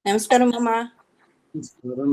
నమస్కారం అమ్మా. నమస్కారం.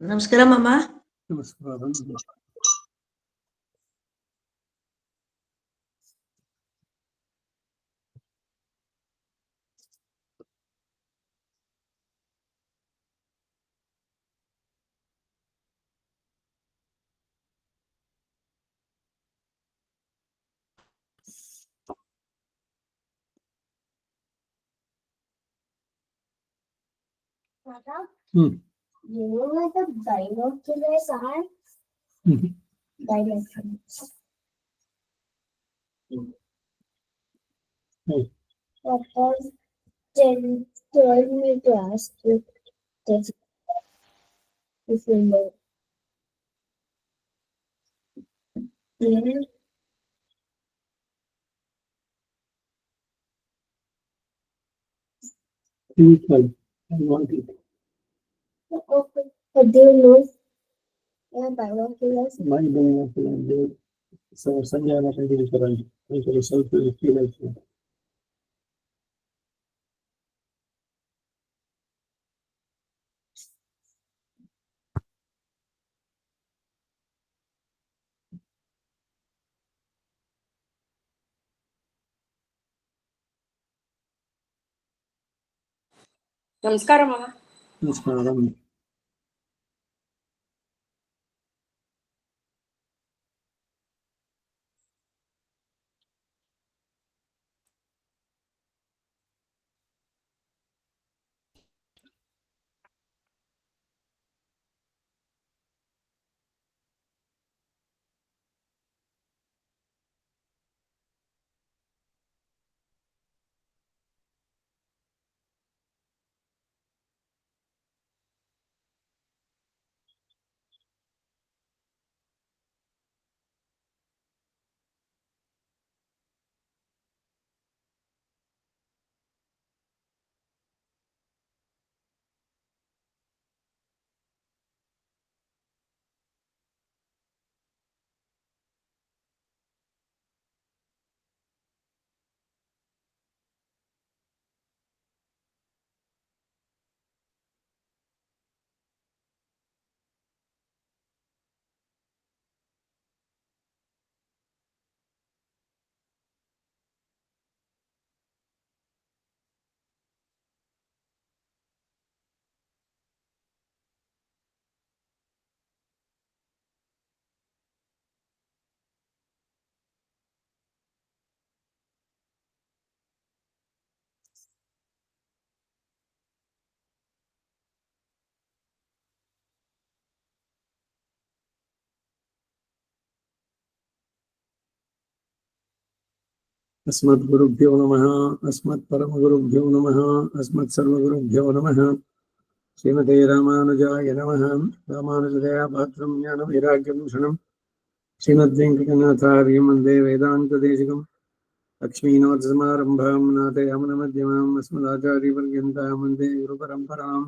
నమస్కారం అమ్మా. నమస్కారం. You know what the binoculars are? Binoculars. Papa told me to ask you this if you know. I want it. But do you know binoculars? My binocular. ಸಂಜೆ ತೆಗೆದುಕೊಳ್ಳಿ. ಸ್ವಲ್ಪ ಫೀಲ್ ಆಯ್ತು. నమస్కారం అమ్మా. నమస్కారం. अस्मद्गुरुभ्यो नमः। अस्मत्परमगुरुभ्यो नमः। अस्मत्सर्वगुरुभ्यो नमः। श्रीमते रामानुजाय नमः। रामानुजदया पात्रं ज्ञानवैराग्यभूषणं श्रीमद्वेङ्कटनाथार्यं वन्दे वेदान्तदेशिकं लक्ष्मीनाथसमारम्भां नाथयामुनमध्यमाम् अस्मदाचार्यपर्यन्तां वन्दे गुरुपरम्पराम्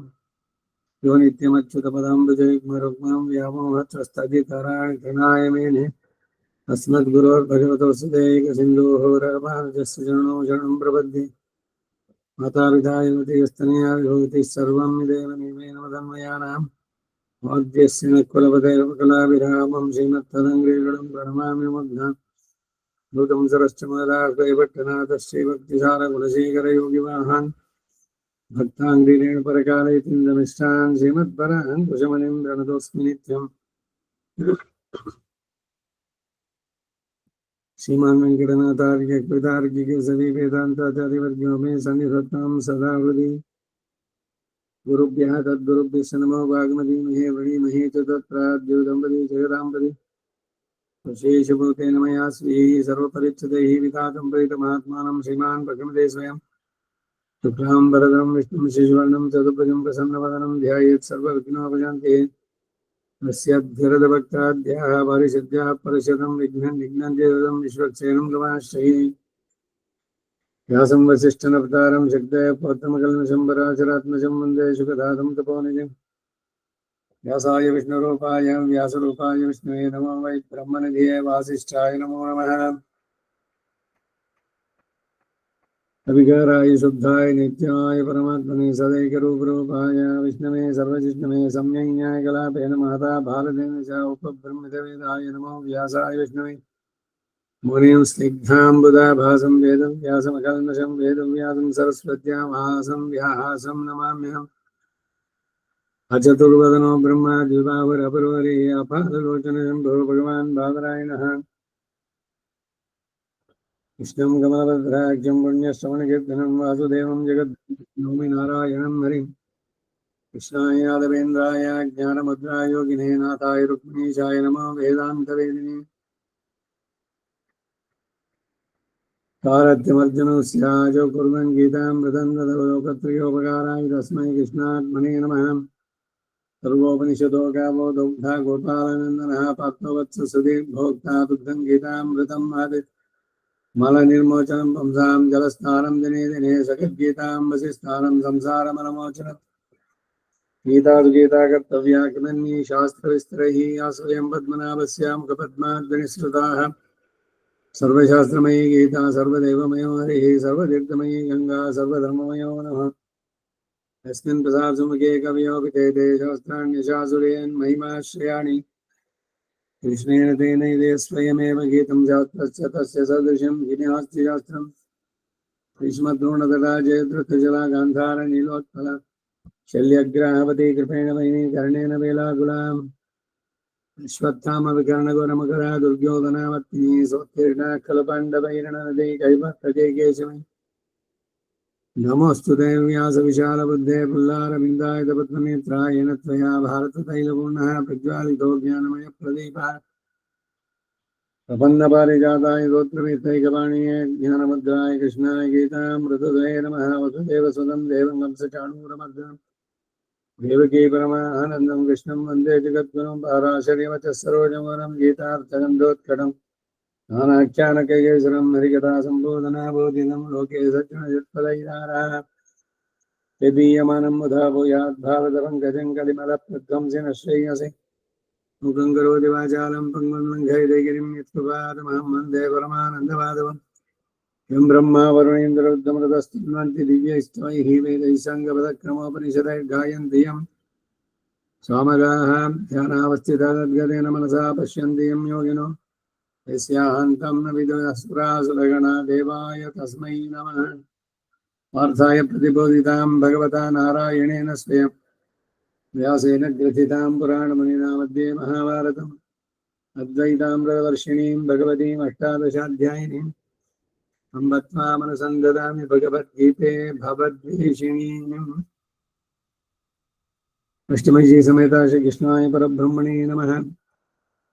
यो नित्यमच्युतपदाम्बुजयुग्मरुग्मं व्यामोहत्रस्तदितराणितनाय मेने अस्मद्गुरोर्भगवतोऽस्तेकसिन्धोः रामानुजस्य चरणौ शरणं प्रपद्ये मातापिता युवतिस्तनया विभूतिः सर्वं देव निमेन मदन्मयानां वाद्यस्य न कुलपतेर्वकुलाभिरामं श्रीमत्तदङ्ग्रीगणं प्रणमामि मुग्धां भूतं सरश्च महदाह्वयभट्टनाथश्रीभक्तिसारकुलशेखरयोगिवाहान् भक्ताङ्ग्रीरेण परकालयतीन्द्रमिष्टान् श्रीमत्परान् कुशमनिं प्रणतोऽस्मि नित्यम्। श्रीमान् वेङ्कटनाथार्य कृतार्किकेसरी वेदान्ताचार्यवर्यो मे सन्निधत्तां सदा हृदि गुरुभ्यः तद्गुरुभ्यश्च नमो वाग्मतीमहे वणीमहे च तत्राद्युदम्बरी जगदाम्बरी विशेषभूतेन मया स्वीः सर्वपरिच्छदैः विधातं प्रीतमात्मानं श्रीमान् प्रकृते स्वयं शुक्लां वरदं विष्णुं शशिवर्णं चतुर्भुजं प्रसन्नवदनं ध्यायेत् सर्वविघ्नोपशान्तिः तस्याद्भरदभक्ताद्याः पारिषद्याः परशतं विघ्नन्त्येदं विश्वक्सेनं गवाश्रये व्यासं वसिष्ठनवतारं शक्तये पौत्रमकल्मषं पराशरात्मजं वन्दे शुकधातं तपोनिधिं व्यासाय विष्णुरूपाय व्यासरूपाय विष्णवे नमो वै ब्रह्मनिधये वासिष्ठाय नमो नमः। अविकाराय शुद्धाय नित्याय परमात्मने सदैकरूपरूपाय विष्णवे सर्वजिष्णवे सम्यज्ञायकलापेन महता भारतेन च उपब्रह्मितवेदाय नमो व्यासाय विष्णवे मुनिं स्निग्धाम्बुदाभासं वेदं व्यासमकल्मषं वेदव्यासं सरस्वत्यामासं व्याहासं नमाम्यहम्। अचतुर्वदनो ब्रह्मा द्विबाहुरपरोहरि अपादलोचनशम्भो भगवान् बादरायणः कृष्णं कमलभद्राख्यं पुण्यश्रवणकीर्तनं वासुदेवं जगद्नौमि नारायणं हरिं कृष्णाय यादवेन्द्राय ज्ञानमुद्राय योगिने नाथाय रुक्मिणीशाय नमो वेदान्तवेदिने कारत्यमर्जुनस्याजो कुर्वन् गीतामृतं ददलोकत्रयोपकाराय तस्मै कृष्णात्मने नमः। सर्वोपनिषदो गावो दुग्धा गोपालनन्दनः पार्थवत्स सुधीर्भोक्ता दुग्धं गीतामृतं आदि मलनिर्मोचनं पुंसां जलस्नानं दिने दिने सखद्गीतां वसिस्नानं संसारमलमोचनं गीतासु गीता कर्तव्या किमन्यी शास्त्रविस्तरैः या स्वयं पद्मनाभस्य मुखपद्माद्विनिसृताः सर्वशास्त्रमयी गीता सर्वदेवमयो हरिः सर्वतीर्थमयी गङ्गा सर्वधर्ममयो नमः। यस्मिन् प्रसादसुमुखे कवयोऽपिते शास्त्राण्यशासुरेन् महिमाश्रयाणि कृष्णेन तेनैते स्वयमेव गीतं शास्त्रस्य तस्य सदृशं गिन्यास्ति शास्त्रम् श्रीमद्रोणतटाजयधृतजला गान्धारनीलोत्पल शल्यग्राहवती कृपेण वैनी कर्णेन वेलाकुलाम् अश्वत्थामविकर्णगौरमकरा दुर्योधनावर्तिनी सोत्तीर्णा खलुपाण्डवैरणनदी कैवर्तके केशवै नमोऽस्तु ते व्यासविशालबुद्धे पुल्लारविन्दाय पद्मनेत्राय येन त्वया भारततैलपूर्णः प्रज्वालितो ज्ञानमयप्रदीपः प्रपन्नपारिजाताय गोत्रवीर्थैकपाणिये ज्ञानमुद्राय कृष्णाय गीतामृतदये नमः। वसुदेवसुतं देवं कंसचाणूरमर्दनं देवकी परमानन्दं कृष्णं वन्दे जगद्गुरुं पाराशर्यवचः सरोजमवनं गीतार्थगन्धोत्कटं नानाख्यानकैकेसरं हरिकथासम्बोधनाबोधिनं लोके सज्जनयत्फलैरारः यदीयमानं मुधा भूयात् भारतपङ्कजं कलिमलप्रध्वंसिनः श्रेयसे मुखं करोति वाचालं पङ्गुं लङ्घयितगिरिं यत्कृपातमहं वन्दे परमानन्दमाधवम्। यं ब्रह्मा वरुणेन्द्ररुद्रमरुतस्तुन्वन्ति दिव्यैस्तवैः वेदैः साङ्गपदक्रमोपनिषदैर्गायन्ति यं स्वामगाः ध्यानावस्थिता तद्गतेन मनसा पश्यन्ति यं योगिनो यस्यान्तं न विदुरसुरासुरगणा देवाय तस्मै नमः। पार्थाय प्रतिबोधितां भगवता नारायणेन स्वयं व्यासेन ग्रथितां पुराणमुनिना मध्ये महाभारतम् अद्वैतामृतवर्षिणीं भगवतीम् अष्टादशाध्यायिनीम् अम्ब त्वामनुसन्ददामि भगवद्गीते भवद्वेषिणीम्। अष्टमयी समेता श्री कृष्णाय परब्रह्मणे नमः।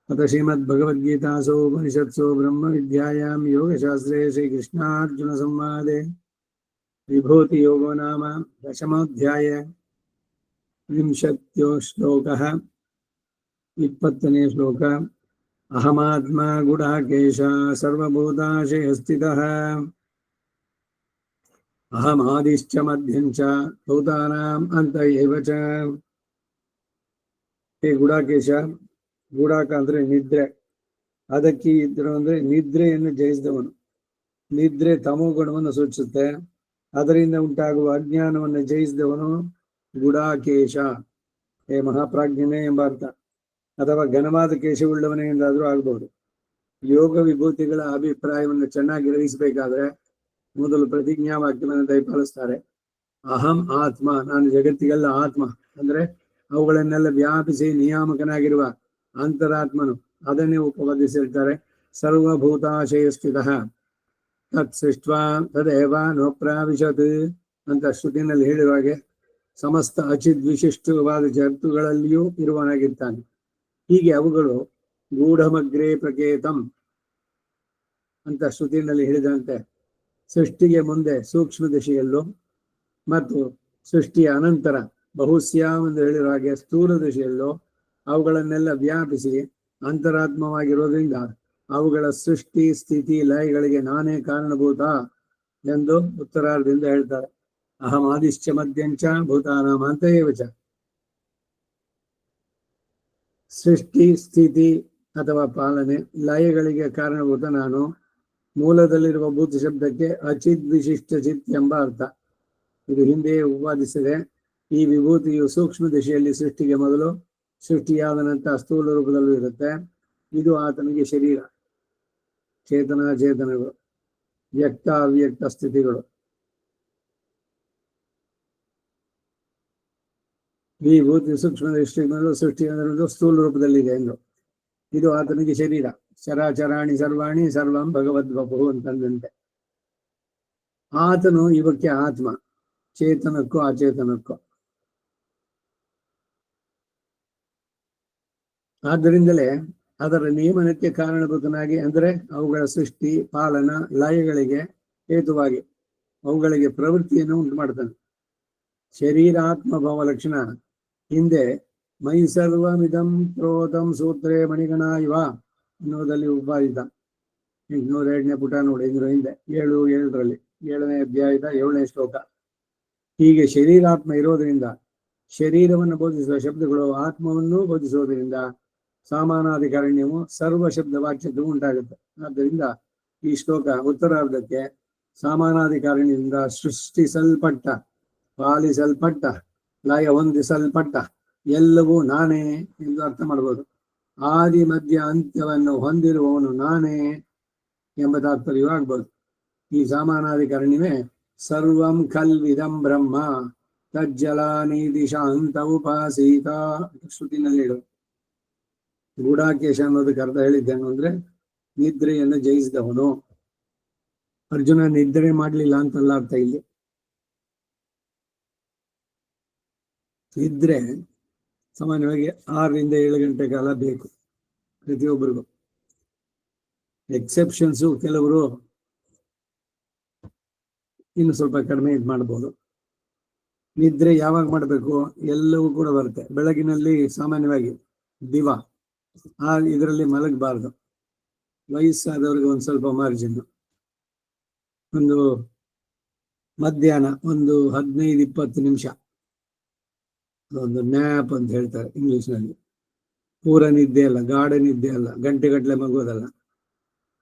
अथ श्रीमद्भगवद्गीतासु उपनिषत्सु ब्रह्मविद्यायां योगशास्त्रे श्रीकृष्णार्जुनसंवादे विभूतियोगो नाम दशमोऽध्याय विंशत्यो श्लोकः 20ने श्लोक अहमात्मा गुडाकेश सर्वभूताशयस्थितः अहमादिश्च मध्यञ्च भूतानाम् अन्त एव च। हे ಗುಡಾಕೇಶ, ಗೂಢಾಕ ಅಂದ್ರೆ ನಿದ್ರೆ, ಅದಕ್ಕೆ ಇದ್ರು ಅಂದ್ರೆ ನಿದ್ರೆಯನ್ನು ಜಯಿಸಿದವನು. ನಿದ್ರೆ ತಮೋ ಗುಣವನ್ನು ಸೂಚಿಸುತ್ತೆ, ಅದರಿಂದ ಉಂಟಾಗುವ ಅಜ್ಞಾನವನ್ನು ಜಯಿಸಿದವನು ಗುಡಾಕೇಶ. ಹೇ ಮಹಾಪ್ರಾಜ್ಞನೇ ಎಂಬ ಅರ್ಥ, ಅಥವಾ ಘನವಾದ ಕೇಶವುಳ್ಳವನೇ ಎಂದಾದ್ರೂ ಆಗಬಹುದು. ಯೋಗ ವಿಭೂತಿಗಳ ಅಭಿಪ್ರಾಯವನ್ನು ಚೆನ್ನಾಗಿ ಗ್ರಹಿಸಬೇಕಾದ್ರೆ ಮೊದಲು ಪ್ರತಿಜ್ಞಾ ವಾಕ್ಯವನ್ನು ದಯಪಾಲಿಸ್ತಾರೆ. ಅಹಂ ಆತ್ಮ, ನಾನು ಜಗತ್ತಿಗೆಲ್ಲ ಆತ್ಮ ಅಂದ್ರೆ ಅವುಗಳನ್ನೆಲ್ಲ ವ್ಯಾಪಿಸಿ ನಿಯಾಮಕನಾಗಿರುವ ಅಂತರಾತ್ಮನು, ಅದನ್ನೇ ಉಪಪದಿಸಿರ್ತಾರೆ. ಸರ್ವಭೂತಾಶಯ ಸ್ಥಿತ ತತ್ ಸೃಷ್ಟ್ವಾ ತದೇವ ನೋಪ್ರಾವಿಶತ್ ಅಂತ ಶ್ರುತಿನಲ್ಲಿ ಹೇಳಿರುವ ಹಾಗೆ ಸಮಸ್ತ ಅಚಿದ್ ವಿಶಿಷ್ಟವಾದ ಜಗತ್ತುಗಳಲ್ಲಿಯೂ ಇರುವನಾಗಿರ್ತಾನೆ. ಹೀಗೆ ಅವುಗಳು ಗೂಢಮಗ್ರೇ ಪ್ರಕೇತಂ ಅಂತ ಶ್ರುತಿನಲ್ಲಿ ಹೇಳಿದಂತೆ ಸೃಷ್ಟಿಗೆ ಮುಂದೆ ಸೂಕ್ಷ್ಮ ದಿಶೆಯಲ್ಲೂ ಮತ್ತು ಸೃಷ್ಟಿಯ ಅನಂತರ ಬಹುಸ್ಯಾಮ್ ಎಂದು ಹೇಳಿರುವ ಹಾಗೆ ಸ್ಥೂಲ ದಿಶೆಯಲ್ಲೂ ಅವುಗಳನ್ನೆಲ್ಲ ವ್ಯಾಪಿಸಿ ಅಂತರಾತ್ಮವಾಗಿರೋದ್ರಿಂದ ಅವುಗಳ ಸೃಷ್ಟಿ ಸ್ಥಿತಿ ಲಯಗಳಿಗೆ ನಾನೇ ಕಾರಣಭೂತ ಎಂದು ಉತ್ತರಾರ್ಧದಿಂದ ಹೇಳ್ತಾರೆ. ಅಹಂ ಆದಿಶ್ಚ ಮಧ್ಯಂಚ ಭೂತಾನಾಂ ಅಂತ ಏವ ಚ. ಸೃಷ್ಟಿ ಸ್ಥಿತಿ ಅಥವಾ ಪಾಲನೆ ಲಯಗಳಿಗೆ ಕಾರಣಭೂತ ನಾನು. ಮೂಲದಲ್ಲಿರುವ ಭೂತ ಶಬ್ದಕ್ಕೆ ಅಚಿದ್ ವಿಶಿಷ್ಟ ಚಿತ್ ಎಂಬ ಅರ್ಥ. ಇದು ಹಿಂದೆಯೇ ಉಪಾದಿಸಿದೆ. ಈ ವಿಭೂತಿಯು ಸೂಕ್ಷ್ಮ ದಿಶೆಯಲ್ಲಿ ಸೃಷ್ಟಿಗೆ ಮೊದಲು, ಸೃಷ್ಟಿಯಾದ ನಂತರ ಸ್ಥೂಲ ರೂಪದಲ್ಲೂ ಇರುತ್ತೆ. ಇದು ಆತನಿಗೆ ಶರೀರ, ಚೇತನಾಚೇತನಗಳು, ವ್ಯಕ್ತ ಅವ್ಯಕ್ತ ಸ್ಥಿತಿಗಳು. ಈ ವಿಭೂತಿ ಸೂಕ್ಷ್ಮ ದೃಷ್ಟಿಗೆ ಮೊದಲು, ಸೃಷ್ಟಿಯ ಸ್ಥೂಲ ರೂಪದಲ್ಲಿದೆ ಎಂದು. ಇದು ಆತನಿಗೆ ಶರೀರ. ಚರಾಚರಾಣಿ ಸರ್ವಾಣಿ ಸರ್ವಂ ಭಗವದ್ವಪು ಅಂತಂದಂತೆ. ಆತನು ಇವಕ್ಕೆ ಆತ್ಮ, ಚೇತನಕ್ಕೂ ಅಚೇತನಕ್ಕೂ. ಆದ್ದರಿಂದಲೇ ಅದರ ನಿಯಮನಕ್ಕೆ ಕಾರಣಭೂತನಾಗಿ, ಅಂದರೆ ಅವುಗಳ ಸೃಷ್ಟಿ ಪಾಲನ ಲಯಗಳಿಗೆ ಹೇತುವಾಗಿ ಅವುಗಳಿಗೆ ಪ್ರವೃತ್ತಿಯನ್ನು ಉಂಟು ಮಾಡ್ತಾನೆ. ಶರೀರಾತ್ಮ ಭಾವ ಲಕ್ಷಣ ಹಿಂದೆ ಮೈ ಸರ್ವಮಿದಂ ಪ್ರೋತಂ ಸೂತ್ರೇ ಮಣಿಗಣ ಇವ ಅನ್ನೋದಲ್ಲಿ ಉಪಾದಿತ 802ನೇ ಪುಟ ನೋಡಿ. ಇದ್ರ ಹಿಂದೆ 7:7 7ನೇ ಅಧ್ಯಾಯದ 7ನೇ ಶ್ಲೋಕ. ಹೀಗೆ ಶರೀರಾತ್ಮ ಇರೋದ್ರಿಂದ ಶರೀರವನ್ನು ಬೋಧಿಸುವ ಶಬ್ದಗಳು ಆತ್ಮವನ್ನು ಬೋಧಿಸುವುದರಿಂದ ಸಾಮಾನಾಧಿಕಾರಣ್ಯವು ಸರ್ವ ಶಬ್ದ ವಾಚ್ಯತ್ವವು ಉಂಟಾಗುತ್ತೆ. ಆದ್ದರಿಂದ ಈ ಶ್ಲೋಕ ಉತ್ತರಾರ್ಧಕ್ಕೆ ಸಾಮಾನಾಧಿಕಾರಣ್ಯದಿಂದ ಸೃಷ್ಟಿಸಲ್ಪಟ್ಟ, ಪಾಲಿಸಲ್ಪಟ್ಟ, ಲಯ ಹೊಂದಿಸಲ್ಪಟ್ಟ ಎಲ್ಲವೂ ನಾನೇ ಎಂದು ಅರ್ಥ ಮಾಡಬಹುದು. ಆದಿ ಮಧ್ಯ ಅಂತ್ಯವನ್ನು ಹೊಂದಿರುವವನು ನಾನೇ ಎಂಬ ತಾತ್ಪರ್ಯವೂ ಆಗ್ಬೋದು. ಈ ಸಾಮಾನಾಧಿಕಾರಣ್ಯವೇ ಸರ್ವಂ ಖಲ್ವಿದಂ ಬ್ರಹ್ಮ ತಜ್ಜಲಾನಿ ಶಾಂತ ಉಪಾಸೀತ ಶ್ರುತಿನಲ್ಲಿ ಹೇಳು. ಗೂಢಾಕೇಶ ಅನ್ನೋದಕ್ಕೆ ಅರ್ಥ ಹೇಳಿದ್ದೇನು ಅಂದ್ರೆ ನಿದ್ರೆಯನ್ನು ಜಯಿಸಿದವನು. ಅರ್ಜುನ ನಿದ್ರೆ ಮಾಡಲಿಲ್ಲ ಅಂತಲ್ಲ ಅರ್ಥ ಇಲ್ಲಿ. ನಿದ್ರೆ ಸಾಮಾನ್ಯವಾಗಿ 6ರಿಂದ 7 ಗಂಟೆ ಕಾಲ ಬೇಕು ಪ್ರತಿಯೊಬ್ಬರಿಗೂ. ಎಕ್ಸೆಪ್ಷನ್ಸು ಕೆಲವರು ಇನ್ನು ಸ್ವಲ್ಪ ಕಡಿಮೆ ಇದು ಮಾಡ್ಬೋದು. ನಿದ್ರೆ ಯಾವಾಗ ಮಾಡಬೇಕು? ಎಲ್ಲವೂ ಕೂಡ ಬರುತ್ತೆ. ಬೆಳಗಿನಲ್ಲಿ ಸಾಮಾನ್ಯವಾಗಿ ದಿವ ಇದರಲ್ಲಿ ಮಲಗಬಾರ್ದು. ವಯಸ್ಸಾದವ್ರಿಗೆ ಒಂದು ಸ್ವಲ್ಪ ಮಾರ್ಜಿನ್, ಒಂದು ಮಧ್ಯಾಹ್ನ ಒಂದು 15-20 ನಿಮಿಷ ಒಂದು ನ್ಯಾಪ್ ಅಂತ ಹೇಳ್ತಾರೆ ಇಂಗ್ಲಿಷ್ನಲ್ಲಿ. ಪೂರ ನಿದ್ದೆ ಅಲ್ಲ, ಗಾಢ ನಿದ್ದೆ ಅಲ್ಲ, ಗಂಟೆಗಟ್ಟಲೆ ಮಗುವುದಲ್ಲ.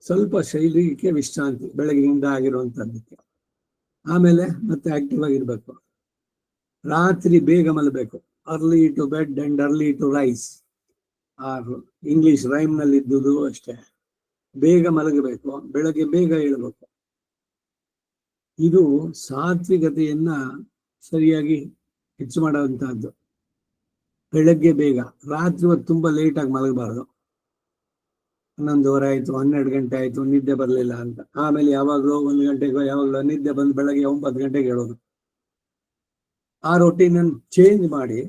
ಸ್ವಲ್ಪ ಶೈಲಿಗೆ ವಿಶ್ರಾಂತಿ ಬೆಳಗಿನಿಂದ ಆಗಿರುವಂತದ್ದಕ್ಕೆ. ಆಮೇಲೆ ಮತ್ತೆ ಆಕ್ಟಿವ್ ಆಗಿರ್ಬೇಕು. ರಾತ್ರಿ ಬೇಗ ಮಲಗಬೇಕು. Early to bed and early to rise. English rhyme ನಲ್ಲಿ ಇದ್ದುದು ಅಷ್ಟೇ. ಬೇಗ ಮಲಗಬೇಕು, ಬೆಳಗ್ಗೆ ಬೇಗ ಏಳಬೇಕು. ಇದು ಸಾತ್ವಿಕತೆಯನ್ನ ಸರಿಯಾಗಿ ಹೆಚ್ಚು ಮಾಡುವಂತಹದ್ದು. ಬೆಳಗ್ಗೆ ಬೇಗ, ರಾತ್ರಿ ಹೊತ್ತು ತುಂಬಾ ಲೇಟ್ ಆಗಿ ಮಲಗಬಾರ್ದು. 11:30 ಆಯ್ತು, 12 ಗಂಟೆ ಆಯ್ತು, ನಿದ್ದೆ ಬರಲಿಲ್ಲ ಅಂತ. ಆಮೇಲೆ ಯಾವಾಗಲೂ 1 ಗಂಟೆಗೋ ಯಾವಾಗಲೂ ನಿದ್ದೆ ಬಂದು ಬೆಳಗ್ಗೆ 9 ಗಂಟೆಗೆ ಹೇಳೋದು. ಆ ರೊಟೀನ್ ಚೇಂಜ್ ಮಾಡಿ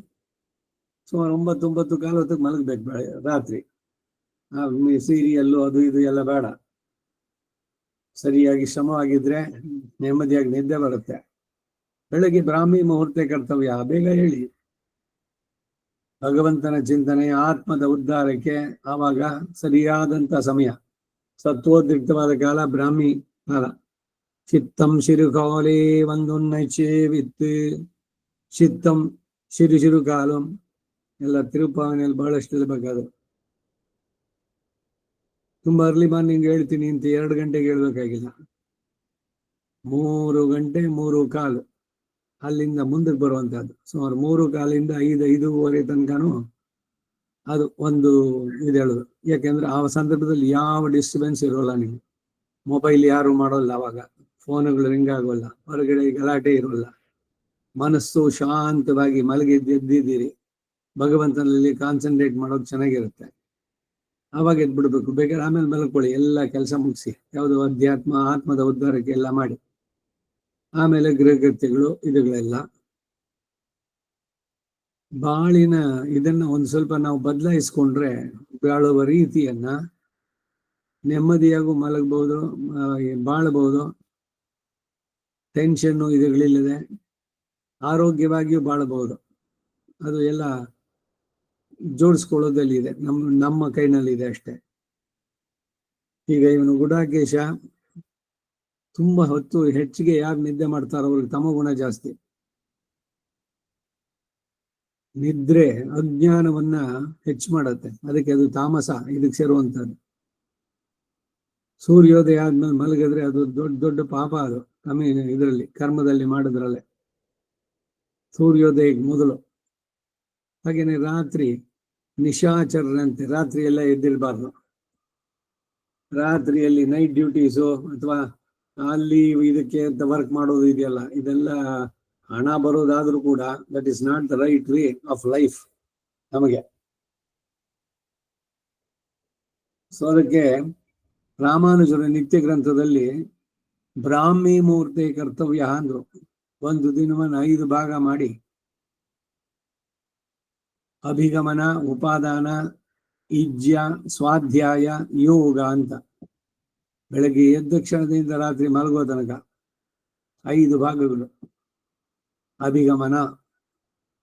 ಸುಮಾರು 9-9 ಕಾಲ ಹೊತ್ತಿಗೆ ಮಲಗಬೇಕು ರಾತ್ರಿ. ಸೀರಿಯಲ್ಲು ಅದು ಇದು ಎಲ್ಲ ಬೇಡ. ಸರಿಯಾಗಿ ಶ್ರಮವಾಗಿದ್ರೆ ನೆಮ್ಮದಿಯಾಗಿ ನಿದ್ದೆ ಬರುತ್ತೆ. ಬೆಳಗ್ಗೆ ಬ್ರಾಹ್ಮಿ ಮುಹೂರ್ತ ಕರ್ತವ್ಯ, ಬೇಗ ಹೇಳಿ. ಭಗವಂತನ ಚಿಂತನೆ, ಆತ್ಮದ ಉದ್ಧಾರಕ್ಕೆ ಆವಾಗ ಸರಿಯಾದಂತ ಸಮಯ. ಸತ್ವೋದ್ರಿಕ್ತವಾದ ಕಾಲ ಬ್ರಾಹ್ಮಿ ಕಾಲ. ಚಿತ್ತಂ ಶಿರುಕಾಲೇ ಒಂದೊನ್ನೈಚೆ ವಿತ್ತು. ಚಿತ್ತಂ ಶಿರು ಕಾಲು ಎಲ್ಲ ತಿರುಪಾವನೆಯಲ್ಲಿ ಬಹಳಷ್ಟು ಇರಬೇಕಾದ್ರು. ತುಂಬಾ ಅರ್ಲಿ ಮಾರ್ನಿಂಗ್ ಹೇಳ್ತೀನಿ ಅಂತ 2 ಗಂಟೆಗೆ ಹೇಳ್ಬೇಕಾಗಿಲ್ಲ. 3 ಗಂಟೆ 3 ಕಾಲು ಅಲ್ಲಿಂದ ಮುಂದಕ್ಕೆ ಬರುವಂತಹದ್ದು. ಸುಮಾರು 3 ಕಾಲಿಂದ 5-5:30 ತನಕನೂ ಅದು ಒಂದು ಇದು ಹೇಳುದು. ಯಾಕೆಂದ್ರೆ ಆ ಸಂದರ್ಭದಲ್ಲಿ ಯಾವ ಡಿಸ್ಟರ್ಬೆನ್ಸ್ ಇರೋಲ್ಲ. ನೀವು ಮೊಬೈಲ್ ಯಾರು ಮಾಡೋಲ್ಲ, ಅವಾಗ ಫೋನ್ಗಳು ರಿಂಗ್ ಆಗೋಲ್ಲ, ಹೊರಗಡೆ ಗಲಾಟೆ ಇರೋಲ್ಲ. ಮನಸ್ಸು ಶಾಂತವಾಗಿ ಎದ್ದಿದ್ದೀರಿ, ಭಗವಂತನಲ್ಲಿ ಕಾನ್ಸಂಟ್ರೇಟ್ ಮಾಡೋದು ಚೆನ್ನಾಗಿರುತ್ತೆ. ಆವಾಗ ಎದ್ಬಿಡ್ಬೇಕು. ಬೇಕಾದ್ರೆ ಆಮೇಲೆ ಮಲ್ಕೊಳ್ಳಿ, ಎಲ್ಲ ಕೆಲಸ ಮುಗಿಸಿ, ಯಾವುದು ಅಧ್ಯಾತ್ಮ ಆತ್ಮದ ಉದ್ಧಾರಕ್ಕೆ ಎಲ್ಲ ಮಾಡಿ ಆಮೇಲೆ ಗೃಹಕೃತ್ಯಗಳು ಇದುಗಳೆಲ್ಲ. ಬಾಳಿನ ಇದನ್ನ ಒಂದು ಸ್ವಲ್ಪ ನಾವು ಬದಲಾಯಿಸ್ಕೊಂಡ್ರೆ ಬಾಳುವ ರೀತಿಯನ್ನ ನೆಮ್ಮದಿಯಾಗೂ ಮಲಗಬಹುದು, ಬಾಳಬಹುದು. ಟೆನ್ಷನ್ನು ಇದುಗಳಿಲ್ಲದೆ ಆರೋಗ್ಯವಾಗಿಯೂ ಬಾಳಬಹುದು. ಅದು ಎಲ್ಲ ಜೋಡಿಸ್ಕೊಳ್ಳೋದಲ್ಲಿ ಇದೆ, ನಮ್ಮ ಕೈನಲ್ಲಿದೆ ಅಷ್ಟೇ. ಈಗ ಇವನು ಗುಡಾಕೇಶ ತುಂಬಾ ಹೊತ್ತು ಹೆಚ್ಚಿಗೆ ಯಾರು ನಿದ್ದೆ ಮಾಡ್ತಾರೋ ಅವ್ರಿಗೆ ತಮಗುಣ ಜಾಸ್ತಿ. ನಿದ್ರೆ ಅಜ್ಞಾನವನ್ನ ಹೆಚ್ಚು ಮಾಡತ್ತೆ, ಅದಕ್ಕೆ ಅದು ತಾಮಸ ಇದಕ್ಕೆ ಸೇರುವಂತದ್ದು. ಸೂರ್ಯೋದಯ ಆದ್ಮೇಲೆ ಮಲಗಿದ್ರೆ ಅದು ದೊಡ್ಡ ದೊಡ್ಡ ಪಾಪ. ಅದು ಇದರಲ್ಲಿ ಕರ್ಮದಲ್ಲಿ ಮಾಡಿದ್ರಲ್ಲೇ ಸೂರ್ಯೋದಯಕ್ಕೆ ಮೊದಲು. ಹಾಗೇನೆ ರಾತ್ರಿ ನಿಶಾಚರಣಂತೆ ರಾತ್ರಿ ಎಲ್ಲ ಎದ್ದಿರಬಾರ್ದು. ರಾತ್ರಿಯಲ್ಲಿ ನೈಟ್ ಡ್ಯೂಟೀಸು ಅಥವಾ ಅಲ್ಲಿ ಇದಕ್ಕೆ ಅಂತ ವರ್ಕ್ ಮಾಡೋದು ಇದೆಯಲ್ಲ, ಇದೆಲ್ಲ ಹಣ ಬರೋದಾದ್ರೂ ಕೂಡ that is not the right way of life ನಮಗೆ. ಸೊ ಅದಕ್ಕೆ ರಾಮಾನುಜರ ನಿತ್ಯ ಗ್ರಂಥದಲ್ಲಿ ಬ್ರಾಹ್ಮಿ ಮುಹೂರ್ತೆ ಕರ್ತವ್ಯ ಅಂದ್ರು. ಒಂದು ದಿನವನ್ನು 5 ಭಾಗ ಮಾಡಿ ಅಭಿಗಮನ, ಉಪಾದಾನ, ಇಜ್ಯ, ಸ್ವಾಧ್ಯಾಯ, ಯೋಗ ಅಂತ. ಬೆಳಗ್ಗೆ ಎದ್ದ ಕ್ಷಣದಿಂದ ರಾತ್ರಿ ಮಲಗೋ ತನಕ 5 ಭಾಗಗಳು. ಅಭಿಗಮನ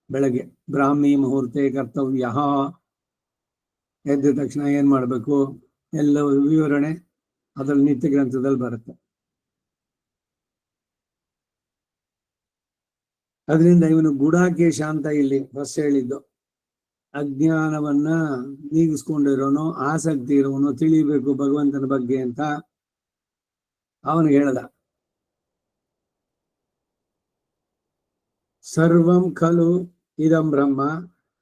ಬೆಳಗ್ಗೆ ಬ್ರಾಹ್ಮಿ ಮುಹೂರ್ತೆ ಕರ್ತವ್ಯ. ಎದ್ದ ತಕ್ಷಣ ಏನ್ ಮಾಡ್ಬೇಕು ಎಲ್ಲ ವಿವರಣೆ ಅದ್ರಲ್ಲಿ ನಿತ್ಯ ಗ್ರಂಥದಲ್ಲಿ ಬರುತ್ತೆ. ಅದರಿಂದ ಇವನು ಗುಡಾಕೇಶ ಅಂತ ಇಲ್ಲಿ ಫಸ್ಟ್ ಹೇಳಿದ್ದು. ಅಜ್ಞಾನವನ್ನ ನೀಗಿಸ್ಕೊಂಡಿರೋನು, ಆಸಕ್ತಿ ಇರೋನು, ತಿಳಿಬೇಕು ಭಗವಂತನ ಬಗ್ಗೆ ಅಂತ ಅವನಿಗೆ ಹೇಳ್ದ. ಸರ್ವಂ ಖಲು ಇದಂ ಬ್ರಹ್ಮ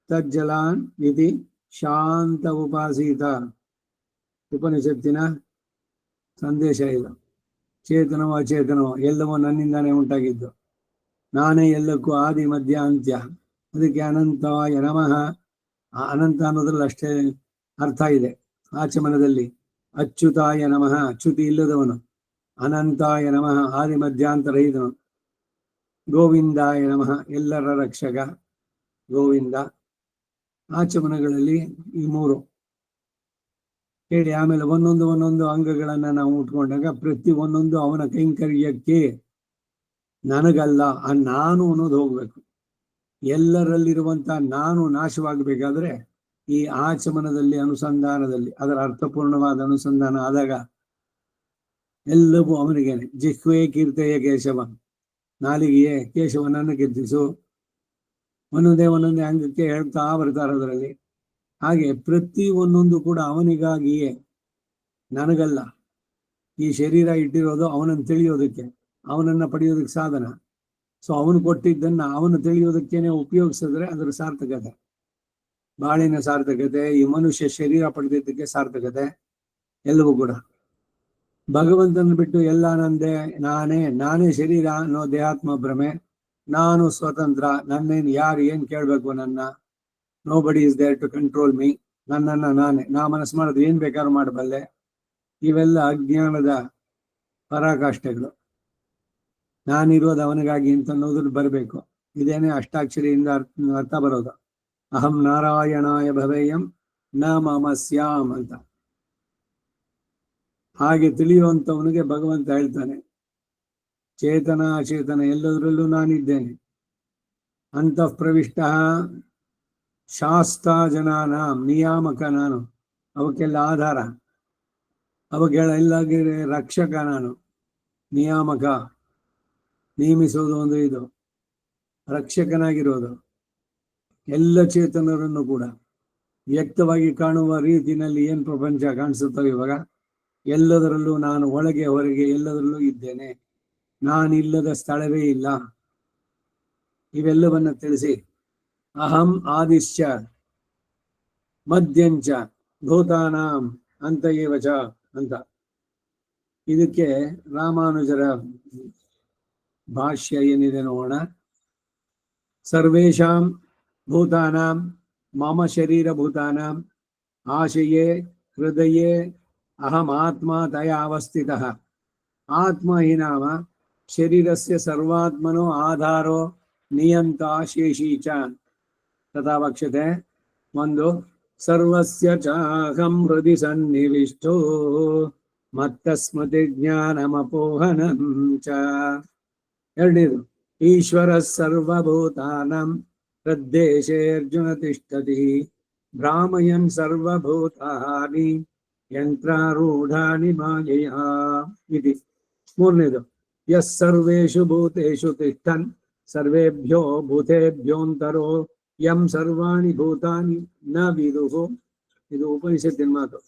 ತಜ್ಜಲಾನ್ ಇತಿ ಶಾಂತ ಉಪಾಸೀತ. ಉಪನಿಷತ್ತಿನ ಸಂದೇಶ ಇದು. ಚೇತನವೋ ಅಚೇತನವೋ ಎಲ್ಲವೋ ನನ್ನಿಂದಾನೇ ಉಂಟಾಗಿದ್ದು, ನಾನೇ ಎಲ್ಲಕ್ಕೂ ಆದಿ ಮಧ್ಯ ಅಂತ್ಯ. ಅದಕ್ಕೆ ಅನಂತವಾಯ ನಮಃ. ಅನಂತ ಅನ್ನೋದ್ರಲ್ಲಿ ಅಷ್ಟೇ ಅರ್ಥ ಇದೆ. ಆಚಮನದಲ್ಲಿ ಅಚ್ಯುತಾಯ ನಮಃ, ಅಚ್ಯುತಿ ಇಲ್ಲದವನು. ಅನಂತಾಯ ನಮಃ, ಆದಿ ಮಧ್ಯಾಂತರ ಇದನು. ಗೋವಿಂದಾಯ ನಮಃ, ಎಲ್ಲರ ರಕ್ಷಕ ಗೋವಿಂದ. ಆಚಮನಗಳಲ್ಲಿ ಈ 3 ಹೇಳಿ ಆಮೇಲೆ ಒಂದೊಂದು ಅಂಗಗಳನ್ನ ನಾವು ಉಟ್ಕೊಂಡಾಗ ಪ್ರತಿ ಒಂದೊಂದು ಅವನ ಕೈಂಕರ್ಯಕ್ಕೆ, ನನಗಲ್ಲ ಆ ನಾನು ಅನ್ನೋದು ಹೋಗ್ಬೇಕು. ಎಲ್ಲರಲ್ಲಿರುವಂತ ನಾನು ನಾಶವಾಗಬೇಕಾದ್ರೆ ಈ ಆಚಮನದಲ್ಲಿ ಅನುಸಂಧಾನದಲ್ಲಿ ಅದರ ಅರ್ಥಪೂರ್ಣವಾದ ಅನುಸಂಧಾನ ಆದಾಗ ಎಲ್ಲವೂ ಅವನಿಗೇನೆ. ಜಿಹ್ವೆ ಕೀರ್ತೆಯ ಕೇಶವ, ನಾಲಿಗೆಯೇ ಕೇಶವನನ್ನು ಕೀರ್ತಿಸು. ಒಂದೊಂದೇ ಅಂಗಕ್ಕೆ ಹೇಳ್ತಾ ಬರ್ತಾರೆ ಅದರಲ್ಲಿ. ಹಾಗೆ ಪ್ರತಿ ಒಂದೊಂದು ಕೂಡ ಅವನಿಗಾಗಿಯೇ, ನನಗಲ್ಲ. ಈ ಶರೀರ ಇಟ್ಟಿರೋದು ಅವನನ್ನು ತಿಳಿಯೋದಕ್ಕೆ, ಅವನನ್ನ ಪಡೆಯೋದಕ್ಕೆ ಸಾಧನ. ಸೊ ಅವನು ಕೊಟ್ಟಿದ್ದನ್ನ ಅವನು ತಿಳಿಯೋದಕ್ಕೇನೆ ಉಪಯೋಗಿಸಿದ್ರೆ ಅದರ ಸಾರ್ಥಕತೆ, ಬಾಳಿನ ಸಾರ್ಥಕತೆ, ಈ ಮನುಷ್ಯ ಶರೀರ ಪಡೆದಿದ್ದಕ್ಕೆ ಸಾರ್ಥಕತೆ ಎಲ್ಲವೂ ಕೂಡ. ಭಗವಂತನ ಬಿಟ್ಟು ಎಲ್ಲ ನಂದೇ, ನಾನೇ ಶರೀರ ಅನ್ನೋ ದೇಹಾತ್ಮ ಭ್ರಮೆ. ನಾನು ಸ್ವತಂತ್ರ, ನನ್ನೇನು ಯಾರು ಏನ್ ಕೇಳ್ಬೇಕು ನನ್ನ. Nobody is there to control me. ನನ್ನನ್ನ ನಾ ಮನಸ್ಸು ಮಾಡಿದ್ರೆ ಏನ್ ಬೇಕಾದ್ರೂ ಮಾಡಬಲ್ಲೆ. ಇವೆಲ್ಲ ಅಜ್ಞಾನದ ಪರಾಕಾಷ್ಠೆಗಳು. ನಾನಿರೋದು ಅವನಿಗಾಗಿ ಅಂತ ಅನ್ನೋದ್ರ ಬರಬೇಕು. ಇದೇನೆ ಅಷ್ಟಾಕ್ಷರಿಯಿಂದ ಅರ್ಥ ಬರೋದು. ಅಹಂ ನಾರಾಯಣಾಯ ಭವೇಯಂ ನ ಮಮ ಸ್ಯಾಮ್ ಅಂತ. ಹಾಗೆ ತಿಳಿಯುವಂಥವನಿಗೆ ಭಗವಂತ ಹೇಳ್ತಾನೆ, ಚೇತನ ಅಚೇತನ ಎಲ್ಲದರಲ್ಲೂ ನಾನಿದ್ದೇನೆ. ಅಂತಃ ಪ್ರವಿಷ್ಟ ಶಾಸ್ತ ಜನಾನ ನಿಯಾಮಕ ನಾನು, ಅವಕ್ಕೆಲ್ಲ ಆಧಾರ, ಅವಕ್ಕೆಲ್ಲ ರಕ್ಷಕ ನಾನು. ನಿಯಾಮಕ, ನೇಮಿಸೋದು ಒಂದು ಇದು, ರಕ್ಷಕನಾಗಿರೋದು. ಎಲ್ಲ ಚೇತನರನ್ನು ಕೂಡ ವ್ಯಕ್ತವಾಗಿ ಕಾಣುವ ರೀತಿಯಲ್ಲಿ ಏನು ಪ್ರಪಂಚ ಕಾಣಿಸುತ್ತವೆ ಇವಾಗ, ಎಲ್ಲದರಲ್ಲೂ ನಾನು ಒಳಗೆ ಹೊರಗೆ ಎಲ್ಲದರಲ್ಲೂ ಇದ್ದೇನೆ, ನಾನಿಲ್ಲದ ಸ್ಥಳವೇ ಇಲ್ಲ. ಇವೆಲ್ಲವನ್ನ ತಿಳಿಸಿ ಅಹಂ ಆದಿಶ್ಚ ಮಧ್ಯಂಚ ಭೂತಾನಾಂ ಅಂತ ಏವಚ ಅಂತ. ಇದಕ್ಕೆ ರಾಮಾನುಜರ ಭಾಷ್ಯ ಏನಿದೆ ನೋಡೋಣ. ಸರ್ವೇಷಾಂ ಭೂತಾನಾಂ ಮಮ ಶರೀರ ಭೂತಾನಾಂ ಆಶಯೇ ಹೃದಯೇ ಅಹಂ ಆತ್ಮ ತಯಾ ಅವಸ್ಥಿತಃ. ಆತ್ಮ ಹಿ ನಾಮ ಶರೀರಸ್ಯ ಸರ್ವಾತ್ಮನೋ ಆಧಾರೋ ನಿಯಂತ ಶೇಷಿ ಚ ತಥಾ ವಕ್ಷ್ಯತೆ. ಒಂದು, ಸರ್ವಸ್ಯ ಚಾಹಂ ಹೃದಯ ಸನ್ನಿವಿಷ್ಟೋ ಮತ್ತ ಸ್ಮೃತಿ ಜ್ಞಾನಮಪೋಹನಂ ಚ. ಎರಡನೇದು, ಈಶ್ವರ ಸರ್ವಭೂತಾನಾಂ ಹೃದ್ದೇಶೇ ಅರ್ಜುನ ತಿಷ್ಠತಿ ಭ್ರಾಮಯನ್ ಸರ್ವಭೂತಾನಿ ಯಂತ್ರಾರೂಢಾನಿ ಮಾಯೆಯಾ ಇತಿ. ಮೂರನೇದು, ಯಸ್ ಸರ್ವೇಷು ಭೂತೇಷು ತಿಷ್ಠನ್ ಸರ್ವೇಭ್ಯೋ ಭೂತೇಭ್ಯೋಂತರೋ ಯಂ ಸರ್ವಾಣಿ ಭೂತಾನಿ ನ ವಿದುಹು. ಇದು ಉಪನಿಷತ್ತಿನ ಮಾತು.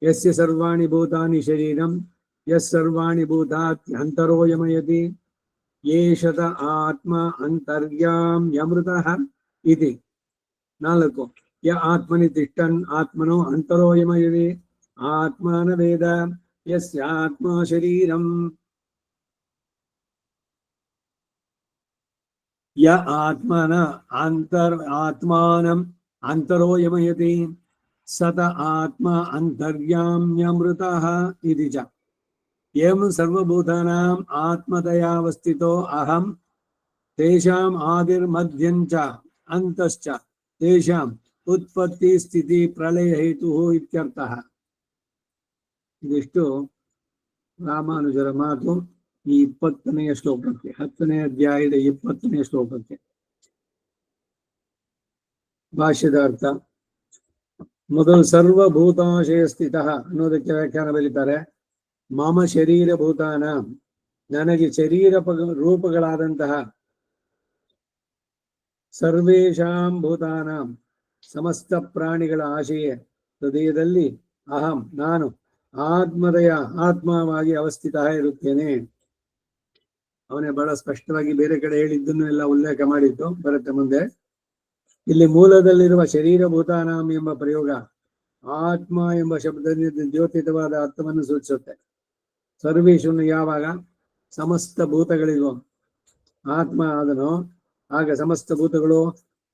ಯಸ್ಯ ಸರ್ವಾಣಿ ಭೂತಾನಿ ಶರೀರಂ ಯಸ್ ಸರ್ವಾಣಿ ಭೂತಾತ್ಯಂತರೋ ಯಮಯತಿ ಯೇಷತ ಆತ್ಮ ಅಂತರ್ಯಾಮ್ಯಮೃತಃ ಇತಿ. ನಾಲ್ಕು, ಯ ಆತ್ಮನಿ ತಿಷ್ಠನ್ ಆತ್ಮನೋ ಅಂತರೋ ಯಮಯತಿ ಆತ್ಮನ ವೇದ ಯಸ್ಯ ಆತ್ಮ ಶರೀರಂ. ಯ ಆತ್ಮನ ಆತ್ಮಾನಂ ಅಂತರೋ ಯಮಯತಿ ಸತ ಆತ್ಮ ಅಂತರ್ಯಾಮ್ಯಮೃತಃ ಇತಿ ಚ. ಏಂ ಸರ್ವಭೂತಾನಾಂ ಆತ್ಮತಯಾವಸ್ಥಿತೋ ಅಹಂ ತೇಷಾಂ ಆದಿರ್ಮಧ್ಯಂಚ ಅಂತಶ್ಚ ತೇಷಾಂ ಉತ್ಪತ್ತಿ ಸ್ಥಿತಿ ಪ್ರಳಯ ಹೇತು ಇತ್ಯರ್ಥಃ. ಇದಿಷ್ಟು ರಾಮಾನುಜರ ಮಾತು ಈ 20ನೇ ಶ್ಲೋಕಕ್ಕೆ, 10ನೇ ಅಧ್ಯಾಯದ 20ನೇ ಶ್ಲೋಕಕ್ಕೆ. ಭಾಷ್ಯದ ಅರ್ಥ. ಮೊದಲು ಸರ್ವಭೂತಾಶಯ ಸ್ಥಿತ ಅನ್ನೋದಕ್ಕೆ ವ್ಯಾಖ್ಯಾನ ಬರೀತಾರೆ. ಮಮ ಶರೀರ ಭೂತಾನ, ನನಗೆ ಶರೀರ ರೂಪಗಳಾದಂತಹ ಸರ್ವೇಷಾಂ ಭೂತಾನಾಂ ಸಮಸ್ತ ಪ್ರಾಣಿಗಳ ಆಶಯ ಹೃದಯದಲ್ಲಿ ಅಹಂ ನಾನು ಆತ್ಮದಯ ಆತ್ಮವಾಗಿ ಅವಸ್ಥಿತ ಇರುತ್ತೇನೆ. ಅವನೇ ಬಹಳ ಸ್ಪಷ್ಟವಾಗಿ ಬೇರೆ ಕಡೆ ಹೇಳಿದ್ದನ್ನು ಎಲ್ಲ ಉಲ್ಲೇಖ ಮಾಡಿದ್ದು ಬರುತ್ತೆ ಮುಂದೆ. ಇಲ್ಲಿ ಮೂಲದಲ್ಲಿರುವ ಶರೀರ ಭೂತಾನಾಂ ಎಂಬ ಪ್ರಯೋಗ ಆತ್ಮ ಎಂಬ ಶಬ್ದದಿಂದ ದ್ಯೋತಿತವಾದ ಅರ್ಥವನ್ನು ಸೂಚಿಸುತ್ತೆ. ಸರ್ವೇಶನ್ನು ಯಾವಾಗ ಸಮಸ್ತ ಭೂತಗಳಿಗೂ ಆತ್ಮ ಆದನೋ ಆಗ ಸಮಸ್ತ ಭೂತಗಳು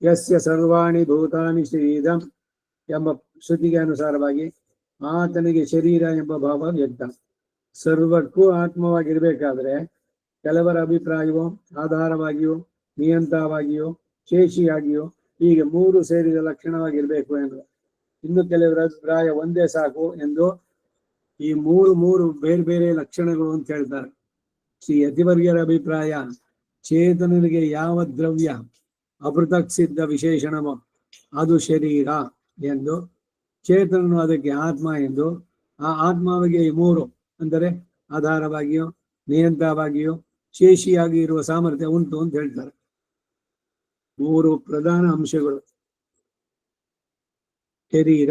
ಯಸ್ಯ ಸರ್ವಾಣಿ ಭೂತಾನಿ ಶರೀರಂ ಎಂಬ ಶ್ರುತಿಗೆ ಅನುಸಾರವಾಗಿ ಆತನಿಗೆ ಶರೀರ ಎಂಬ ಭಾವ ವ್ಯಕ್ತ. ಸರ್ವಕ್ಕೂ ಆತ್ಮವಾಗಿರ್ಬೇಕಾದ್ರೆ ಕೆಲವರ ಅಭಿಪ್ರಾಯವೋ ಆಧಾರವಾಗಿಯೋ ನಿಯಂತ್ರವಾಗಿಯೋ ಶೇಷಿಯಾಗಿಯೋ ಹೀಗೆ ಮೂರು ಸೇರಿದ ಲಕ್ಷಣವಾಗಿರ್ಬೇಕು ಎಂದು. ಇನ್ನು ಕೆಲವರ ಅಭಿಪ್ರಾಯ ಒಂದೇ ಸಾಕು ಎಂದು ಈ ಮೂರು ಬೇರೆ ಬೇರೆ ಲಕ್ಷಣಗಳು ಅಂತ ಹೇಳ್ತಾರೆ. ಶ್ರೀ ಯತಿವರ್ಯರ ಅಭಿಪ್ರಾಯ ಚೇತನನಿಗೆ ಯಾವ ದ್ರವ್ಯ ಅಪೃಥಕ್ ಸಿದ್ಧ ವಿಶೇಷಣವೋ ಅದು ಶರೀರ ಎಂದು, ಚೇತನನು ಅದಕ್ಕೆ ಆತ್ಮ ಎಂದು, ಆ ಆತ್ಮವಿಗೆ ಈ ಮೂರು ಅಂದರೆ ಆಧಾರವಾಗಿಯೋ ನಿಯಂತ್ರವಾಗಿಯೋ ಶೇಷಿಯಾಗಿ ಇರುವ ಸಾಮರ್ಥ್ಯ ಉಂಟು ಅಂತ ಹೇಳ್ತಾರೆ. ಮೂರು ಪ್ರಧಾನ ಅಂಶಗಳು. ಶರೀರ,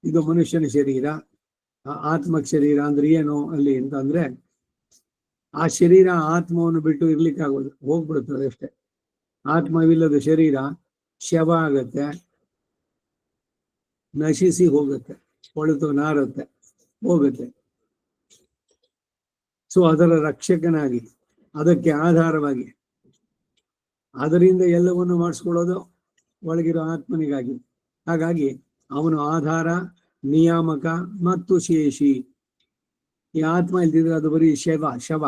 ಇದು ಮನುಷ್ಯನ ಶರೀರ. ಆ ಆತ್ಮಕ್ ಶರೀರ ಅಂದ್ರೆ ಏನು ಅಲ್ಲಿ ಅಂತಂದ್ರೆ, ಆ ಶರೀರ ಆತ್ಮವನ್ನು ಬಿಟ್ಟು ಇರ್ಲಿಕ್ಕಾಗೋದು, ಹೋಗ್ಬಿಡುತ್ತದೆ ಅಷ್ಟೇ. ಆತ್ಮವಿಲ್ಲದ ಶರೀರ ಶವ ಆಗತ್ತೆ, ನಶಿಸಿ ಹೋಗುತ್ತೆ, ಕೊಳೆತು ನಾರುತ್ತೆ, ಹೋಗುತ್ತೆ. ಸೊ ಅದರ ರಕ್ಷಕನಾಗಿ, ಅದಕ್ಕೆ ಆಧಾರವಾಗಿ, ಅದರಿಂದ ಎಲ್ಲವನ್ನು ಮಾಡಿಸ್ಕೊಳ್ಳೋದು ಒಳಗಿರೋ ಆತ್ಮನಿಗಾಗಿ. ಹಾಗಾಗಿ ಅವನು ಆಧಾರ, ನಿಯಾಮಕ ಮತ್ತು ಶೇಷಿ. ಈ ಆತ್ಮ ಇಲ್ದಿದ್ರೆ ಅದು ಬರೀ ಶವ.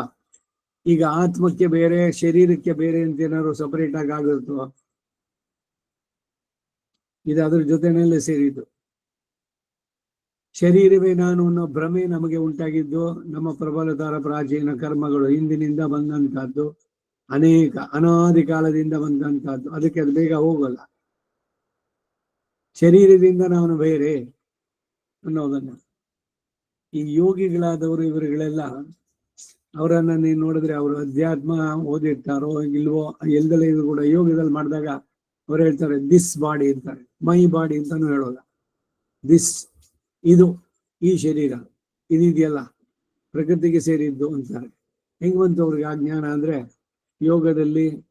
ಈಗ ಆತ್ಮಕ್ಕೆ ಬೇರೆ ಶರೀರಕ್ಕೆ ಬೇರೆ ಅಂತ ಏನಾದ್ರು ಸಪರೇಟ್ ಆಗಿ ಆಗಿರುತ್ತೋ, ಇದು ಅದ್ರ ಜೊತೆನಲ್ಲೇ ಸೇರಿದ್ದು. ಶರೀರವೇ ನಾನು ಅನ್ನೋ ಭ್ರಮೆ ನಮಗೆ ಉಂಟಾಗಿದ್ದು ನಮ್ಮ ಪ್ರಬಲತರ ಪ್ರಾಚೀನ ಕರ್ಮಗಳು ಹಿಂದಿನಿಂದ ಬಂದಂತಹದ್ದು, ಅನೇಕ ಅನಾದಿ ಕಾಲದಿಂದ ಬಂದಂತಹದ್ದು. ಅದಕ್ಕೆ ಅದು ಬೇಗ ಹೋಗಲ್ಲ. ಶರೀರದಿಂದ ನಾನು ಬೇರೆ ಅನ್ನೋದನ್ನ ಈ ಯೋಗಿಗಳಾದವರು ಇವರುಗಳೆಲ್ಲ, ಅವರನ್ನ ನೀನು ನೋಡಿದ್ರೆ ಅವರು ಅಧ್ಯಾತ್ಮ ಓದಿರ್ತಾರೋ ಇಲ್ವೋ ಎಲ್ದಲೇ ಇದು ಕೂಡ ಯೋಗದಲ್ಲಿ ಮಾಡಿದಾಗ ಅವ್ರು ಹೇಳ್ತಾರೆ ದಿಸ್ ಬಾಡಿ ಅಂತಾರೆ, ಮೈ ಬಾಡಿ ಅಂತಾನು ಹೇಳೋಲ್ಲ. ದಿಸ್ ಇದು ಈ ಶರೀರ ಇದೆಯಲ್ಲ ಪ್ರಕೃತಿಗೆ ಸೇರಿದ್ದು ಅಂತಾರೆ. ಹೆಂಗ್ ಬಂತು ಅವ್ರಿಗೆ ಆ ಜ್ಞಾನ ಅಂದ್ರೆ, ಯೋಗದಲ್ಲಿ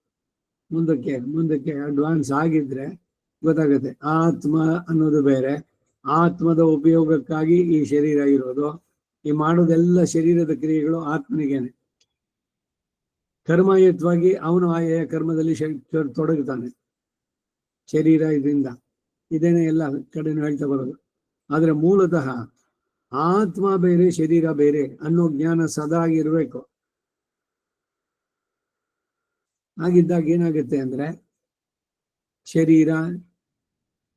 ಮುಂದಕ್ಕೆ ಮುಂದಕ್ಕೆ ಅಡ್ವಾನ್ಸ್ ಆಗಿದ್ರೆ ಗೊತ್ತಾಗುತ್ತೆ. ಆತ್ಮ ಅನ್ನೋದು ಬೇರೆ, ಆತ್ಮದ ಉಪಯೋಗಕ್ಕಾಗಿ ಈ ಶರೀರ ಇರೋದು. ಈ ಮಾಡೋದೆಲ್ಲ ಶರೀರದ ಕ್ರಿಯೆಗಳು ಆತ್ಮನಿಗೇನೆ. ಕರ್ಮಯುತವಾಗಿ ಅವನು ಆಯಾ ಕರ್ಮದಲ್ಲಿ ತೊಡಗುತ್ತಾನೆ. ಶರೀರ ಇದರಿಂದ ಇದೇನೆ ಎಲ್ಲ ಕಡೆನೂ ಹೇಳ್ತಾ ಬರೋದು. ಆದ್ರೆ ಮೂಲತಃ ಆತ್ಮ ಬೇರೆ ಶರೀರ ಬೇರೆ ಅನ್ನೋ ಜ್ಞಾನ ಸದಾ ಇರಬೇಕು. ಹಾಗಿದ್ದಾಗ ಏನಾಗುತ್ತೆ ಅಂದ್ರೆ, ಶರೀರ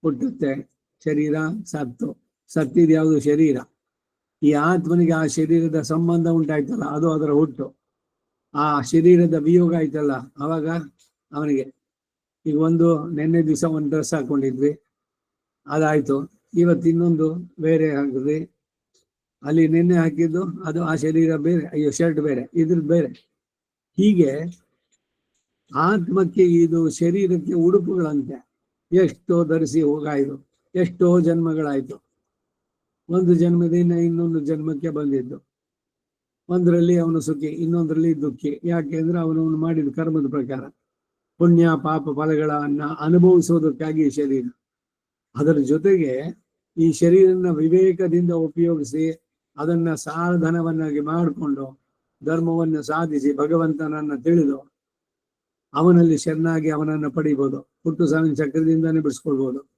ಹುಟ್ಟುತ್ತೆ, ಶರೀರ ಸತ್ತಿದ ಯಾವುದು ಶರೀರ. ಈ ಆತ್ಮನಿಗೆ ಆ ಶರೀರದ ಸಂಬಂಧ ಉಂಟಾಯ್ತಲ್ಲ, ಅದು ಅದರ ಹುಟ್ಟು. ಆ ಶರೀರದ ವಿಯೋಗ ಆಯ್ತಲ್ಲ, ಅವಾಗ ಅವನಿಗೆ ಈಗ ನೆನ್ನೆ ದಿವಸ ಒಂದು ಡ್ರೆಸ್ ಹಾಕೊಂಡಿದ್ವಿ, ಅದಾಯ್ತು. ಇವತ್ತು ಇನ್ನೊಂದು ಬೇರೆ ಹಾಕಿದ್ವಿ, ಅಲ್ಲಿ ನಿನ್ನೆ ಹಾಕಿದ್ದು ಅದು ಆ ಶರೀರ ಬೇರೆ, ಅಯ್ಯೋ ಶರ್ಟ್ ಬೇರೆ, ಇದ್ರದ್ದು ಬೇರೆ. ಹೀಗೆ ಆತ್ಮಕ್ಕೆ ಇದು ಶರೀರಕ್ಕೆ ಉಡುಪುಗಳಂತೆ. ಎಷ್ಟೋ ಧರಿಸಿ ಹೋಗಾಯ್ತು, ಎಷ್ಟೋ ಜನ್ಮಗಳಾಯ್ತು. ಒಂದು ಜನ್ಮದಿಂದ ಇನ್ನೊಂದು ಜನ್ಮಕ್ಕೆ ಬಂದಿದ್ದು. ಒಂದರಲ್ಲಿ ಅವನು ಸುಖಿ, ಇನ್ನೊಂದರಲ್ಲಿ ದುಃಖಿ. ಯಾಕೆ ಅಂದ್ರೆ ಅವನು ಮಾಡಿದ ಕರ್ಮದ ಪ್ರಕಾರ ಪುಣ್ಯ ಪಾಪ ಫಲಗಳನ್ನ ಅನುಭವಿಸೋದಕ್ಕಾಗಿ ಶರೀರ. ಅದರ ಜೊತೆಗೆ ಈ ಶರೀರನ ವಿವೇಕದಿಂದ ಉಪಯೋಗಿಸಿ ಅದನ್ನ ಸಾಧನವನ್ನಾಗಿ ಮಾಡಿಕೊಂಡು ಧರ್ಮವನ್ನು ಸಾಧಿಸಿ ಭಗವಂತನನ್ನ ತಿಳಿದು ಅವನಲ್ಲಿ ಶರಣಾಗಿ ಅವನನ್ನ ಪಡಿಬೋದು. ಹುಟ್ಟು ಸಾವಿನ ಚಕ್ರದಿಂದಾನೇ ಬಿಡಿಸ್ಕೊಳ್ಬೋದು.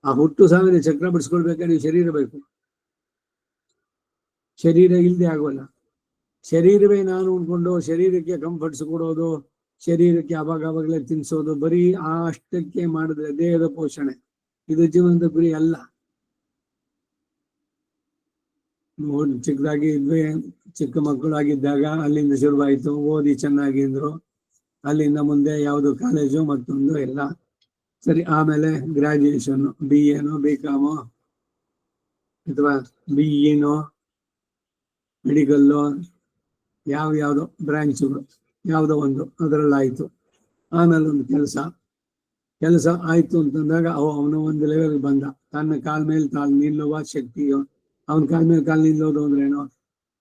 ಆ ಹುಟ್ಟು ಸಾವಿನ ಚಕ್ರ ಬಿಡಿಸ್ಕೊಳ್ಬೇಕಾದ್ರೆ ಶರೀರ ಬೇಕು. ಶರೀರ ಇಲ್ಲದೆ ಆಗೋಲ್ಲ. ಶರೀರವೇ ನಾನು ಅಂದ್ಕೊಂಡು ಶರೀರಕ್ಕೆ ಕಂಫರ್ಟ್ಸ್ ಕೊಡೋದು, ಶರೀರಕ್ಕೆ ಅವಾಗಲೇ ತಿನ್ಸೋದು, ಬರೀ ಆ ಅಷ್ಟಕ್ಕೆ ಮಾಡಿದ್ರೆ ದೇಹದ ಪೋಷಣೆ ಇದು ಜೀವನದ ಗುರಿ ಅಲ್ಲ. ಚಿಕ್ಕದಾಗಿ ಇದ್ವಿ, ಚಿಕ್ಕ ಮಕ್ಕಳಾಗಿದ್ದಾಗ ಅಲ್ಲಿಂದ ಶುರುವಾಯಿತು. ಓದಿ ಚೆನ್ನಾಗಿದ್ರು, ಅಲ್ಲಿಂದ ಮುಂದೆ ಯಾವುದು ಕಾಲೇಜು ಮತ್ತೊಂದು ಎಲ್ಲ ಸರಿ. ಆಮೇಲೆ ಗ್ರಾಜುಯೇಷನ್, BA BCom ಅಥವಾ BE ಮೆಡಿಕಲ್ಲು, ಯಾವ್ಯಾವುದೋ ಬ್ರಾಂಚ್ಗಳು ಯಾವುದೋ ಒಂದು ಅದರಲ್ಲಾಯಿತು. ಆಮೇಲೆ ಒಂದು ಕೆಲಸ ಆಯ್ತು ಅಂತಂದಾಗ ಅವನು ಒಂದು ಲೆವೆಲ್ ಬಂದ. ತನ್ನ ಕಾಲ ಮೇಲೆ ತಾನು ನಿಲ್ಲುವ ಶಕ್ತಿಯು, ಅವನ ಕಾಲ ಮೇಲೆ ಕಾಲು ನಿಲ್ಲೋದು ಅಂದ್ರೇನು,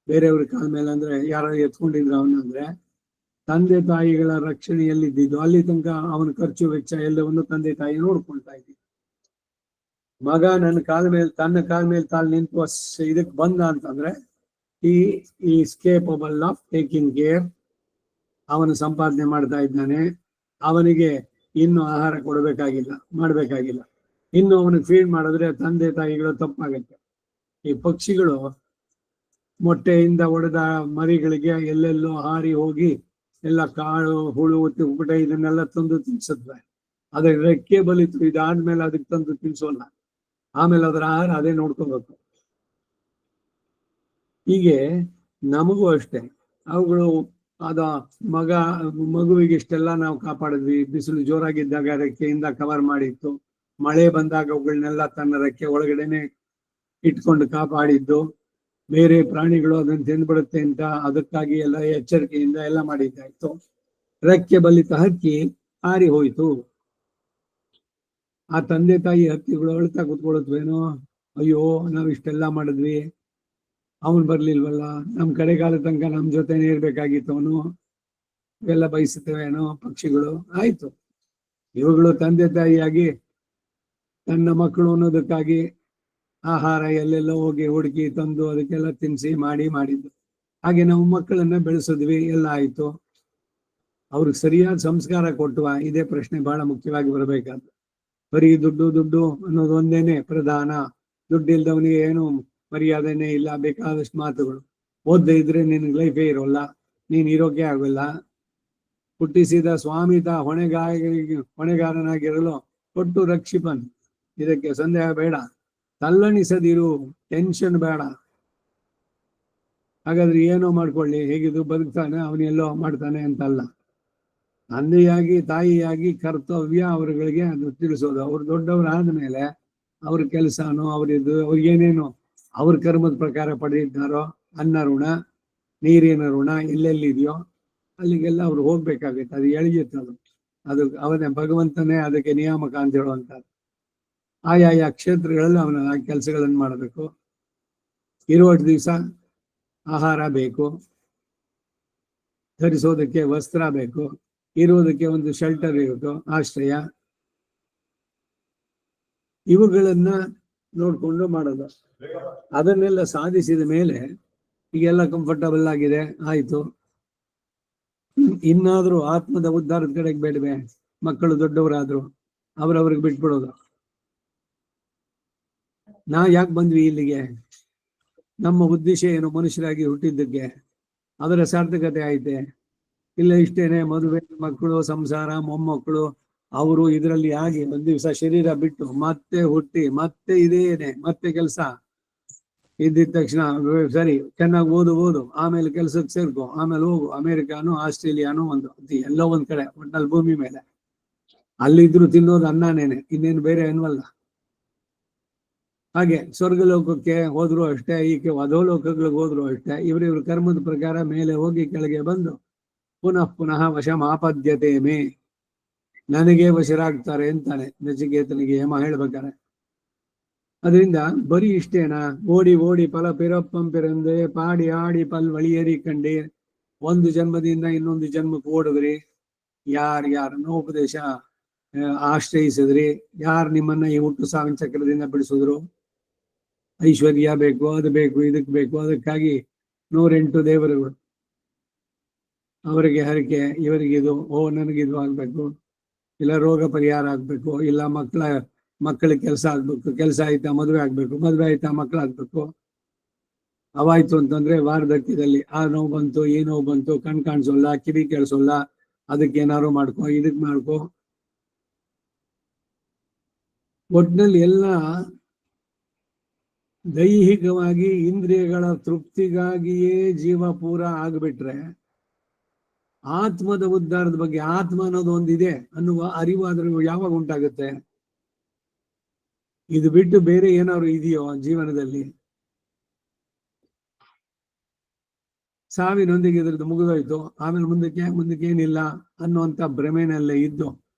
ಬೇರೆಯವ್ರ ಕಾಲ ಮೇಲೆ ಅಂದ್ರೆ ಯಾರು ಎತ್ಕೊಂಡಿದ್ರು ಅವನಂದ್ರೆ ತಂದೆ ತಾಯಿಗಳ ರಕ್ಷಣೆಯಲ್ಲಿದ್ದು ಅಲ್ಲಿ ತನಕ ಅವನ ಖರ್ಚು ವೆಚ್ಚ ಎಲ್ಲವನ್ನು ತಂದೆ ತಾಯಿ ನೋಡ್ಕೊಳ್ತಾ ಇದ್ದಿದ್ದು. ಮಗ ತನ್ನ ಕಾಲ ಮೇಲೆ ತಾನು ನಿಂತು ಇದಕ್ಕೆ ಬಂದ ಅಂತಂದ್ರೆ he is capable of taking care. ಅವನು ಸಂಪಾದನೆ ಮಾಡ್ತಾ ಇದ್ದಾನೆ, ಅವನಿಗೆ ಇನ್ನು ಆಹಾರ ಮಾಡಬೇಕಾಗಿಲ್ಲ. ಇನ್ನು ಅವನಿಗೆ ಫೀಡ್ ಮಾಡಿದ್ರೆ ತಂದೆ ತಾಯಿಗಳು ತಪ್ಪಾಗತ್ತೆ. ಈ ಪಕ್ಷಿಗಳು ಮೊಟ್ಟೆಯಿಂದ ಒಡೆದ ಮರಿಗಳಿಗೆ ಎಲ್ಲೆಲ್ಲೋ ಹಾರಿ ಹೋಗಿ ಎಲ್ಲ ಕಾಳು ಹುಳು ಉಪ್ಪಟ ಇದನ್ನೆಲ್ಲ ತಂದು ತಿನ್ಸಿದ್ವೆ. ಅದ್ರ ರೆಕ್ಕೆ ಬಲಿತು, ಇದಾದ್ಮೇಲೆ ಅದಕ್ಕೆ ತಂದು ತಿನ್ಸೋಲ್ಲ. ಆಮೇಲೆ ಅದರ ಆಹಾರ ಅದೇ ನೋಡ್ಕೋಬೇಕು. ಹೀಗೆ ನಮಗೂ ಅಷ್ಟೇ, ಅವುಗಳು ಮಗುವಿಗೆ ಇಷ್ಟೆಲ್ಲ ನಾವು ಕಾಪಾಡಿದ್ವಿ. ಬಿಸಿಲು ಜೋರಾಗಿದ್ದಾಗ ರೆಕ್ಕೆಯಿಂದ ಕವರ್ ಮಾಡಿತ್ತು, ಮಳೆ ಬಂದಾಗ ಅವುಗಳನ್ನೆಲ್ಲ ತನ್ನ ರೆಕ್ಕೆ ಒಳಗಡೆನೆ ಇಟ್ಕೊಂಡು ಕಾಪಾಡಿದ್ದು. ಬೇರೆ ಪ್ರಾಣಿಗಳು ಅದನ್ನು ತಿಂದ್ಬಿಡುತ್ತೆ ಅಂತ ಅದಕ್ಕಾಗಿ ಎಲ್ಲ ಎಚ್ಚರಿಕೆಯಿಂದ ಎಲ್ಲ ಮಾಡಿದ್ದಾಯ್ತು. ರೆಕ್ಕೆ ಬಲಿತ ಹಕ್ಕಿ ಹಾರಿ ಹೋಯ್ತು. ಆ ತಂದೆ ತಾಯಿ ಹಕ್ಕಿಗಳು ಅಳ್ತಾ ಕೂತ್ಕೊಳ್ಳುತ್ತವೇನೋ, ಅಯ್ಯೋ ನಾವ್ ಇಷ್ಟೆಲ್ಲ ಮಾಡಿದ್ವಿ, ಅವನು ಬರ್ಲಿಲ್ವಲ್ಲ, ನಮ್ ಕಡೆಗಾಲ ತನಕ ನಮ್ ಜೊತೆನೇ ಇರ್ಬೇಕಾಗಿತ್ತು ಅವನು, ಇವೆಲ್ಲ ಬಯಸುತ್ತವೇನೋ ಪಕ್ಷಿಗಳು. ಆಯ್ತು, ಇವುಗಳು ತಂದೆ ತಾಯಿಯಾಗಿ ತನ್ನ ಮಕ್ಕಳು ಅನ್ನೋದಕ್ಕಾಗಿ ಆಹಾರ ಎಲ್ಲೆಲ್ಲ ಹೋಗಿ ಹುಡುಕಿ ತಂದು ಅದಕ್ಕೆಲ್ಲ ತಿನ್ಸಿ ಮಾಡಿದ್ದು. ಹಾಗೆ ನಾವು ಮಕ್ಕಳನ್ನ ಬೆಳೆಸಿದ್ವಿ, ಎಲ್ಲ ಆಯ್ತು. ಅವ್ರಿಗೆ ಸರಿಯಾದ ಸಂಸ್ಕಾರ ಕೊಟ್ಟುವ, ಇದೇ ಪ್ರಶ್ನೆ ಬಹಳ ಮುಖ್ಯವಾಗಿ ಬರಬೇಕಾದ್ದು. ಬರೀ ದುಡ್ಡು ಅನ್ನೋದು ಒಂದೇನೆ ಪ್ರಧಾನ. ದುಡ್ಡು ಇಲ್ದವನಿಗೆ ಏನು ಮರ್ಯಾದೆನೇ ಇಲ್ಲ, ಬೇಕಾದಷ್ಟು ಮಾತುಗಳು. ಓದ್ದೇ ಇದ್ರೆ ನಿನ್ಗೆ ಲೈಫೇ ಇರೋಲ್ಲ, ನೀನ್ ಇರೋಕೆ ಆಗೋಲ್ಲ. ಹುಟ್ಟಿಸಿದ ಸ್ವಾಮಿತ ಹೊಣೆಗಾರನಾಗಿರಲು ಕೊಟ್ಟು ರಕ್ಷಿಪನ್, ಇದಕ್ಕೆ ಸಂದೇಹ ಬೇಡ. ತಲ್ಲಣಿಸದಿರು, ಟೆನ್ಷನ್ ಬೇಡ. ಹಾಗಾದ್ರೆ ಏನೋ ಮಾಡ್ಕೊಳ್ಳಿ, ಹೇಗಿದ್ರು ಬದುಕ್ತಾನೆ, ಅವನೆಲ್ಲೋ ಮಾಡ್ತಾನೆ ಅಂತಲ್ಲ. ತಂದೆಯಾಗಿ ತಾಯಿಯಾಗಿ ಕರ್ತವ್ಯ ಅವರುಗಳಿಗೆ ಅದು ತಿಳಿಸೋದು. ಅವ್ರು ದೊಡ್ಡವರಾದ್ಮೇಲೆ ಅವ್ರ ಕೆಲಸನೋ ಅವ್ರಿಗೇನೇನೋ ಅವ್ರ ಕರ್ಮದ ಪ್ರಕಾರ ಪಡೆದಿದ್ದಾರೋ, ಅನ್ನ ಋಣ, ನೀರಿನ ಋಣ ಎಲ್ಲೆಲ್ಲಿದೆಯೋ ಅಲ್ಲಿಗೆಲ್ಲ ಅವ್ರು ಹೋಗ್ಬೇಕಾಗತ್ತೆ. ಅದು ಎಳೆಯುತ್ತದು. ಅದು ಅವನೇ ಭಗವಂತನೇ ಅದಕ್ಕೆ ನಿಯಾಮಕ ಅಂತ ಹೇಳುವಂಥದ್ದು. ಆಯಾ ಕ್ಷೇತ್ರಗಳಲ್ಲಿ ಅವನ ಆ ಕೆಲಸಗಳನ್ನು ಮಾಡಬೇಕು. ಇರುವಷ್ಟು ದಿವಸ ಆಹಾರ ಬೇಕು, ಧರಿಸೋದಕ್ಕೆ ವಸ್ತ್ರ ಬೇಕು, ಇರುವುದಕ್ಕೆ ಒಂದು ಶೆಲ್ಟರ್ ಇರುತ್ತೋ, ಆಶ್ರಯ, ಇವುಗಳನ್ನ ನೋಡ್ಕೊಂಡು ಮಾಡೋದು. ಅದನ್ನೆಲ್ಲ ಸಾಧಿಸಿದ ಮೇಲೆ ಈಗೆಲ್ಲ ಕಂಫರ್ಟಬಲ್ ಆಗಿದೆ, ಆಯ್ತು. ಇನ್ನಾದ್ರೂ ಆತ್ಮದ ಉದ್ಧಾರದ ಕಡೆಗೆ ಬೇಡವೆ? ಮಕ್ಕಳು ದೊಡ್ಡವರಾದ್ರು ಅವ್ರವ್ರಿಗೆ ಬಿಟ್ಬಿಡೋದು. ಯಾಕೆ ಬಂದ್ವಿ ಇಲ್ಲಿಗೆ? ನಮ್ಮ ಉದ್ದೇಶ ಏನು? ಮನುಷ್ಯರಾಗಿ ಹುಟ್ಟಿದ್ದಕ್ಕೆ ಅದರ ಸಾರ್ಥಕತೆ ಐತೆ ಇಲ್ಲ? ಇಷ್ಟೇನೆ, ಮದುವೆ, ಮಕ್ಕಳು, ಸಂಸಾರ, ಮೊಮ್ಮಕ್ಕಳು, ಅವರು ಇದರಲ್ಲಿ ಆಗಿ ಒಂದ್ ದಿವಸ ಶರೀರ ಬಿಟ್ಟು ಮತ್ತೆ ಹುಟ್ಟಿ ಮತ್ತೆ ಇದೇನೆ ಮತ್ತೆ ಕೆಲಸ ಇದ್ದಿದ ತಕ್ಷಣ ಸರಿ ಚೆನ್ನಾಗಿ ಓದು, ಆಮೇಲೆ ಕೆಲ್ಸಕ್ಕೆ ಸೇರ್ಕೊ, ಆಮೇಲೆ ಹೋಗು, ಅಮೆರಿಕಾನು ಆಸ್ಟ್ರೇಲಿಯಾನು ಎಲ್ಲೋ ಒಂದ್ ಕಡೆ ಒಟ್ಟಲ್ಲಿ ಭೂಮಿ ಮೇಲೆ. ಅಲ್ಲಿದ್ರು ತಿನ್ನೋದು ಅನ್ನನೇನೆ, ಇನ್ನೇನು ಬೇರೆ ಏನವಲ್ಲ. ಹಾಗೆ ಸ್ವರ್ಗಲೋಕಕ್ಕೆ ಹೋದ್ರು ಅಷ್ಟೇ, ಈಕೆ ಅಧೋಲೋಕಗಳಿಗೆ ಹೋದ್ರು ಅಷ್ಟೇ. ಇವ್ರ ಕರ್ಮದ ಪ್ರಕಾರ ಮೇಲೆ ಹೋಗಿ ಕೆಳಗೆ ಬಂದು ಪುನಃ ವಶಮಾಪದ್ಯತೆ ಮೇ, ನನಗೆ ವಶರಾಗ್ತಾರೆ ಅಂತಾನೆ ನಚಿಕೇತನಿಗೆ ಯಮ ಹೇಳ್ಬೇಕಾರೆ. ಅದರಿಂದ ಬರೀ ಇಷ್ಟೇನಾ? ಓಡಿ ಫಲ ಪಿರಪ್ಪಂ ಪಿರಂದೆ ಪಾಡಿ ಆಡಿ ಪಲ್ವಳಿಯರಿ ಕಂಡಿ, ಒಂದು ಜನ್ಮದಿಂದ ಇನ್ನೊಂದು ಜನ್ಮಕ್ಕೆ ಓಡಿದ್ರಿ, ಯಾರನ್ನೋ ಉಪದೇಶ ಆಶ್ರಯಿಸಿದ್ರಿ, ಯಾರು ನಿಮ್ಮನ್ನ ಈ ಹುಟ್ಟು ಸಾವಿನ ಚಕ್ರದಿಂದ ಬಿಡಿಸಿದ್ರು? ಐಶ್ವರ್ಯ ಬೇಕು, ಅದು ಬೇಕು, ಇದಕ್ ಬೇಕು, ಅದಕ್ಕಾಗಿ 108 ದೇವರುಗಳು. ಅವರಿಗೆ ಹರಕೆ, ಇವರಿಗಿದು, ನನಗಿದು ಆಗ್ಬೇಕು, ಇಲ್ಲ ರೋಗ ಪರಿಹಾರ ಆಗ್ಬೇಕು, ಇಲ್ಲ ಮಕ್ಕಳಿಗೆ ಕೆಲಸ ಆಗ್ಬೇಕು, ಕೆಲಸ ಆಯ್ತಾ ಮದುವೆ ಆಗ್ಬೇಕು, ಮದುವೆ ಆಯ್ತಾ ಮಕ್ಕಳಾಗ್ಬೇಕು. ಅವಾಯ್ತು ಅಂತಂದ್ರೆ ವಾರ್ಧಕ್ಯದಲ್ಲಿ ಆ ನೋವು ಬಂತು, ಈ ನೋವು ಬಂತು, ಕಣ್ ಕಾಣಿಸೋಲ್ಲ, ಕಿವಿ ಕೇಳಿಸೋಲ್ಲ, ಅದಕ್ಕೆ ಏನಾದ್ರು ಮಾಡ್ಕೊ, ಇದಕ್ ಮಾಡ್ಕೊ. ಒಟ್ಟಿನಲ್ಲಿ ಎಲ್ಲ ದೈಹಿಕವಾಗಿ ಇಂದ್ರಿಯಗಳ ತೃಪ್ತಿಗಾಗಿಯೇ ಜೀವ ಪೂರ ಆಗ್ಬಿಟ್ರೆ ಆತ್ಮದ ಉದ್ಧಾರದ ಬಗ್ಗೆ, ಆತ್ಮ ಅನ್ನೋದು ಒಂದಿದೆ ಅನ್ನುವ ಅರಿವು ಅದ್ರ ಯಾವಾಗ ಉಂಟಾಗುತ್ತೆ? ಇದು ಬಿಟ್ಟು ಬೇರೆ ಏನಾದ್ರು ಇದೆಯೋ ಜೀವನದಲ್ಲಿ? ಸಾವಿನೊಂದಿಗೆ ಇದ್ರದ್ದು ಮುಗಿದೋಯ್ತು, ಆಮೇಲೆ ಮುಂದಕ್ಕೆ ಏನಿಲ್ಲ ಅನ್ನುವಂಥ ಭ್ರಮೆನಲ್ಲೇ ಇದ್ದು,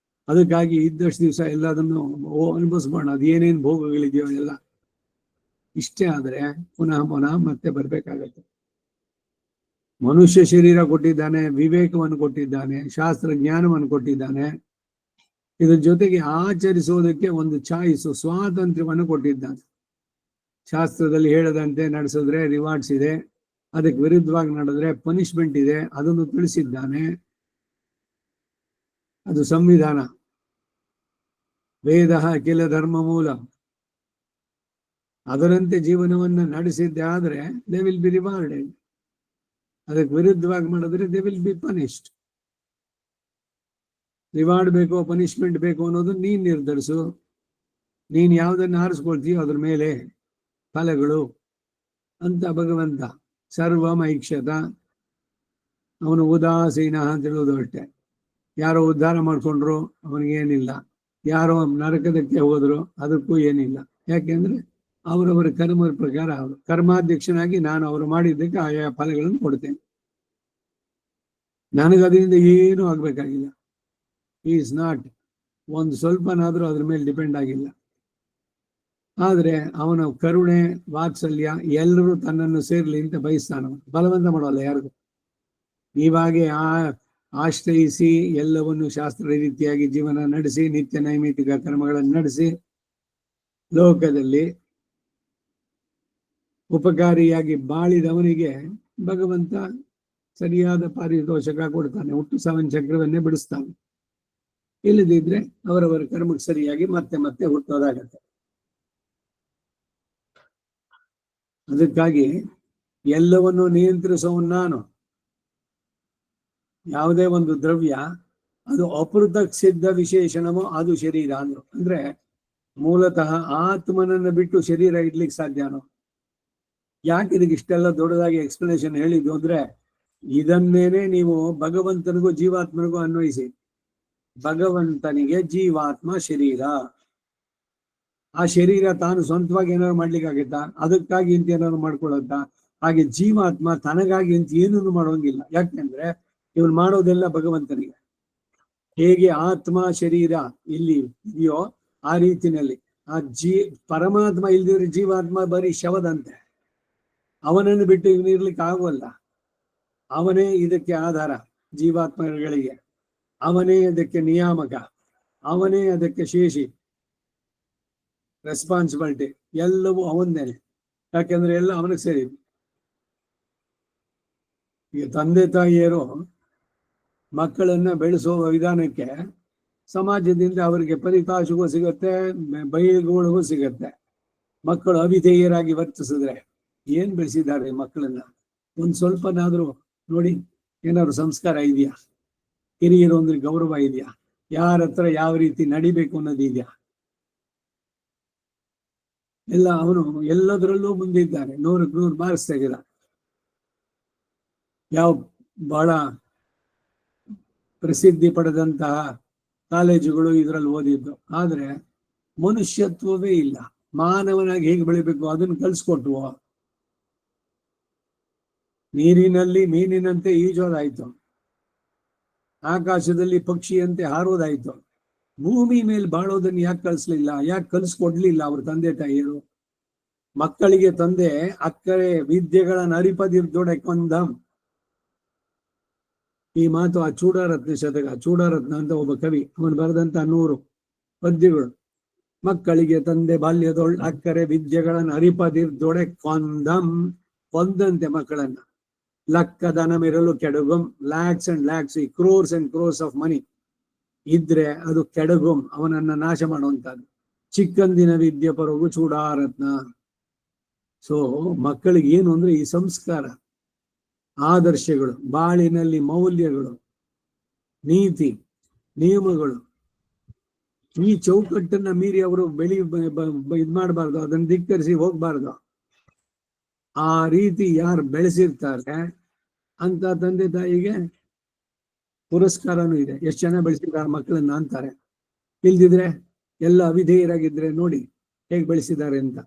ಅದಕ್ಕಾಗಿ ಇದ್ದಷ್ಟು ದಿವಸ ಎಲ್ಲದನ್ನು ಅನುಭವಿಸ್ಬೋಣ. ಅದು ಏನೇನು ಭೋಗಗಳಿದೆಯೋ ಎಲ್ಲ ಇಷ್ಟೇ ಆದ್ರೆ ಪುನಃ ಮತ್ತೆ ಬರ್ಬೇಕಾಗತ್ತೆ. ಮನುಷ್ಯ ಶರೀರ ಕೊಟ್ಟಿದ್ದಾನೆ, ವಿವೇಕವನ್ನು ಕೊಟ್ಟಿದ್ದಾನೆ, ಶಾಸ್ತ್ರ ಜ್ಞಾನವನ್ನು ಕೊಟ್ಟಿದ್ದಾನೆ, ಇದ್ರ ಜೊತೆಗೆ ಆಚರಿಸುವುದಕ್ಕೆ ಒಂದು ಚಾಯ್ಸು, ಸ್ವಾತಂತ್ರ್ಯವನ್ನು ಕೊಟ್ಟಿದ್ದಾನೆ. ಶಾಸ್ತ್ರದಲ್ಲಿ ಹೇಳದಂತೆ ನಡೆಸಿದ್ರೆ ರಿವಾರ್ಡ್ಸ್ ಇದೆ, ಅದಕ್ಕೆ ವಿರುದ್ಧವಾಗಿ ನಡೆದ್ರೆ ಪನಿಷ್ಮೆಂಟ್ ಇದೆ, ಅದನ್ನು ತಿಳಿಸಿದ್ದಾನೆ. ಅದು ಸಂವಿಧಾನ. ವೇದ ಕಿಲ ಧರ್ಮ ಮೂಲ. ಅದರಂತೆ ಜೀವನವನ್ನು ನಡೆಸಿದ್ದೆ ಆದ್ರೆ ದೇ ವಿಲ್ ಬಿ ರಿವಾರ್ಡೆಡ್. ಅದಕ್ಕೆ ವಿರುದ್ಧವಾಗಿ ಮಾಡಿದ್ರೆ they will be punished. Reward ಬೇಕೋ ಪನಿಷ್ಮೆಂಟ್ ಬೇಕು ಅನ್ನೋದು ನೀನ್ ನಿರ್ಧರಿಸು. ನೀನ್ ಯಾವ್ದನ್ನ ಆರಿಸ್ಕೊಳ್ತೀಯೋ ಅದ್ರ ಮೇಲೆ ಫಲಗಳು ಅಂತ ಭಗವಂತ. ಸರ್ವಮೈಕ್ಷತ, ಅವನು ಉದಾಸೀನ ಅಂತ ಹೇಳುವುದು ಅಷ್ಟೇ. ಯಾರೋ ಉದ್ಧಾರ ಮಾಡ್ಕೊಂಡ್ರು ಅವನಿಗೇನಿಲ್ಲ, ಯಾರೋ ನರಕದಕ್ಕೆ ಹೋದ್ರು ಅದಕ್ಕೂ ಏನಿಲ್ಲ. ಯಾಕೆಂದ್ರೆ ಅವರವರ ಕರ್ಮದ ಪ್ರಕಾರ ಅವರು ಕರ್ಮಾಧ್ಯಕ್ಷನಾಗಿ ನಾನು ಅವರು ಮಾಡಿದ್ದಕ್ಕೆ ಆಯಾ ಫಲಗಳನ್ನು ಕೊಡ್ತೇನೆ. ನನಗದರಿಂದ ಏನೂ ಆಗ್ಬೇಕಾಗಿಲ್ಲ. ಈಸ್ ನಾಟ್ ಒಂದು ಸ್ವಲ್ಪನಾದ್ರೂ ಅದ್ರ ಮೇಲೆ ಡಿಪೆಂಡ್ ಆಗಿಲ್ಲ. ಆದ್ರೆ ಅವನ ಕರುಣೆ, ವಾತ್ಸಲ್ಯ ಎಲ್ಲರೂ ತನ್ನನ್ನು ಸೇರ್ಲಿ ಅಂತ ಬಯಸ್ತಾನ. ಬಲವಂತ ಮಾಡೋಲ್ಲ ಯಾರಿಗೂ. ಇವಾಗೆ ಆಶ್ರಯಿಸಿ ಎಲ್ಲವನ್ನು ಶಾಸ್ತ್ರ ರೀತಿಯಾಗಿ ಜೀವನ ನಡೆಸಿ, ನಿತ್ಯ ನೈಮಿತಿಕ ಕರ್ಮಗಳನ್ನು ನಡೆಸಿ ಲೋಕದಲ್ಲಿ ಉಪಕಾರಿಯಾಗಿ ಬಾಳಿದವನಿಗೆ ಭಗವಂತ ಸರಿಯಾದ ಪಾರಿತೋಷಕ ಕೊಡ್ತಾನೆ, ಹುಟ್ಟು ಸಾವಿನ ಚಕ್ರವನ್ನೇ ಬಿಡಿಸ್ತಾನೆ. ಇಲ್ಲದಿದ್ರೆ ಅವರವರ ಕರ್ಮಕ್ಕೆ ಸರಿಯಾಗಿ ಮತ್ತೆ ಮತ್ತೆ ಹುಟ್ಟೋದಾಗತ್ತೆ. ಅದಕ್ಕಾಗಿ ಎಲ್ಲವನ್ನು ನಿಯಂತ್ರಿಸೋನು ನಾನು. ಯಾವುದೇ ಒಂದು ದ್ರವ್ಯ ಅದು ಅಪೃಥಕ್ ಸಿದ್ಧ ವಿಶೇಷಣವೋ ಅದು ಶರೀರ ಅಂದ್ರು. ಅಂದ್ರೆ ಮೂಲತಃ ಆತ್ಮನನ್ನು ಬಿಟ್ಟು ಶರೀರ ಇಡ್ಲಿಕ್ಕೆ ಸಾಧ್ಯನೋ? ಯಾಕೆ ಇದಕ್ಕೆ ಇಷ್ಟೆಲ್ಲ ದೊಡ್ಡದಾಗಿ ಎಕ್ಸ್ಪ್ಲನೇಷನ್ ಹೇಳಿದ್ದು ಅಂದ್ರೆ, ಇದನ್ನೇನೆ ನೀವು ಭಗವಂತನಿಗೂ ಜೀವಾತ್ಮನಿಗೂ ಅನ್ವಯಿಸಿ. ಭಗವಂತನಿಗೆ ಜೀವಾತ್ಮ ಶರೀರ, ಆ ಶರೀರ ತಾನು ಸ್ವಂತವಾಗಿ ಏನಾದ್ರು ಮಾಡ್ಲಿಕ್ಕಾಗತ್ತಾ? ಅದಕ್ಕಾಗಿ ಇಂತ ಏನಾದ್ರು ಮಾಡ್ಕೊಳತ್ತಾ? ಹಾಗೆ ಜೀವಾತ್ಮ ತನಗಾಗಿ ಇಂತ ಏನನ್ನು ಮಾಡೋಂಗಿಲ್ಲ. ಯಾಕೆಂದ್ರೆ ಇವನು ಮಾಡೋದೆಲ್ಲ ಭಗವಂತನಿಗೆ. ಹೇಗೆ ಆತ್ಮ ಶರೀರ ಇಲ್ಲಿ ಇದೆಯೋ ಆ ರೀತಿನಲ್ಲಿ ಆ ಪರಮಾತ್ಮ ಇಲ್ದಿದ್ರೆ ಜೀವಾತ್ಮ ಬರೀ ಶವದಂತೆ. ಅವನನ್ನು ಬಿಟ್ಟು ಇವನು ಇರ್ಲಿಕ್ಕೆ ಆಗುವಲ್ಲ. ಅವನೇ ಇದಕ್ಕೆ ಆಧಾರ ಜೀವಾತ್ಮಗಳಿಗೆ, ಅವನೇ ಅದಕ್ಕೆ ನಿಯಾಮಕ, ಅವನೇ ಅದಕ್ಕೆ ಶೇಷಿ, ರೆಸ್ಪಾನ್ಸಿಬಿಲಿಟಿ ಎಲ್ಲವೂ ಅವನದೇನೆ. ಯಾಕೆಂದ್ರೆ ಎಲ್ಲ ಅವನಿಗೆ ಸೇರಿ. ಈಗ ತಂದೆ ತಾಯಿಯರು ಮಕ್ಕಳನ್ನ ಬೆಳೆಸುವ ವಿಧಾನಕ್ಕೆ ಸಮಾಜದಿಂದ ಅವರಿಗೆ ಪರಿಕಾಶವೂ ಸಿಗತ್ತೆ, ಬೈಗುಳಿಗೂ ಸಿಗತ್ತೆ. ಮಕ್ಕಳು ಅವಿಧೇಯರಾಗಿ ವರ್ತಿಸಿದ್ರೆ ಏನ್ ಬೆಳೆಸಿದ್ದಾರೆ ಮಕ್ಕಳನ್ನ? ಒಂದ್ ಸ್ವಲ್ಪನಾದ್ರೂ ನೋಡಿ, ಏನಾದ್ರು ಸಂಸ್ಕಾರ ಇದೆಯಾ? ಹಿರಿಯರು ಅಂದ್ರೆ ಗೌರವ ಇದೆಯಾ? ಯಾರ ಹತ್ರ ಯಾವ ರೀತಿ ನಡಿಬೇಕು ಅನ್ನೋದು ಇದೆಯಾ? ಎಲ್ಲ ಅವನು ಎಲ್ಲದರಲ್ಲೂ ಮುಂದೆ ಇದ್ದಾನೆ. 100ಕ್ಕೆ 100 ಮಾರ್ಕ್ಸ್ ತೆಗೆದ. ಯಾವ ಬಹಳ ಪ್ರಸಿದ್ಧಿ ಪಡೆದಂತಹ ಕಾಲೇಜುಗಳು ಇದರಲ್ಲಿ ಓದಿದ್ದು. ಆದ್ರೆ ಮನುಷ್ಯತ್ವವೇ ಇಲ್ಲ. ಮಾನವನಾಗಿ ಹೇಗೆ ಬೆಳಿಬೇಕು ಅದನ್ನು ಕಲಿಸ್ಕೊಟ್ವು. ನೀರಿನಲ್ಲಿ ಮೀನಿನಂತೆ ಈಜೋದಾಯ್ತು, ಆಕಾಶದಲ್ಲಿ ಪಕ್ಷಿಯಂತೆ ಹಾರೋದಾಯ್ತು. ಭೂಮಿ ಮೇಲೆ ಬಾಳೋದನ್ನ ಯಾಕೆ ಕಲಿಸ್ಲಿಲ್ಲ? ಯಾಕೆ ಕಲಿಸ್ಕೊಡ್ಲಿಲ್ಲ ಅವ್ರ ತಂದೆ ತಾಯಿಯರು? ಮಕ್ಕಳಿಗೆ ತಂದೆ ಅಕ್ಕರೆ ವಿದ್ಯೆಗಳನ್ನ ಅರಿಪದಿರ್ದೊಡೆ ಕೊಂದಂ. ಈ ಮಾತು ಆ ಚೂಡಾರತ್ನ ಶತಕ, ಚೂಡಾರತ್ನ ಅಂತ ಒಬ್ಬ ಕವಿ, ಅವನು ಬರೆದಂತ 100 ಪದ್ಯಗಳು. ಮಕ್ಕಳಿಗೆ ತಂದೆ ಬಾಲ್ಯದೊಳ್ ಅಕ್ಕರೆ ವಿದ್ಯೆಗಳನ್ನ ಅರಿಪದಿರ್ದೊಡೆ ಕೊಂದಂ. ಕೊಂದಂತೆ ಮಕ್ಕಳನ್ನ. ಲಕ್ಕದನಮಿರಲು ಕೆಡಗುಂ. Lakhs and lakhs, crores and crores of money ಇದ್ರೆ ಅದು ಕೆಡಗುಂ, ಅವನನ್ನ ನಾಶ ಮಾಡುವಂತದ್ದು. ಚಿಕ್ಕಂದಿನ ವಿದ್ಯೆ ಪರಗು ಚೂಡಾರತ್ನ. ಸೊ ಮಕ್ಕಳಿಗೆ ಏನು ಅಂದ್ರೆ ಈ ಸಂಸ್ಕಾರ, ಆದರ್ಶಗಳು, ಬಾಳಿನಲ್ಲಿ ಮೌಲ್ಯಗಳು, ನೀತಿ ನಿಯಮಗಳು, ಈ ಚೌಕಟ್ಟನ್ನ ಮೀರಿ ಅವರು ಇದ್ ಮಾಡಬಾರ್ದು, ಅದನ್ನ ಧಿಕ್ಕರಿಸಿ ಹೋಗ್ಬಾರ್ದು. ಆ ರೀತಿ ಯಾರು ಬೆಳೆಸಿರ್ತಾರೆ ಅಂತ ತಂದೆ ತಾಯಿಗೆ ಪುರಸ್ಕಾರನೂ ಇದೆ. ಎಷ್ಟು ಜನ ಬೆಳೆಸಿದ್ದಾರೆ ಮಕ್ಕಳನ್ನ ಅಂತಾರೆ. ಇಲ್ದಿದ್ರೆ ಎಲ್ಲ ಅವಿಧೇಯರಾಗಿದ್ರೆ ನೋಡಿ ಹೇಗೆ ಬೆಳೆಸಿದ್ದಾರೆ ಅಂತ.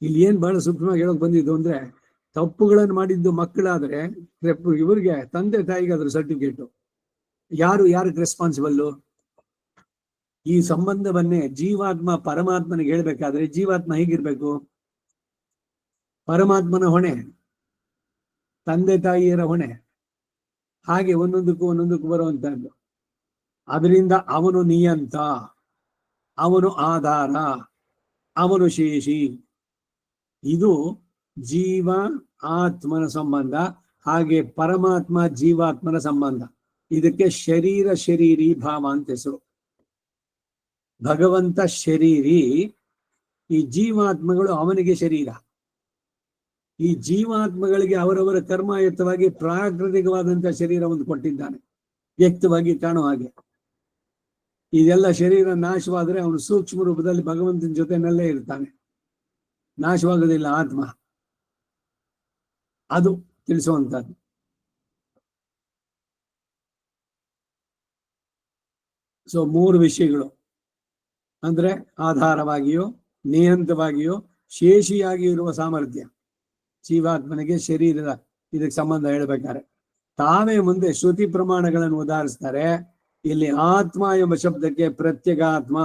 ಇಲ್ಲಿ ಏನ್ ಬಹಳ ಸೂಕ್ಷ್ಮವಾಗಿ ಹೇಳಕ್ ಬಂದಿದ್ದು ಅಂದ್ರೆ, ತಪ್ಪುಗಳನ್ನು ಮಾಡಿದ್ದು ಮಕ್ಕಳಾದ್ರೆ ಇವ್ರಿಗೆ ತಂದೆ ತಾಯಿಗೆ ಅದ್ರ ಸರ್ಟಿಫಿಕೇಟು. ಯಾರಿಗೆ ರೆಸ್ಪಾನ್ಸಿಬಲ್ಲು? ಈ ಸಂಬಂಧವನ್ನೇ ಜೀವಾತ್ಮ ಪರಮಾತ್ಮನಿಗೆ ಹೇಳ್ಬೇಕಾದ್ರೆ ಜೀವಾತ್ಮ ಹೇಗಿರ್ಬೇಕು? ಪರಮಾತ್ಮನ ಹೊಣೆ, ತಂದೆ ತಾಯಿಯರ ಹೊಣೆ, ಹಾಗೆ ಒಂದೊಂದಕ್ಕೂ ಬರುವಂತಹದ್ದು. ಅದರಿಂದ ಅವನು ನಿಯಂತ, ಅವನು ಆಧಾರ, ಅವನು ಶೇಷಿ. ಇದು ಜೀವ ಆತ್ಮನ ಸಂಬಂಧ. ಹಾಗೆ ಪರಮಾತ್ಮ ಜೀವಾತ್ಮನ ಸಂಬಂಧ. ಇದಕ್ಕೆ ಶರೀರ ಶರೀರಿ ಭಾವ ಅಂತ ಹೆಸರು. ಭಗವಂತ ಶರೀರಿ, ಈ ಜೀವಾತ್ಮಗಳು ಅವನಿಗೆ ಶರೀರ. ಈ ಜೀವಾತ್ಮಗಳಿಗೆ ಅವರವರ ಕರ್ಮಾಯುಕ್ತವಾಗಿ ಪ್ರಾಕೃತಿಕವಾದಂತಹ ಶರೀರ ಒಂದು ಕೊಟ್ಟಿದ್ದಾನೆ, ವ್ಯಕ್ತವಾಗಿ ಕಾಣುವ ಹಾಗೆ. ಇದೆಲ್ಲ ಶರೀರ ನಾಶವಾದರೆ ಅವನು ಸೂಕ್ಷ್ಮ ರೂಪದಲ್ಲಿ ಭಗವಂತನ ಜೊತೆನಲ್ಲೇ ಇರ್ತಾನೆ, ನಾಶವಾಗೋದಿಲ್ಲ ಆತ್ಮ. ಅದು ತಿಳಿಸುವಂತದ್ದು. ಸೊ 3 ವಿಷಯಗಳು ಅಂದ್ರೆ ಆಧಾರವಾಗಿಯೋ ನಿಯಂತವಾಗಿಯೋ ಶೇಷಿಯಾಗಿ ಇರುವ ಸಾಮರ್ಥ್ಯ ಜೀವಾತ್ಮನಿಗೆ ಶರೀರದ ಇದಕ್ಕೆ ಸಂಬಂಧ ಹೇಳ್ಬೇಕಾರೆ ತಾವೇ ಮುಂದೆ ಶ್ರುತಿ ಪ್ರಮಾಣಗಳನ್ನು ಉದಾಹರಿಸ್ತಾರೆ. ಇಲ್ಲಿ ಆತ್ಮ ಎಂಬ ಶಬ್ದಕ್ಕೆ ಪ್ರತ್ಯಗಾತ್ಮ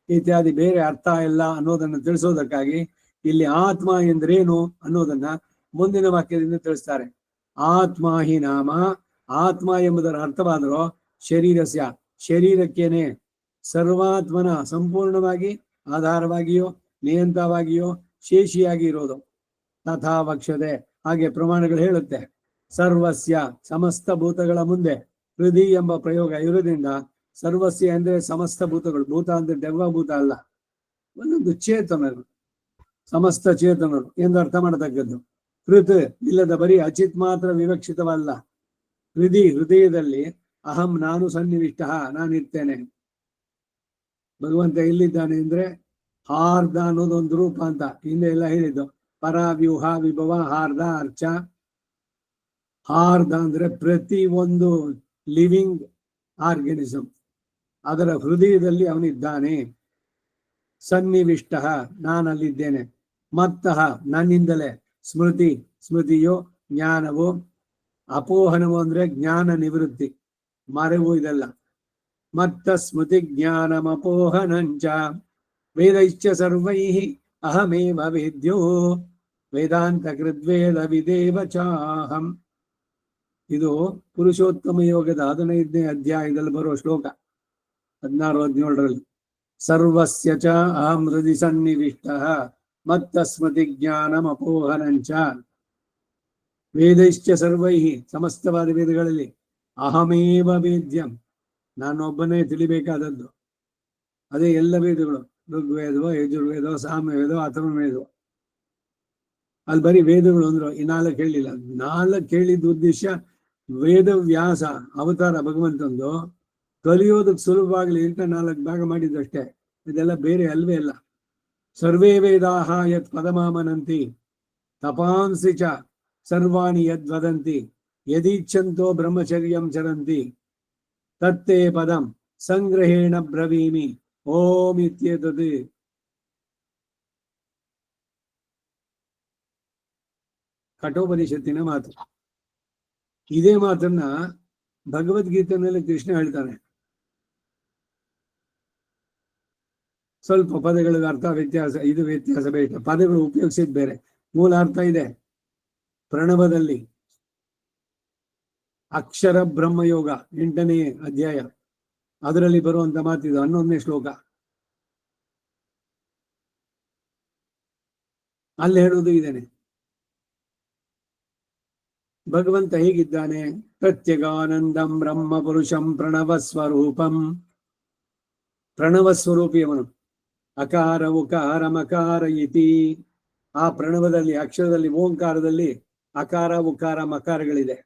ಇತ್ಯಾದಿ ಬೇರೆ ಅರ್ಥ ಇಲ್ಲ ಅನ್ನೋದನ್ನು ತಿಳಿಸೋದಕ್ಕಾಗಿ ಇಲ್ಲಿ ಆತ್ಮ ಎಂದ್ರೇನು ಅನ್ನೋದನ್ನ ಮುಂದಿನ ವಾಕ್ಯದಿಂದ ತಿಳಿಸ್ತಾರೆ. ಆತ್ಮ ಹಿ ನಾಮ. ಆತ್ಮ ಎಂಬುದರ ಅರ್ಥವಾದರೂ ಶರೀರಸ್ಯ, ಶರೀರಕ್ಕೇನೆ ಸರ್ವಾತ್ಮನ ಸಂಪೂರ್ಣವಾಗಿ ಆಧಾರವಾಗಿಯೋ ನಿಯಂತವಾಗಿಯೋ ಶೇಷಿಯಾಗಿ ಇರೋದು. ತಥಾ ವಕ್ಷತೆ, ಹಾಗೆ ಪ್ರಮಾಣಗಳು ಹೇಳುತ್ತೆ. ಸರ್ವಸ್ಯ, ಸಮಸ್ತ ಭೂತಗಳ ಮುಂದೆ ಹೃದಯ ಎಂಬ ಪ್ರಯೋಗ ಇರೋದ್ರಿಂದ ಸರ್ವಸ್ಯ ಅಂದ್ರೆ ಸಮಸ್ತ ಭೂತಗಳು. ಭೂತ ಅಂದ್ರೆ ದೆವ್ವ ಭೂತ ಅಲ್ಲ, ಒಂದೊಂದು ಚೇತನರು, ಸಮಸ್ತ ಚೇತನರು ಎಂದು ಅರ್ಥ ಮಾಡತಕ್ಕದ್ದು. ಹೃತ್ ಇಲ್ಲದ ಬರೀ ಅಚಿತ್ ಮಾತ್ರ ವಿವಕ್ಷಿತವಲ್ಲ. ಹೃದಯದಲ್ಲಿ ಅಹಂ ನಾನು ಸನ್ನಿವಿಷ್ಟ, ನಾನಿರ್ತೇನೆ. ಭಗವಂತ ಎಲ್ಲಿದ್ದಾನೆ ಅಂದ್ರೆ ಹಾರ್ದ ಅನ್ನೋದು ಒಂದು ರೂಪ ಅಂತ ಹಿಂದೆ ಎಲ್ಲ ಹೇಳಿದ್ದು. ಪರ, ವ್ಯೂಹ, ವಿಭವ, ಹಾರ್ದ, ಅರ್ಚ. ಹಾರ್ದ ಅಂದ್ರೆ ಪ್ರತಿ ಒಂದು ಲಿವಿಂಗ್ ಆರ್ಗನಿಸಮ್ ಅದರ ಹೃದಯದಲ್ಲಿ ಅವನಿದ್ದಾನೆ. ಸನ್ನಿವಿಷ್ಟ, ನಾನಲ್ಲಿದ್ದೇನೆ. ಮತ್ತಃ, ನನ್ನಿಂದಲೇ. ಸ್ಮೃತಿ, ಸ್ಮೃತಿಯೋ ಜ್ಞಾನವೋ. ಅಪೋಹನವು ಅಂದ್ರೆ ಜ್ಞಾನ ನಿವೃತ್ತಿ, ಮರೆವು ಇದೆಲ್ಲ. ಮತ್ತ ಸ್ಮೃತಿ ಜ್ಞಾನಮಪೋಹನಂಚ ವೇದೈಶ್ಚ ಸರ್ವೈಃ ಅಹಮೇವ ವೇದ್ಯೋ ವೇದಾಂತ ಕೃದ್ವೇದ ವಿದೇವ ಚಾಹಂ. ಇದು ಪುರುಷೋತ್ತಮ ಯೋಗದ 15ನೇ ಅಧ್ಯಾಯದಲ್ಲಿ ಬರುವ ಶ್ಲೋಕ 16-17ರಲ್ಲಿ. ಸರ್ವಸ್ಯ ಚ ಅಹಂ ಹೃದಿ ಸನ್ನಿವಿಷ್ಟಃ ಮತ್ತ ಸ್ಮೃತಿ ಜ್ಞಾನಮಪೋಹನಂಚ ವೇದೈಶ್ಚ ಸರ್ವೈಃ, ಸಮಸ್ತವಾದ ವೇದಗಳಲ್ಲಿ. ಅಹಮೇವ ವೇದ್ಯಂ, ನಾನೊಬ್ಬನೇ ತಿಳಿಬೇಕಾದದ್ದು. ಅದೇ ಎಲ್ಲ ವೇದಗಳು, ಋಗ್ವೇದವೋ, ಯಜುರ್ವೇದೋ, ಸಾಮವೇದೋ, ಅಥರ್ವವೇದೋ. ಅಲ್ಲಿ ಬರೀ ವೇದಗಳು ಅಂದ್ರು, ಈ 4 ಹೇಳಿಲ್ಲ. 4 ಹೇಳಿದ ಉದ್ದೇಶ ವೇದವ್ಯಾಸ ಅವತಾರ ಭಗವಂತಂದು ಕಲಿಯೋದಕ್ಕೆ ಸುಲಭವಾಗಲಿ ಅಂತ 4 ಭಾಗ ಮಾಡಿದ್ದಷ್ಟೇ. ಇದೆಲ್ಲ ಬೇರೆ ಅಲ್ವೇ ಅಲ್ಲ. ಸರ್ವೇ ವೇದಾಹ ಯತ್ ಪದಮಾಮನಂತಿ ತಪಾಂಸಿ ಚ ಸರ್ವಾಣಿ ಯದ್ವದಂತಿ ಯದೀಚ್ಛಂತೋ ಬ್ರಹ್ಮಚರ್ಯಂ ಚರಂತಿ ತತ್ತೇ ಪದಂ ಸಂಗ್ರಹೇಣ ಬ್ರವೀಮಿ ಓಂ ಇತ್ಯೇತದ್. ಕಠೋಪನಿಷತ್ತಿನ ಮಾತು. ಇದೇ ಮಾತನ್ನ ಭಗವದ್ಗೀತೆಯಲ್ಲಿ ಕೃಷ್ಣ ಹೇಳ್ತಾನೆ. ಸ್ವಲ್ಪ ಪದಗಳಿಗೆ ಅರ್ಥ ವ್ಯತ್ಯಾಸ, ಇದು ವ್ಯತ್ಯಾಸ ಬೇಡ. ಪದಗಳು ಉಪಯೋಗಿಸಿದ ಬೇರೆ, ಮೂಲ ಅರ್ಥ ಇದೆ. ಪ್ರಣವದಲ್ಲಿ ಅಕ್ಷರ ಬ್ರಹ್ಮಯೋಗ 8ನೇ ಅಧ್ಯಾಯ, ಅದರಲ್ಲಿ ಬರುವಂತ ಮಾತಿದು 11ನೇ ಶ್ಲೋಕ. ಅಲ್ಲಿ ಹೇಳುವುದು ಇದೇನೆ. ಭಗವಂತ ಹೇಗಿದ್ದಾನೆ? ಪ್ರತ್ಯಗಾನಂದಂ ಬ್ರಹ್ಮ ಪುರುಷಂ ಪ್ರಣವ ಸ್ವರೂಪಂ. ಪ್ರಣವ ಸ್ವರೂಪಿ ಅವನು. ಅಕಾರ ಉಕಾರ ಮಕಾರ ಇತಿ. ಆ ಪ್ರಣವದಲ್ಲಿ, ಅಕ್ಷರದಲ್ಲಿ, ಓಂಕಾರದಲ್ಲಿ ಅಕಾರ ಉಕಾರ ಮಕಾರಗಳಿದೆ.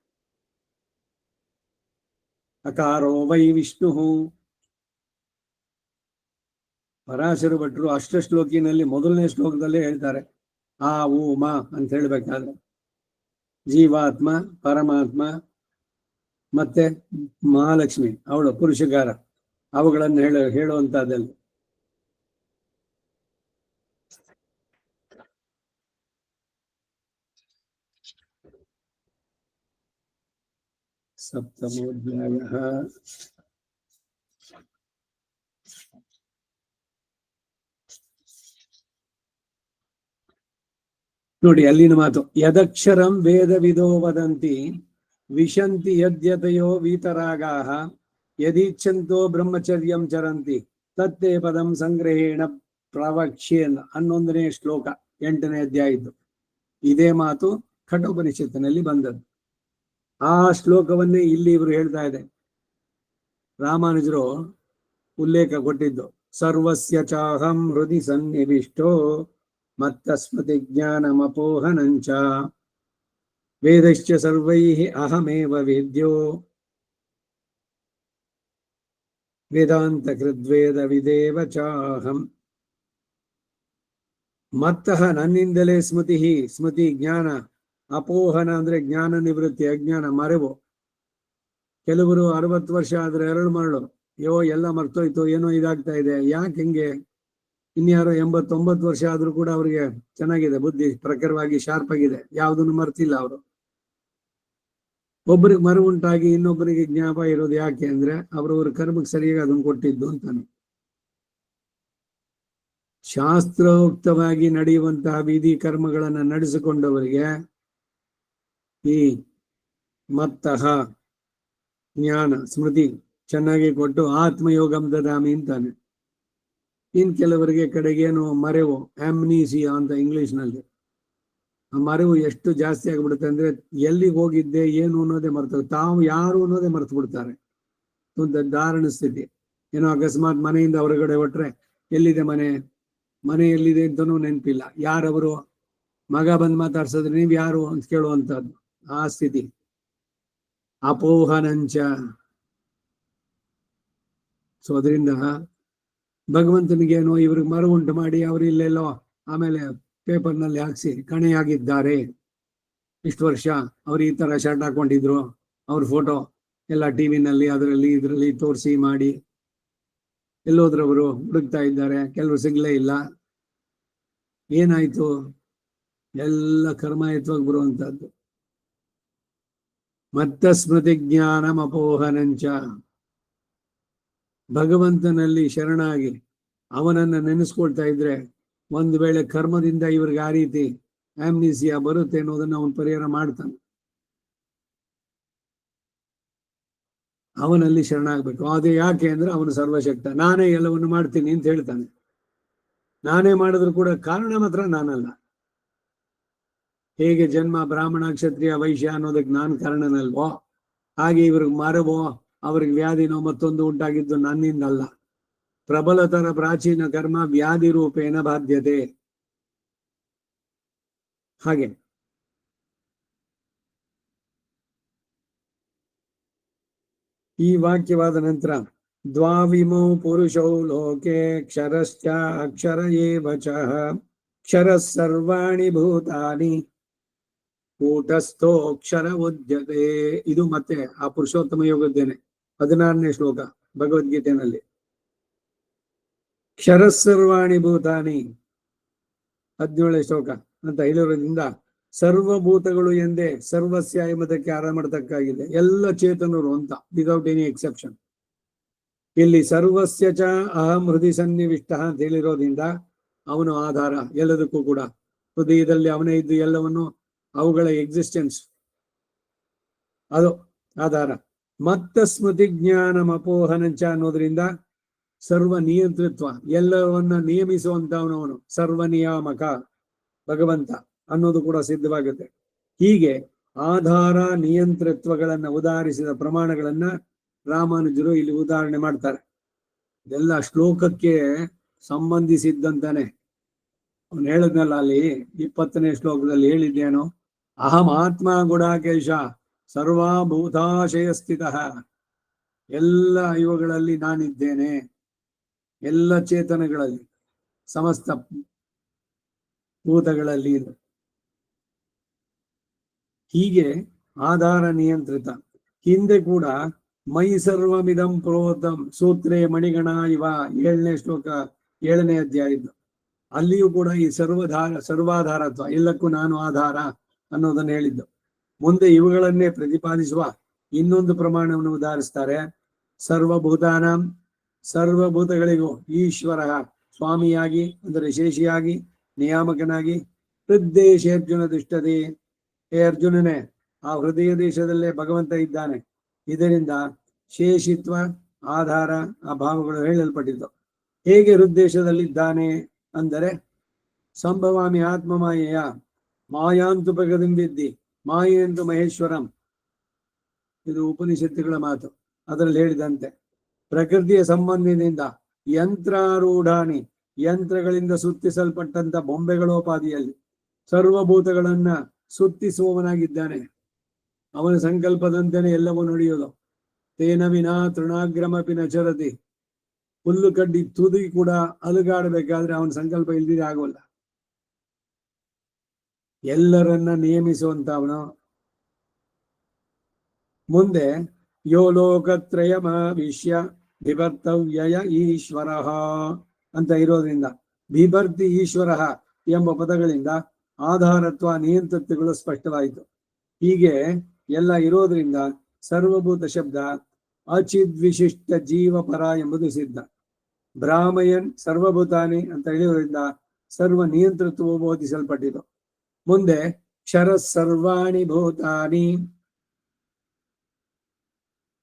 ಅಕಾರೋ ವೈ ವಿಷ್ಣು. ಪರಾಶರ ಭಟ್ರು ಅಷ್ಟಶ್ಲೋಕಿನಲ್ಲಿ 1ನೇ ಶ್ಲೋಕದಲ್ಲೇ ಹೇಳ್ತಾರೆ, ಆ ಊ ಮ ಅಂತ ಹೇಳ್ಬೇಕಾದ್ರೆ ಜೀವಾತ್ಮ, ಪರಮಾತ್ಮ ಮತ್ತೆ ಮಹಾಲಕ್ಷ್ಮಿ ಅವಳು ಪುರುಷಗಾರ, ಅವುಗಳನ್ನು ಹೇಳುವಂತಹದ್ದಲ್ಲಿ. ಸಪ್ತಮೋಧ್ಯಾಯ. ನೋಡಿ ಅಲ್ಲಿನ ಮಾತು. ಯದಕ್ಷರಂ ವೇದವಿದೋ ವದಂತಿ ವಿಶಂತಿ ಯದ್ಯತಯೋ ವೀತರಾಗಾಹ ಯದೀಚ್ಛಂತೋ ಬ್ರಹ್ಮಚರ್ಯಂ ಚರಂತಿ ತತ್ತೇ ಪದಂ ಸಂಗ್ರಹೇಣ ಪ್ರವಕ್ಷ್ಯೇನ್. 11ನೇ ಶ್ಲೋಕ 8ನೇ ಅಧ್ಯಾಯದ್ದು. ಇದೇ ಮಾತು ಕಠೋಪನಿಷತ್ತಿನಲ್ಲಿ ಬಂದದ್ದು. ಆ ಶ್ಲೋಕವನ್ನೇ ಇಲ್ಲಿ ಇವರು ಹೇಳ್ತಾ ಇದೆ. ರಾಮಾನುಜರು ಉಲ್ಲೇಖ ಕೊಟ್ಟಿದ್ದು ಸರ್ವಸ್ಯ ಚಾಹಂ ಹೃದಿ ಸನ್ನಿವಿಷ್ಟೋ ಮತ್ತ ಸ್ಮೃತಿ ಜ್ಞಾನಮಪೋಹನಂಚ ವೇದಶ್ಚ ಸರ್ವೈಃ ಅಹಮೇವ ವೇದ್ಯೋ ವೇದಾಂತ ಕೃದ್ವೇದ ವಿದೇವ ಚಾಹಂ. ಮತ್ತಃ, ನನ್ನಿಂದಲೇ. ಸ್ಮೃತಿ, ಸ್ಮೃತಿ ಜ್ಞಾನ. ಅಪೋಹನ ಅಂದ್ರೆ ಜ್ಞಾನ ನಿವೃತ್ತಿ, ಅಜ್ಞಾನ ಮರೆವು. ಕೆಲವರು 60 ವರ್ಷ ಆದ್ರೆ 2 ಮರಳು, ಎಲ್ಲ ಮರ್ತೋಯ್ತು, ಏನೋ ಇದಾಗ್ತಾ ಇದೆ. ಯಾಕೆ ಹಿಂಗೆ? ಇನ್ಯಾರೋ 89 ವರ್ಷ ಆದ್ರೂ ಕೂಡ ಅವ್ರಿಗೆ ಚೆನ್ನಾಗಿದೆ, ಬುದ್ಧಿ ಪ್ರಖರವಾಗಿ ಶಾರ್ಪ್ ಆಗಿದೆ, ಯಾವುದನ್ನು ಮರ್ತಿಲ್ಲ ಅವರು. ಒಬ್ಬರಿಗೆ ಮರವುಂಟಾಗಿ ಇನ್ನೊಬ್ಬರಿಗೆ ಜ್ಞಾಪ ಇರೋದು ಯಾಕೆ ಅಂದ್ರೆ ಅವ್ರವ್ರ ಕರ್ಮಕ್ಕೆ ಸರಿಯಾಗಿ ಅದನ್ನು ಕೊಟ್ಟಿದ್ದು ಅಂತಾನೆ. ಶಾಸ್ತ್ರೋಕ್ತವಾಗಿ ನಡೆಯುವಂತಹ ವಿಧಿ ಕರ್ಮಗಳನ್ನು ನಡೆಸಿಕೊಂಡವರಿಗೆ ಈ ಮತ್ತಃ ಜ್ಞಾನ ಸ್ಮೃತಿ ಚೆನ್ನಾಗಿ ಕೊಟ್ಟು ಆತ್ಮಯೋಗಂ ದದಾಮಿ ಅಂತಾನೆ. ಇನ್ ಕೆಲವರಿಗೆ ಕಡೆಗೇನು ಮರೆವು, ಆಮ್ನೀಸಿಯಾ ಅಂತ ಇಂಗ್ಲಿಷ್ನಲ್ಲಿ. ಆ ಮರೆವು ಎಷ್ಟು ಜಾಸ್ತಿ ಆಗ್ಬಿಡುತ್ತೆ ಅಂದ್ರೆ ಎಲ್ಲಿಗೆ ಹೋಗಿದ್ದೆ ಏನು ಅನ್ನೋದೇ ಮರ್ತು, ತಾವು ಯಾರು ಅನ್ನೋದೇ ಮರ್ತು ಬಿಡ್ತಾರೆ. ಒಂದು ದಾರುಣ ಸ್ಥಿತಿ. ಏನೋ ಅಕಸ್ಮಾತ್ ಮನೆಯಿಂದ ಹೊರಗಡೆ ಹೊಟ್ರೆ ಎಲ್ಲಿದೆ ಮನೆ ಎಲ್ಲಿದೆ ಅಂತನೂ ನೆನಪಿಲ್ಲ. ಯಾರವರು? ಮಗ ಬಂದು ಮಾತಾಡ್ಸಿದ್ರೆ ನೀವ್ ಯಾರು ಅಂತ ಕೇಳುವಂತದ್ದು ಆ ಸ್ಥಿತಿ. ಅಪೋಹನಂಚ. ಸೊ ಅದರಿಂದ ಭಗವಂತನಿಗೇನೋ ಇವ್ರಿಗೆ ಮರ ಉಂಟು ಮಾಡಿ ಅವರು ಇಲ್ಲೆಲ್ಲೋ ಆಮೇಲೆ ಪೇಪರ್ನಲ್ಲಿ ಹಾಕ್ಸಿ ಕಣೆಯಾಗಿದ್ದಾರೆ, ಇಷ್ಟು ವರ್ಷ ಅವ್ರು ಈ ತರ ಶರ್ಟ್ ಹಾಕೊಂಡಿದ್ರು, ಅವ್ರ ಫೋಟೋ ಎಲ್ಲ ಟಿವಿನಲ್ಲಿ ಅದರಲ್ಲಿ ಇದರಲ್ಲಿ ತೋರಿಸಿ ಮಾಡಿ ಎಲ್ಲೋದ್ರವರು ಹುಡುಕ್ತಾ ಇದ್ದಾರೆ, ಕೆಲವರು ಸಿಗ್ಲೇ ಇಲ್ಲ. ಏನಾಯ್ತು? ಎಲ್ಲ ಕರ್ಮಾಯತ್ವಾಗಿ ಬರುವಂತಹದ್ದು. ಮತ್ತ ಸ್ಮೃತಿ ಜ್ಞಾನಂ ಅಪೋಹನಂಚ, ಭಗವಂತನಲ್ಲಿ ಶರಣಾಗಿ ಅವನನ್ನ ನೆನೆಸ್ಕೊಳ್ತಾ ಇದ್ರೆ ಒಂದು ವೇಳೆ ಕರ್ಮದಿಂದ ಇವ್ರಿಗೆ ಆ ರೀತಿ ಆಮ್ನಿಸಿಯಾ ಬರುತ್ತೆ ಅನ್ನೋದನ್ನ ಅವನು ಪರಿಹಾರ ಮಾಡ್ತಾನೆ. ಅವನಲ್ಲಿ ಶರಣಾಗಬೇಕು. ಅದು ಯಾಕೆ ಅಂದ್ರೆ ಅವನು ಸರ್ವಶಕ್ತ, ನಾನೇ ಎಲ್ಲವನ್ನು ಮಾಡ್ತೀನಿ ಅಂತ ಹೇಳ್ತಾನೆ. ನಾನೇ ಮಾಡಿದ್ರು ಕೂಡ ಕಾರಣ ಮಾತ್ರ ನಾನಲ್ಲ. ಹೇಗೆ ಜನ್ಮ ಬ್ರಾಹ್ಮಣ ಕ್ಷತ್ರಿಯ ವೈಶ್ಯ ಅನ್ನೋದಕ್ಕೆ ನಾನು ಕಾರಣನಲ್ವೋ, ಹಾಗೆ ಇವ್ರಿಗೆ ಮರವೋ ಅವ್ರಿಗೆ ವ್ಯಾಧಿನೋ ಮತ್ತೊಂದು ಉಂಟಾಗಿದ್ದು ನನ್ನಿಂದಲ್ಲ. ಪ್ರಬಲತರ ಪ್ರಾಚೀನ ಕರ್ಮ ವ್ಯಾಧಿ ರೂಪೇಣ ಬಾಧ್ಯತೆ. ಹಾಗೆ ಈ ವಾಕ್ಯವಾದ ನಂತರ ದ್ವಾವಿಮೌ ಪುರುಷೌ ಲೋಕೆ ಕ್ಷರಶ್ಚ ಅಕ್ಷರ ಏವ ಚ ಕ್ಷರ ಸರ್ವಾಣಿ ಭೂತಾನಿ ಕೂಟಸ್ಥೋಕ್ಷರ ಉದ್ಯತೆ. ಇದು ಮತ್ತೆ ಆ ಪುರುಷೋತ್ತಮ ಯೋಗದ್ದೇನೆ 16ನೇ ಶ್ಲೋಕ ಭಗವದ್ಗೀತೆಯಲ್ಲಿ. ಕ್ಷರ ಸರ್ವಾಣಿ ಭೂತಾನಿ 17ನೇ ಶ್ಲೋಕ ಅಂತ ಹೇಳಿರೋದ್ರಿಂದ ಸರ್ವಭೂತಗಳು ಎಂದೇ ಸರ್ವಸ್ಯ ಎಂಬುದಕ್ಕೆ ಆರಾಮ ಮಾಡತಕ್ಕಾಗಿದೆ. ಎಲ್ಲ ಚೇತನರು ಅಂತ, ವಿದೌಟ್ ಎನಿ ಎಕ್ಸೆಪ್ಷನ್. ಇಲ್ಲಿ ಸರ್ವಸ್ಯ ಚ ಅಹಂ ಹೃದಯ ಸನ್ನಿವಿಷ್ಟ ಅಂತ ಹೇಳಿರೋದ್ರಿಂದ ಅವನು ಆಧಾರ ಎಲ್ಲದಕ್ಕೂ ಕೂಡ. ಹೃದಯದಲ್ಲಿ ಅವನೇ ಇದ್ದು ಎಲ್ಲವನ್ನು, ಅವುಗಳ ಎಕ್ಸಿಸ್ಟೆನ್ಸ್ ಅದು ಆಧಾರ. ಮತ್ತ ಸ್ಮೃತಿ ಜ್ಞಾನಂ ಅಪೋಹನಂಚ ಅನ್ನೋದ್ರಿಂದ ಸರ್ವ ನಿಯಂತೃತ್ವ, ಎಲ್ಲವನ್ನ ನಿಯಮಿಸುವಂತವನವನು, ಸರ್ವ ನಿಯಾಮಕ ಭಗವಂತ ಅನ್ನೋದು ಕೂಡ ಸಿದ್ಧವಾಗುತ್ತೆ. ಹೀಗೆ ಆಧಾರ ನಿಯಂತೃತ್ವಗಳನ್ನ ಉದಾಹರಿಸಿದ ಪ್ರಮಾಣಗಳನ್ನ ರಾಮಾನುಜರು ಇಲ್ಲಿ ಉದಾಹರಣೆ ಮಾಡ್ತಾರೆ. ಇದೆಲ್ಲ ಶ್ಲೋಕಕ್ಕೆ ಸಂಬಂಧಿಸಿದ್ದಂತಾನೆ. ಅವನು ಹೇಳಿದ್ನಲ್ಲ ಅಲ್ಲಿ 20ನೇ ಶ್ಲೋಕದಲ್ಲಿ ಹೇಳಿದ್ದೇನು, ಅಹಂ ಆತ್ಮ ಗುಡಾಕೇಶ ಸರ್ವಭೂತಾಶಯ ಸ್ಥಿತ. ಎಲ್ಲ ಇವುಗಳಲ್ಲಿ ನಾನಿದ್ದೇನೆ, ಎಲ್ಲ ಚೇತನಗಳಲ್ಲಿ, ಸಮಸ್ತ ಭೂತಗಳಲ್ಲಿ. ಇದು ಹೀಗೆ ಆಧಾರ ನಿಯಂತ್ರಿತ. ಹಿಂದೆ ಕೂಡ ಮೈ ಸರ್ವಮಿದಂ ಪ್ರೋತಂ ಸೂತ್ರೇ ಮಣಿಗಣ ಇವ 7ನೇ ಶ್ಲೋಕ 7ನೇ ಅಧ್ಯಾಯದ್ದು. ಅಲ್ಲಿಯೂ ಕೂಡ ಈ ಸರ್ವಾಧಾರತ್ವ, ಎಲ್ಲಕ್ಕೂ ನಾನು ಆಧಾರ ಅನ್ನೋದನ್ನು ಹೇಳಿದ್ದು. ಮುಂದೆ ಇವುಗಳನ್ನೇ ಪ್ರತಿಪಾದಿಸುವ ಇನ್ನೊಂದು ಪ್ರಮಾಣವನ್ನು ಉದಾಹರಿಸ್ತಾರೆ. ಸರ್ವಭೂತಾನ, ಸರ್ವಭೂತಗಳಿಗೂ ಈಶ್ವರ ಸ್ವಾಮಿಯಾಗಿ ಅಂದರೆ ಶೇಷಿಯಾಗಿ ನಿಯಾಮಕನಾಗಿ ಹೃದ್ದೇಶ ಅರ್ಜುನ ದುಷ್ಟದೆ. ಹೇ ಅರ್ಜುನನೇ, ಆ ಹೃದಯ ದೇಶದಲ್ಲೇ ಭಗವಂತ ಇದ್ದಾನೆ. ಇದರಿಂದ ಶೇಷಿತ್ವ, ಆಧಾರ ಆ ಭಾವಗಳು ಹೇಳಲ್ಪಟ್ಟಿದ್ದು. ಹೇಗೆ ಹೃದ್ದೇಶದಲ್ಲಿದ್ದಾನೆ ಅಂದರೆ ಸಂಭವಾಮಿ ಆತ್ಮ ಮಾಯೆಯ ಮಾಯಾಂತು ಪ್ರಗದಿಂಬಿದ್ದಿ ಮಾಯೆಂದು ಮಹೇಶ್ವರಂ. ಇದು ಉಪನಿಷತ್ತುಗಳ ಮಾತು. ಅದರಲ್ಲಿ ಹೇಳಿದಂತೆ ಪ್ರಕೃತಿಯ ಸಂಬಂಧದಿಂದ ಯಂತ್ರಾರೂಢಾನಿ, ಯಂತ್ರಗಳಿಂದ ಸುತ್ತಿಸಲ್ಪಟ್ಟಂತ ಬೊಂಬೆಗಳೋಪಾದಿಯಲ್ಲಿ ಸರ್ವಭೂತಗಳನ್ನ ಸುತ್ತಿಸುವವನಾಗಿದ್ದಾನೆ. ಅವನ ಸಂಕಲ್ಪದಂತೆಯೇ ಎಲ್ಲವೂ ನಡೆಯೋದು. ತೇನ ವಿನಾ ತೃಣಾಗ್ರಮಪಿ ನಚರತಿ. ಹುಲ್ಲು ಕಡ್ಡಿ ತುದಿ ಕೂಡ ಅಲುಗಾಡಬೇಕಾದ್ರೆ ಅವನ ಸಂಕಲ್ಪ ಇಲ್ದಿದೆ ಆಗೋಲ್ಲ. ಎಲ್ಲರನ್ನ ನಿಯಮಿಸುವಂತವನು. ಮುಂದೆ ಯೋ ಲೋಕತ್ರಯಮಾವಿಶ್ಯ ಬಿಭರ್ತವ್ಯಯ ಈಶ್ವರ ಅಂತ ಇರೋದ್ರಿಂದ ಬಿಭರ್ತಿ ಈಶ್ವರ ಎಂಬ ಪದಗಳಿಂದ ಆಧಾರತ್ವ ನಿಯಂತ್ರತ್ವಗಳು ಸ್ಪಷ್ಟವಾಯಿತು. ಹೀಗೆ ಎಲ್ಲ ಇರೋದ್ರಿಂದ ಸರ್ವಭೂತ ಶಬ್ದ ಅಚಿದ್ವಿಶಿಷ್ಟ ಜೀವಪರ ಎಂಬುದು ಸಿದ್ಧ. ಬ್ರಾಹ್ಮಯನ್ ಸರ್ವಭೂತಾನಿ ಅಂತ ಹೇಳಿರೋದ್ರಿಂದ ಸರ್ವ ನಿಯಂತ್ರತ್ವವು ಬೋಧಿಸಲ್ಪಟ್ಟಿತು. ಮುಂದೆ ಕ್ಷರ ಸರ್ವಾಣಿ ಭೂತಾನಿ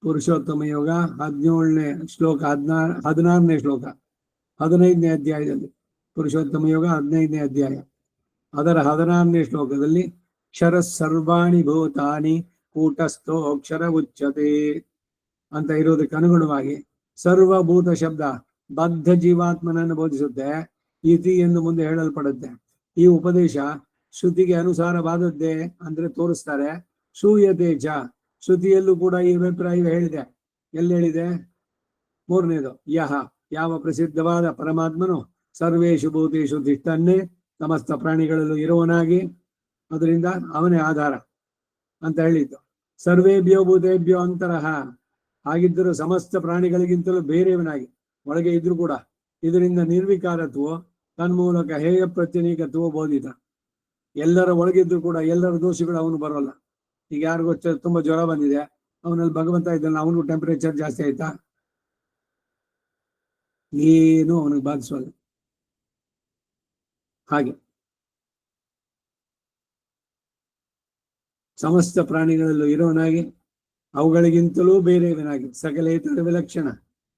ಪುರುಷೋತ್ತಮ ಯೋಗ 17ನೇ ಶ್ಲೋಕ 16ನೇ ಶ್ಲೋಕ 15ನೇ ಅಧ್ಯಾಯದಲ್ಲಿ. ಪುರುಷೋತ್ತಮ ಯೋಗ 15ನೇ ಅಧ್ಯಾಯ ಅದರ 16ನೇ ಶ್ಲೋಕದಲ್ಲಿ ಕ್ಷರ ಸರ್ವಾಣಿ ಭೂತಾನಿ ಕೂಟಸ್ಥೋ ಅಕ್ಷರ ಉಚ್ಯತೆ ಅಂತ ಇರೋದಕ್ಕೆ ಅನುಗುಣವಾಗಿ ಸರ್ವಭೂತ ಶಬ್ದ ಬದ್ಧ ಜೀವಾತ್ಮನನ್ನು ಬೋಧಿಸುತ್ತೆ. ಇತಿ ಎಂದು ಮುಂದೆ ಹೇಳಲ್ಪಡುತ್ತೆ. ಈ ಉಪದೇಶ ಶ್ರುತಿಗೆ ಅನುಸಾರವಾದದ್ದೇ ಅಂದ್ರೆ ತೋರಿಸ್ತಾರೆ. ಶೂಯತೆ ಚ, ಶ್ರುತಿಯಲ್ಲೂ ಕೂಡ ಈ ಅಭಿಪ್ರಾಯ ಹೇಳಿದೆ. ಎಲ್ಲಿ ಹೇಳಿದೆ? 3ನೇದು ಯಹ, ಯಾವ ಪ್ರಸಿದ್ಧವಾದ ಪರಮಾತ್ಮನು ಸರ್ವೇಷು ಭೂತೇಷು ತಿಷ್ಠನ್ನೇ ಸಮಸ್ತ ಪ್ರಾಣಿಗಳಲ್ಲೂ ಇರುವನಾಗಿ, ಅದರಿಂದ ಅವನೇ ಆಧಾರ ಅಂತ ಹೇಳಿದ್ದು. ಸರ್ವೇಭ್ಯೋ ಭೂತೇಭ್ಯೋ ಅಂತರಹ, ಹಾಗಿದ್ದರೂ ಸಮಸ್ತ ಪ್ರಾಣಿಗಳಿಗಿಂತಲೂ ಬೇರೆಯವನಾಗಿ ಒಳಗೆ ಇದ್ರು ಕೂಡ ಇದರಿಂದ ನಿರ್ವಿಕಾರತ್ವೋ ತನ್ಮೂಲಕ ಹೇಯ ಪ್ರತ್ಯನೀಕತ್ವೋ ಬೋಧಿತ. ಎಲ್ಲರ ಒಳಗಿದ್ರು ಕೂಡ ಎಲ್ಲರ ದೋಷಗಳು ಅವನು ಬರೋಲ್ಲ. ಈಗ ಯಾರಿಗೋ ತುಂಬಾ ಜ್ವರ ಬಂದಿದೆ, ಅವನಲ್ಲಿ ಭಗವಂತ ಇದ್ದಾನೆ, ಅವನಿಗೂ ಟೆಂಪರೇಚರ್ ಜಾಸ್ತಿ ಆಯ್ತಾ? ಏನು ಅವನಿಗೆ ಬಾಧಿಸೋಲ್ಲ. ಹಾಗೆ ಸಮಸ್ತ ಪ್ರಾಣಿಗಳಲ್ಲೂ ಇರೋನಾಗಿ ಅವುಗಳಿಗಿಂತಲೂ ಬೇರೆಯವನಾಗಿ ಸಕಲೇತರ ವಿಲಕ್ಷಣ,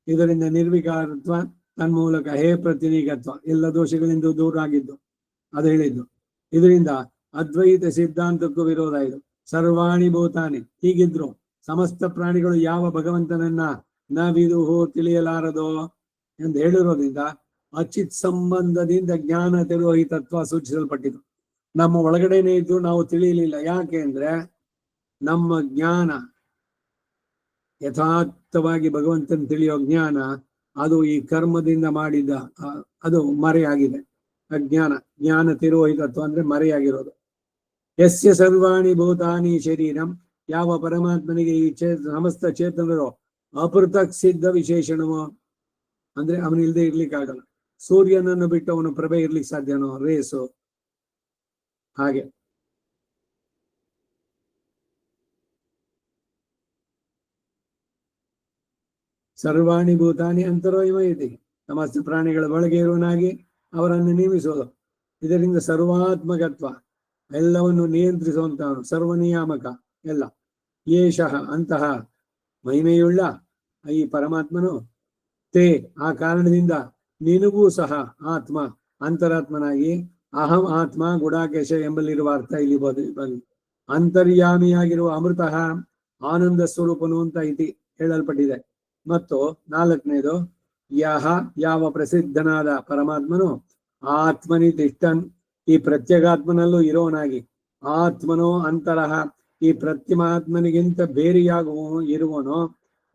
ಇದರಿಂದ ನಿರ್ವಿಕಾರತ್ವ ತನ್ಮೂಲಕ ಹೇ ಪ್ರತಿನಿಗತ್ವ, ಎಲ್ಲ ದೋಷಗಳಿಂದ ದೂರ ಆಗಿದ್ದು ಅದು ಹೇಳಿದ್ದು. ಇದರಿಂದ ಅದ್ವೈತ ಸಿದ್ಧಾಂತಕ್ಕೂ ವಿರೋಧ ಇದು. ಸರ್ವಾಣಿ ಭೂತಾನಿ, ಹೀಗಿದ್ರು ಸಮಸ್ತ ಪ್ರಾಣಿಗಳು ಯಾವ ಭಗವಂತನನ್ನ ನವಿದುಹೋ ತಿಳಿಯಲಾರದೋ ಎಂದು ಹೇಳಿರೋದ್ರಿಂದ ಅಚಿತ್ ಸಂಬಂಧದಿಂದ ಜ್ಞಾನ ತಿರೋಹಿತತ್ವ ಸೂಚಿಸಲ್ಪಟ್ಟಿತು. ನಮ್ಮ ಒಳಗಡೆನೆ ಇದ್ದು ನಾವು ತಿಳಿಯಲಿಲ್ಲ. ಯಾಕೆ ಅಂದ್ರೆ ನಮ್ಮ ಜ್ಞಾನ ಯಥಾರ್ಥವಾಗಿ ಭಗವಂತನ ತಿಳಿಯೋ ಜ್ಞಾನ ಅದು ಈ ಕರ್ಮದಿಂದ ಮಾಡಿದ ಅದು ಮರೆಯಾಗಿದೆ. ಅಜ್ಞಾನ, ಜ್ಞಾನ ತಿರೋಹಿತತ್ವ ಅಂದ್ರೆ ಮರೆಯಾಗಿರೋದು. ಯಸ್ಯ ಸರ್ವಾಣಿ ಭೂತಾನಿ ಶರೀರಂ, ಯಾವ ಪರಮಾತ್ಮನಿಗೆ ಈ ಸಮಸ್ತ ಚೇತನರು ಅಪೃಥಕ್ ಸಿದ್ಧ ವಿಶೇಷಣವೋ, ಅಂದ್ರೆ ಅವನಿಲ್ದೆ ಇರ್ಲಿಕ್ಕಾಗಲ್ಲ. ಸೂರ್ಯನನ್ನು ಬಿಟ್ಟು ಅವನು ಪ್ರಭೆ ಇರ್ಲಿಕ್ಕೆ ಸಾಧ್ಯನೋ? ರೇಸು ಹಾಗೆ. ಸರ್ವಾಣಿ ಭೂತಾನಿ ಅಂತರೋ ಇತಿ, ಸಮಸ್ತ ಪ್ರಾಣಿಗಳ ಒಳಗೆ ಇರುವನಾಗಿ ಅವರನ್ನು ನೇಮಿಸೋದು. ಇದರಿಂದ ಸರ್ವಾತ್ಮಕತ್ವ, ಎಲ್ಲವನ್ನು ನಿಯಂತ್ರಿಸುವಂತವನು, ಸರ್ವನಿಯಾಮಕ ಎಲ್ಲ. ಯೇಷಃ ಅಂತಹ ಮಹಿಮೆಯುಳ್ಳ ಈ ಪರಮಾತ್ಮನು ತೇ, ಆ ಕಾರಣದಿಂದ ನಿನಗೂ ಸಹ ಆತ್ಮ ಅಂತರಾತ್ಮನಾಗಿ ಅಹಂ ಆತ್ಮ ಗುಡಾಕೇಶ ಎಂಬಲ್ಲಿರುವ ಅರ್ಥ ಇಲ್ಲಿ ಬಂದು ಅಂತರ್ಯಾಮಿಯಾಗಿರುವ ಅಮೃತ ಆನಂದ ಸ್ವರೂಪನು ಅಂತ ಇತಿ ಹೇಳಲ್ಪಟ್ಟಿದೆ. ಮತ್ತು 4ನೇದು ಯಹ, ಯಾವ ಪ್ರಸಿದ್ಧನಾದ ಪರಮಾತ್ಮನು ಆತ್ಮನಿ ತಿಷ್ಠನ್, ಈ ಪ್ರತ್ಯಗಾತ್ಮನಲ್ಲೂ ಇರೋನಾಗಿ, ಆತ್ಮನೋ ಅಂತರಹ, ಈ ಪ್ರತ್ಯಮಾತ್ಮನಿಗಿಂತ ಬೇರೆಯಾಗುವ ಇರುವನೋ,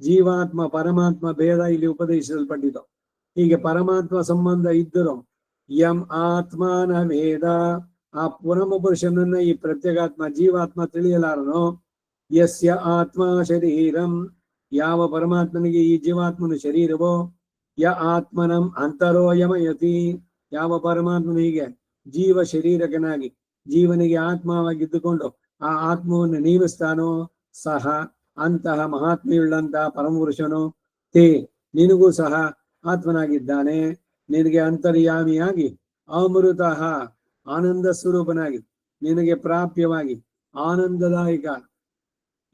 ಜೀವಾತ್ಮ ಪರಮಾತ್ಮ ಭೇದ ಇಲ್ಲಿ ಉಪದೇಶಿಸಲ್ಪಟ್ಟಿತು. ಹೀಗೆ ಪರಮಾತ್ಮ ಸಂಬಂಧ ಇದ್ದರು ಯಂ ಆತ್ಮನ ವೇದ, ಆ ಪರಮ ಪುರುಷನನ್ನ ಈ ಪ್ರತ್ಯಗಾತ್ಮ ಜೀವಾತ್ಮ ತಿಳಿಯಲಾರನೋ, ಯಸ್ಯ ಆತ್ಮ ಶರೀರಂ, ಯಾವ ಪರಮಾತ್ಮನಿಗೆ ಈ ಜೀವಾತ್ಮನ ಶರೀರವೋ, ಯ ಆತ್ಮನಂ ಅಂತರೋ ಯಮಯತಿ, ಯಾವ ಪರಮಾತ್ಮನಿಗೆ ಜೀವ ಶರೀರಕನಾಗಿ ಜೀವನಿಗೆ ಆತ್ಮವಾಗಿದ್ದುಕೊಂಡು ಆ ಆತ್ಮವನ್ನು ನೇಮಿಸ್ತಾನೋ, ಸಹ ಅಂತಹ ಮಹಾತ್ಮೆಯುಳ್ಳಂತಹ ಪರಮಪುರುಷನು ತೇ, ನಿನಗೂ ಸಹ ಆತ್ಮನಾಗಿದ್ದಾನೆ. ನಿನಗೆ ಅಂತರ್ಯಾಮಿಯಾಗಿ ಅಮೃತ ಆನಂದ ಸ್ವರೂಪನಾಗಿ ನಿನಗೆ ಪ್ರಾಪ್ಯವಾಗಿ ಆನಂದದಾಯಕ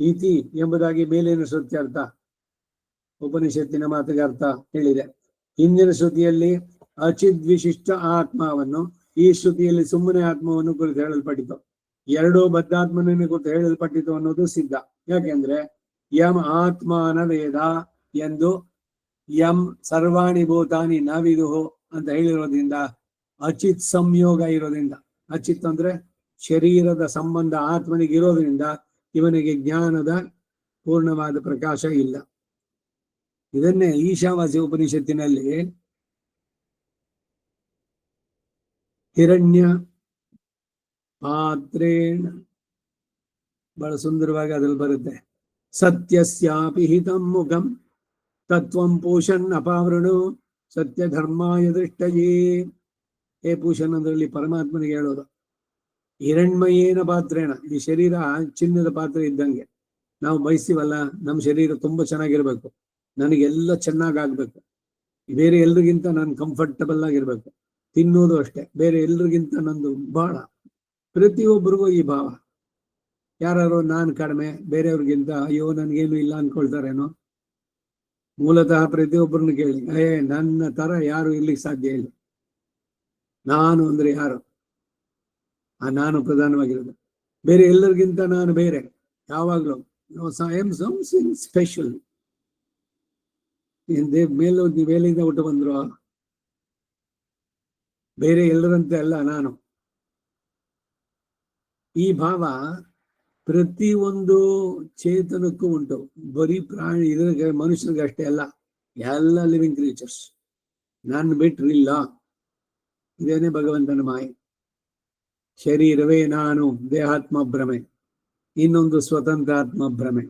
ಇತಿ ಎಂಬುದಾಗಿ ಮೇಲಿನ ಶ್ರುತಿ ಅರ್ಥ, ಉಪನಿಷತ್ತಿನ ಮಾತಿಗೆ ಅರ್ಥ ಹೇಳಿದೆ. ಹಿಂದಿನ ಶ್ರುತಿಯಲ್ಲಿ ಅಚಿದ್ ವಿಶಿಷ್ಟ ಆತ್ಮವನ್ನು, ಈ ಶ್ರುತಿಯಲ್ಲಿ ಸುಮ್ಮನೆ ಆತ್ಮವನ್ನು ಕುರಿತು ಹೇಳಲ್ಪಟ್ಟಿತು. ಎರಡೂ ಬದ್ಧಾತ್ಮನನ್ನು ಕುರಿತು ಹೇಳಲ್ಪಟ್ಟಿತು ಅನ್ನೋದು ಸಿದ್ಧ. ಯಾಕೆಂದ್ರೆ ಯಂ ಆತ್ಮನ ವೇದ ಎಂದು ಯಂ ಸರ್ವಾಣಿ ಭೂತಾನಿ ನವಿದುಹು ಅಂತ ಹೇಳಿರೋದ್ರಿಂದ ಅಚಿತ್ ಸಂಯೋಗ ಇರೋದ್ರಿಂದ, ಅಚಿತ್ ಅಂದ್ರೆ ಶರೀರದ ಸಂಬಂಧ ಆತ್ಮನಿಗೆ ಇರೋದ್ರಿಂದ ಇವನಿಗೆ ಜ್ಞಾನದ ಪೂರ್ಣವಾದ ಪ್ರಕಾಶ ಇಲ್ಲ. ಇದನ್ನೇ ಈಶಾವಾಸ್ಯ ಉಪನಿಷತ್ತಿನಲ್ಲಿ ಹಿರಣ್ಯ ಪಾತ್ರೇಣ ಬಹಳ ಸುಂದರವಾಗಿ ಅದ್ರಲ್ಲಿ ಬರುತ್ತೆ. ಸತ್ಯಸ್ಯಾಪಿ ಹಿತಂ ಮುಖಂ ತತ್ವಂ ಪೂಷನ್ ಅಪಾವೃಣು ಸತ್ಯ ಧರ್ಮಾಯ ದೃಷ್ಟಯೇ. ಹೇ ಪೂಷನ್ ಅಂದ್ರಲ್ಲಿ ಪರಮಾತ್ಮನಿಗೆ ಹೇಳೋದು. ಹಿರಣ್ಮಯೇನ ಪಾತ್ರೇಣ, ಈ ಶರೀರ ಚಿನ್ನದ ಪಾತ್ರೆ ಇದ್ದಂಗೆ. ನಾವು ಬಯಸ್ತೀವಲ್ಲ, ನಮ್ಮ ಶರೀರ ತುಂಬಾ ಚೆನ್ನಾಗಿರ್ಬೇಕು, ನನಗೆಲ್ಲ ಚೆನ್ನಾಗಾಗ್ಬೇಕು, ಬೇರೆ ಎಲ್ರಿಗಿಂತ ನಾನು ಕಂಫರ್ಟಬಲ್ ಆಗಿರ್ಬೇಕು, ತಿನ್ನೋದು ಅಷ್ಟೇ, ಬೇರೆ ಎಲ್ರಿಗಿಂತ ನಂದು ಬಹಳ. ಪ್ರತಿಯೊಬ್ಬರಿಗೂ ಈ ಭಾವ. ಯಾರು ನಾನು ಕಡಿಮೆ, ಬೇರೆಯವ್ರಿಗಿಂತ ಅಯ್ಯೋ ನನ್ಗೇನು ಇಲ್ಲ ಅನ್ಕೊಳ್ತಾರೇನೋ. ಮೂಲತಃ ಪ್ರತಿಯೊಬ್ಬರನ್ನು ಕೇಳಿ, ನನ್ನ ತರ ಯಾರು ಇರ್ಲಿಕ್ಕೆ ಸಾಧ್ಯ ಇಲ್ಲ. ನಾನು ಅಂದ್ರೆ ಯಾರು? ಆ ನಾನು ಪ್ರಧಾನವಾಗಿರೋದು. ಬೇರೆ ಎಲ್ಲರಿಗಿಂತ ನಾನು ಬೇರೆ, ಯಾವಾಗ್ಲೂ ಸಮಥಿಂಗ್ ಸ್ಪೆಷಲ್. ಮೇಲಿಂದ ಹುಟ್ಟು ಬಂದ್ರು, ಬೇರೆ ಎಲ್ಲರಂತೆ ಅಲ್ಲ ನಾನು. ಈ ಭಾವ ಪ್ರತಿಯೊಂದು ಚೇತನಕ್ಕೂ ಉಂಟು. ಬರೀ ಪ್ರಾಣಿ ಇದ್ರಿಗೆ ಮನುಷ್ಯರಿಗೆ ಅಷ್ಟೇ ಅಲ್ಲ, ಎಲ್ಲ ಲಿವಿಂಗ್ ಕ್ರೀಚರ್ಸ್ ನಾನು ಬಿಟ್ರಿಲ್ಲ. ಇದೇನೆ ಭಗವಂತನ ಮಾಯೆ. ಶರೀರವೇ ನಾನು, ದೇಹಾತ್ಮ ಭ್ರಮೆ, ಇನ್ನೊಂದು ಸ್ವತಂತ್ರ ಆತ್ಮ ಭ್ರಮೆ,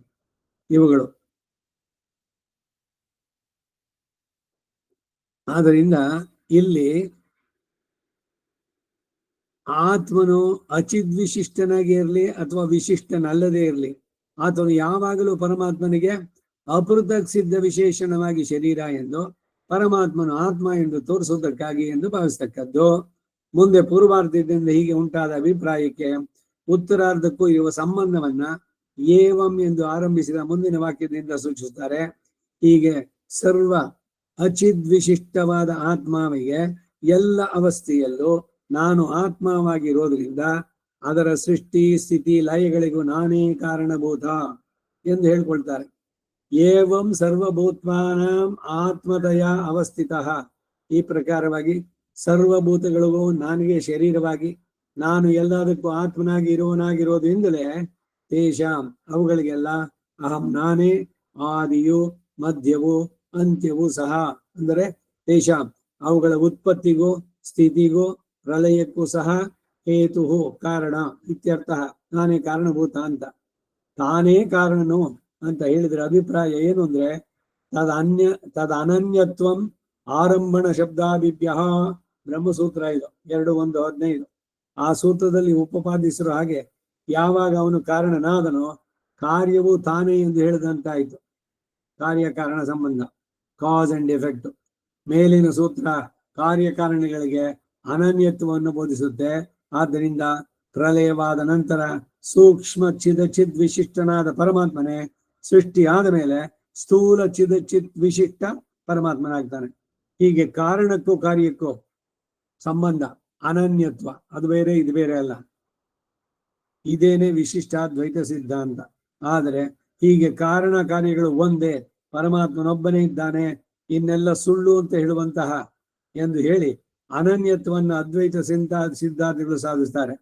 ಇವುಗಳು. ಆದ್ದರಿಂದ ಇಲ್ಲಿ ಆತ್ಮನು ಅಚಿದ್ವಿಶಿಷ್ಟನಾಗಿ ಇರಲಿ ಅಥವಾ ವಿಶಿಷ್ಟನಲ್ಲದೆ ಇರಲಿ, ಆತನು ಯಾವಾಗಲೂ ಪರಮಾತ್ಮನಿಗೆ ಅಪೃಥಕ್ ಸಿದ್ಧ ವಿಶೇಷಣವಾಗಿ ಶರೀರ ಎಂದು, ಪರಮಾತ್ಮನು ಆತ್ಮ ಎಂದು ತೋರಿಸುವುದಕ್ಕಾಗಿ ಎಂದು ಭಾವಿಸ್ತಕ್ಕದ್ದು. ಮುಂದೆ ಪೂರ್ವಾರ್ಧದಿಂದ ಹೀಗೆ ಉಂಟಾದ ಅಭಿಪ್ರಾಯಕ್ಕೆ ಉತ್ತರಾರ್ಧಕ್ಕೂ ಇರುವ ಸಂಬಂಧವನ್ನ ಏವಂ ಎಂದು ಆರಂಭಿಸಿದ ಮುಂದಿನ ವಾಕ್ಯದಿಂದ ಸೂಚಿಸುತ್ತಾರೆ. ಹೀಗೆ ಸರ್ವ ಅಚಿದ್ವಿಶಿಷ್ಟವಾದ ಆತ್ಮಾವಿಗೆ ಎಲ್ಲ ಅವಸ್ಥೆಯಲ್ಲೂ ನಾನು ಆತ್ಮವಾಗಿರೋದ್ರಿಂದ ಅದರ ಸೃಷ್ಟಿ ಸ್ಥಿತಿ ಲಯಗಳಿಗೂ ನಾನೇ ಕಾರಣಭೂತ ಎಂದು ಹೇಳ್ಕೊಳ್ತಾರೆ. ಏವಂ ಸರ್ವಭೂತ್ವಾನಾಂ ಆತ್ಮತಯ ಅವಸ್ಥಿತ. ಈ ಪ್ರಕಾರವಾಗಿ ಸರ್ವಭೂತಗಳಿಗೂ ನನಗೆ ಶರೀರವಾಗಿ ನಾನು ಎಲ್ಲದಕ್ಕೂ ಆತ್ಮನಾಗಿ ಇರುವನಾಗಿರೋದ್ರಿಂದಲೇ ತೇಷಾಂ ಅವುಗಳಿಗೆಲ್ಲ ಅಹಂ ನಾನೇ ಆದಿಯು ಮಧ್ಯವೂ ಅಂತ್ಯವೂ ಸಹ. ಅಂದರೆ ತೇಷಾಂ ಅವುಗಳ ಉತ್ಪತ್ತಿಗೂ ಸ್ಥಿತಿಗೂ ಪ್ರಲಯಕ್ಕೂ ಸಹ ಹೇತು ಕಾರಣ ಇತ್ಯರ್ಥ. ನಾನೇ ಕಾರಣಭೂತ ಅಂತ, ತಾನೇ ಕಾರಣನು ಅಂತ ಹೇಳಿದ್ರೆ ಅಭಿಪ್ರಾಯ ಏನು ಅಂದ್ರೆ ತದನನ್ಯತ್ವಂ ಆರಂಭಣ ಶಬ್ದಾಭಿಭ್ಯ. ಬ್ರಹ್ಮಸೂತ್ರ ಇದು 2:1:15. ಆ ಸೂತ್ರದಲ್ಲಿ ಉಪಪಾದಿಸರು ಹಾಗೆ ಯಾವಾಗ ಅವನು ಕಾರಣನಾದನೋ ಕಾರ್ಯವು ತಾನೇ ಎಂದು ಹೇಳಿದಂತಾಯಿತು. ಕಾರ್ಯಕಾರಣ ಸಂಬಂಧ, ಕಾಸ್ ಅಂಡ್ ಎಫೆಕ್ಟ್. ಮೇಲಿನ ಸೂತ್ರ ಕಾರ್ಯಕಾರಣಗಳಿಗೆ ಅನನ್ಯತ್ವವನ್ನು ಬೋಧಿಸುತ್ತೆ. ಆದ್ದರಿಂದ ಪ್ರಲಯವಾದ ನಂತರ ಸೂಕ್ಷ್ಮ ಚಿದ್ ವಿಶಿಷ್ಟನಾದ ಪರಮಾತ್ಮನೇ ಸೃಷ್ಟಿ ಆದ ಮೇಲೆ ಸ್ಥೂಲ ಚಿತ್ ವಿಶಿಷ್ಟ ಪರಮಾತ್ಮನಾಗ್ತಾನೆ. ಹೀಗೆ ಕಾರಣಕ್ಕೂ ಕಾರ್ಯಕ್ಕೂ ಸಂಬಂಧ ಅನನ್ಯತ್ವ, ಅದು ಬೇರೆ ಇದು ಬೇರೆ ಅಲ್ಲ. ಇದೇನೆ ವಿಶಿಷ್ಟಾದ್ವೈತ ಸಿದ್ಧಾಂತ. ಆದರೆ ಹೀಗೆ ಕಾರಣ ಕಾರ್ಯಗಳು ಒಂದೇ, ಪರಮಾತ್ಮನೊಬ್ಬನೇ ಇದ್ದಾನೆ, ಇನ್ನೆಲ್ಲ ಸುಳ್ಳು ಅಂತ ಹೇಳುವಂತಹ ಎಂದು ಹೇಳಿ ಅನನ್ಯತ್ವವನ್ನು ಅದ್ವೈತ ಸಿದ್ಧಾಂತಗಳು ಸಾಧಿಸ್ತಾರೆ.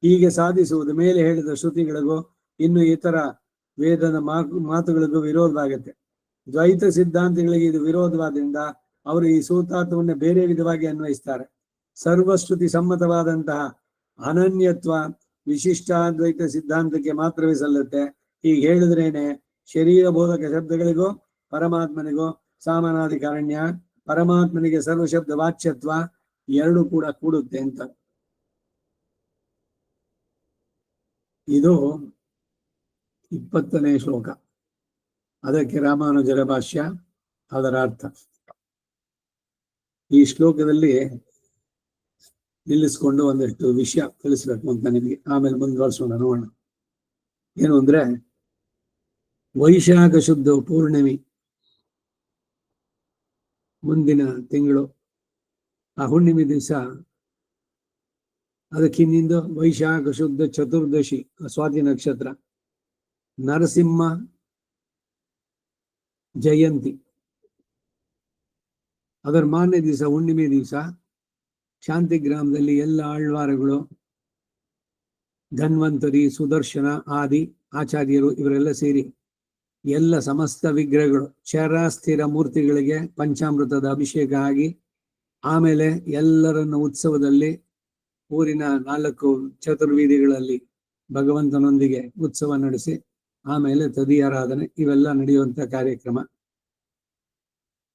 ಹೀಗೆ ಸಾಧಿಸುವುದು ಮೇಲೆ ಹೇಳಿದ ಶ್ರುತಿಗಳಿಗೂ ಇನ್ನು ಇತರ ವೇದದ ಮಾತುಗಳಿಗೂ ವಿರೋಧವಾಗುತ್ತೆ. ದ್ವೈತ ಸಿದ್ಧಾಂತಗಳಿಗೆ ಇದು ವಿರೋಧವಾದ್ರಿಂದ ಅವರು ಈ ಸೂತಾರ್ಥವನ್ನು ಬೇರೆ ವಿಧವಾಗಿ ಅನ್ವಯಿಸ್ತಾರೆ. ಸರ್ವಶ್ರುತಿ ಸಮ್ಮತವಾದಂತಹ ಅನನ್ಯತ್ವ ವಿಶಿಷ್ಟಾದ್ವೈತ ಸಿದ್ಧಾಂತಕ್ಕೆ ಮಾತ್ರವೇ ಸಲ್ಲುತ್ತೆ. ಹೀಗೆ ಹೇಳಿದ್ರೇನೆ ಶರೀರ ಬೋಧಕ ಶಬ್ದಗಳಿಗೂ ಪರಮಾತ್ಮನಿಗೂ ಸಾಮಾನಾಧಿಕಾರಣ್ಯ, ಪರಮಾತ್ಮನಿಗೆ ಸರ್ವಶಬ್ದ ವಾಚ್ಯತ್ವ ಎರಡು ಕೂಡ ಕೂಡುತ್ತೆ ಅಂತ. ಇದು 20ನೇ ಶ್ಲೋಕ. ಅದಕ್ಕೆ ರಾಮಾನುಜರ ಭಾಷ್ಯ, ಅದರ ಅರ್ಥ. ಈ ಶ್ಲೋಕದಲ್ಲಿ ನಿಲ್ಲಿಸ್ಕೊಂಡು ಒಂದಷ್ಟು ವಿಷಯ ತಿಳಿಸ್ಬೇಕು ಅಂತ ನಿಮಗೆ, ಆಮೇಲೆ ಮುಂದುವರಿಸೋಣ, ನೋಡೋಣ. ಏನು ಅಂದ್ರೆ, ವೈಶಾಖ ಶುದ್ಧ ಪೂರ್ಣಿಮೆ ಮುಂದಿನ ತಿಂಗಳು, ಆ ಹುಣ್ಣಿಮೆ ದಿವಸ, ಅದಕ್ಕಿಂದ ವೈಶಾಖ ಶುದ್ಧ ಚತುರ್ದಶಿ, ಸ್ವಾತಿ ನಕ್ಷತ್ರ, ನರಸಿಂಹ ಜಯಂತಿ. ಅದರ ಮಾರನೇ ದಿವಸ ಹುಣ್ಣಿಮೆ ದಿವಸ ಶಾಂತಿಗ್ರಾಮದಲ್ಲಿ ಎಲ್ಲ ಆಳ್ವಾರಗಳು, ಧನ್ವಂತರಿ, ಸುದರ್ಶನ ಆದಿ ಆಚಾರ್ಯರು ಇವರೆಲ್ಲ ಸೇರಿ ಎಲ್ಲ ಸಮಸ್ತ ವಿಗ್ರಹಗಳು, ಚರ ಸ್ಥಿರ ಮೂರ್ತಿಗಳಿಗೆ ಪಂಚಾಮೃತದ ಅಭಿಷೇಕ ಆಗಿ, ಆಮೇಲೆ ಎಲ್ಲರನ್ನು ಉತ್ಸವದಲ್ಲಿ ಊರಿನ 4 ಚತುರ್ವೀದಿಗಳಲ್ಲಿ ಭಗವಂತನೊಂದಿಗೆ ಉತ್ಸವ ನಡೆಸಿ, ಆಮೇಲೆ ತದಿಯಾರಾಧನೆ, ಇವೆಲ್ಲ ನಡೆಯುವಂತ ಕಾರ್ಯಕ್ರಮ.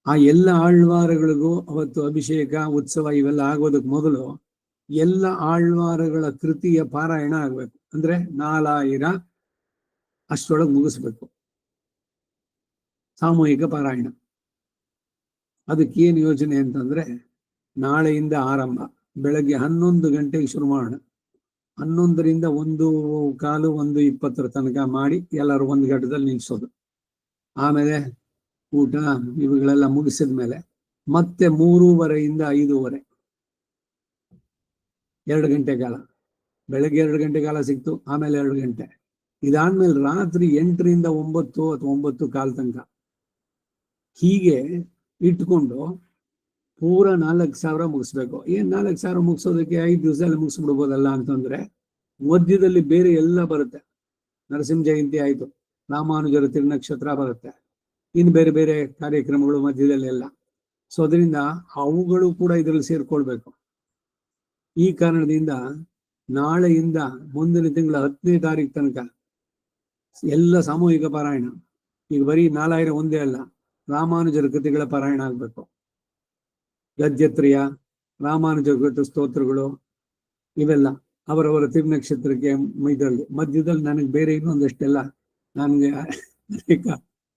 ಆ ಎಲ್ಲ ಆಳ್ವಾರಗಳಿಗೂ ಅವತ್ತು ಅಭಿಷೇಕ ಉತ್ಸವ ಇವೆಲ್ಲ ಆಗೋದಕ್ಕೆ ಮೊದಲು ಎಲ್ಲ ಆಳ್ವಾರಗಳ ಕೃತಿಯ ಪಾರಾಯಣ ಆಗ್ಬೇಕು. ಅಂದ್ರೆ 4000 ಅಷ್ಟರೊಳಗೆ ಮುಗಿಸ್ಬೇಕು ಸಾಮೂಹಿಕ ಪಾರಾಯಣ. ಅದಕ್ಕೇನು ಯೋಜನೆ ಅಂತಂದ್ರೆ, ನಾಳೆಯಿಂದ ಆರಂಭ, ಬೆಳಗ್ಗೆ 11 ಗಂಟೆಗೆ ಶುರು ಮಾಡೋಣ. 11ರಿಂದ 1:15, 1:20 ತನಕ ಮಾಡಿ ಎಲ್ಲರೂ ಒಂದು ಘಟ್ಟದಲ್ಲಿ ನಿಲ್ಸೋದು. ಆಮೇಲೆ ಊಟ ಇವುಗಳೆಲ್ಲ ಮುಗಿಸಿದ ಮೇಲೆ ಮತ್ತೆ 3:30ರಿಂದ 5:30 2 ಗಂಟೆ ಕಾಲ, ಬೆಳಗ್ಗೆ 2 ಗಂಟೆ ಕಾಲ ಸಿಕ್ತು, ಆಮೇಲೆ 2 ಗಂಟೆ. ಇದಾದ್ಮೇಲೆ ರಾತ್ರಿ 8ರಿಂದ 9 ಅಥವಾ 9:15 ತನಕ. ಹೀಗೆ ಇಟ್ಕೊಂಡು ಪೂರ 4,000 ಮುಗಿಸ್ಬೇಕು. 4,000 ಮುಗಿಸೋದಕ್ಕೆ 5 ದಿವಸದಲ್ಲಿ ಮುಗಿಸ್ಬಿಡ್ಬೋದಲ್ಲ ಅಂತಂದ್ರೆ, ಮಧ್ಯದಲ್ಲಿ ಬೇರೆ ಎಲ್ಲ ಬರುತ್ತೆ. ನರಸಿಂಹ ಜಯಂತಿ ಆಯ್ತು, ರಾಮಾನುಜರ ತಿರುನಕ್ಷತ್ರ ಬರುತ್ತೆ, ಇನ್ನು ಬೇರೆ ಬೇರೆ ಕಾರ್ಯಕ್ರಮಗಳು ಮಧ್ಯದಲ್ಲೆಲ್ಲ. ಸೊ ಅದರಿಂದ ಅವುಗಳು ಕೂಡ ಇದರಲ್ಲಿ ಸೇರ್ಕೊಳ್ಬೇಕು. ಈ ಕಾರಣದಿಂದ ನಾಳೆಯಿಂದ ಮುಂದಿನ ತಿಂಗಳ 10ನೇ ತಾರೀಕು ತನಕ ಎಲ್ಲ ಸಾಮೂಹಿಕ ಪಾರಾಯಣ. ಈಗ ಬರೀ 4000 ಒಂದೇ ಅಲ್ಲ, ರಾಮಾನುಜರ ಕೃತಿಗಳ ಪಾರಾಯಣ ಆಗ್ಬೇಕು. ಗದ್ಯತ್ರಯ, ರಾಮಾನುಜ ಕೃತ ಸ್ತೋತ್ರಗಳು, ಇವೆಲ್ಲ ಅವರವರ ತಿರುನಕ್ಷತ್ರಕ್ಕೆ ಇದರಲ್ಲಿ ಮಧ್ಯದಲ್ಲಿ ನನಗೆ ಬೇರೆ ಇನ್ನೊಂದಷ್ಟೆಲ್ಲ ನನಗೆ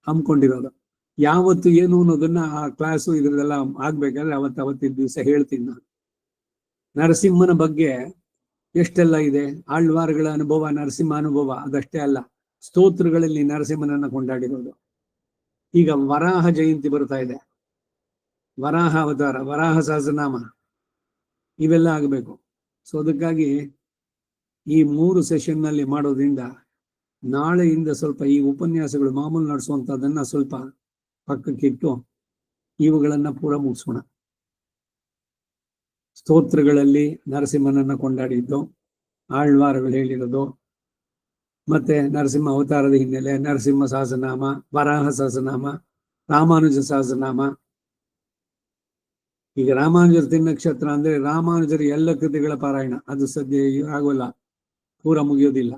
ಹಮ್ಮಿಕೊಂಡಿರೋದು. ಯಾವತ್ತು ಏನು ಅನ್ನೋದನ್ನ ಆ ಕ್ಲಾಸು ಇದ್ರದೆಲ್ಲ ಆಗ್ಬೇಕಾದ್ರೆ ಅವತ್ತಿನ ದಿವಸ ಹೇಳ್ತೀನಿ ನಾನು. ನರಸಿಂಹನ ಬಗ್ಗೆ ಎಷ್ಟೆಲ್ಲ ಇದೆ, ಆಳ್ವಾರ್ಗಳ ಅನುಭವ, ನರಸಿಂಹ ಅನುಭವ ಅದಷ್ಟೇ ಅಲ್ಲ, ಸ್ತೋತ್ರಗಳಲ್ಲಿ ನರಸಿಂಹನನ್ನ ಕೊಂಡಾಡಿರೋದು. ಈಗ ವರಾಹ ಜಯಂತಿ ಬರ್ತಾ ಇದೆ, ವರಾಹ ಅವತಾರ, ವರಾಹ ಸಹಸ್ರನಾಮ, ಇವೆಲ್ಲ ಆಗಬೇಕು. ಸೊ ಅದಕ್ಕಾಗಿ ಈ 3 ಸೆಷನ್ ನಲ್ಲಿ ಮಾಡೋದ್ರಿಂದ ನಾಳೆಯಿಂದ ಸ್ವಲ್ಪ ಈ ಉಪನ್ಯಾಸಗಳು ಮಾಮೂಲು ನಡೆಸುವಂಥದ್ದನ್ನ ಸ್ವಲ್ಪ ಪಕ್ಕಕ್ಕಿಟ್ಟು ಇವುಗಳನ್ನ ಪೂರ ಮುಗಿಸೋಣ. ಸ್ತೋತ್ರಗಳಲ್ಲಿ ನರಸಿಂಹನನ್ನ ಕೊಂಡಾಡಿದ್ದು, ಆಳ್ವಾರಗಳು ಹೇಳಿರೋದು, ಮತ್ತೆ ನರಸಿಂಹ ಅವತಾರದ ಹಿನ್ನೆಲೆ, ನರಸಿಂಹ ಸಹಸ್ರನಾಮ, ವರಾಹ ಸಹಸ್ರನಾಮ, ರಾಮಾನುಜ ಸಹಸ್ರನಾಮ. ಈಗ ರಾಮಾನುಜರ ತಿರುನಕ್ಷತ್ರ ಅಂದ್ರೆ ರಾಮಾನುಜರ ಎಲ್ಲ ಕೃತಿಗಳ ಪಾರಾಯಣ, ಅದು ಸದ್ಯ ಆಗೋಲ್ಲ, ಪೂರ ಮುಗಿಯೋದಿಲ್ಲ.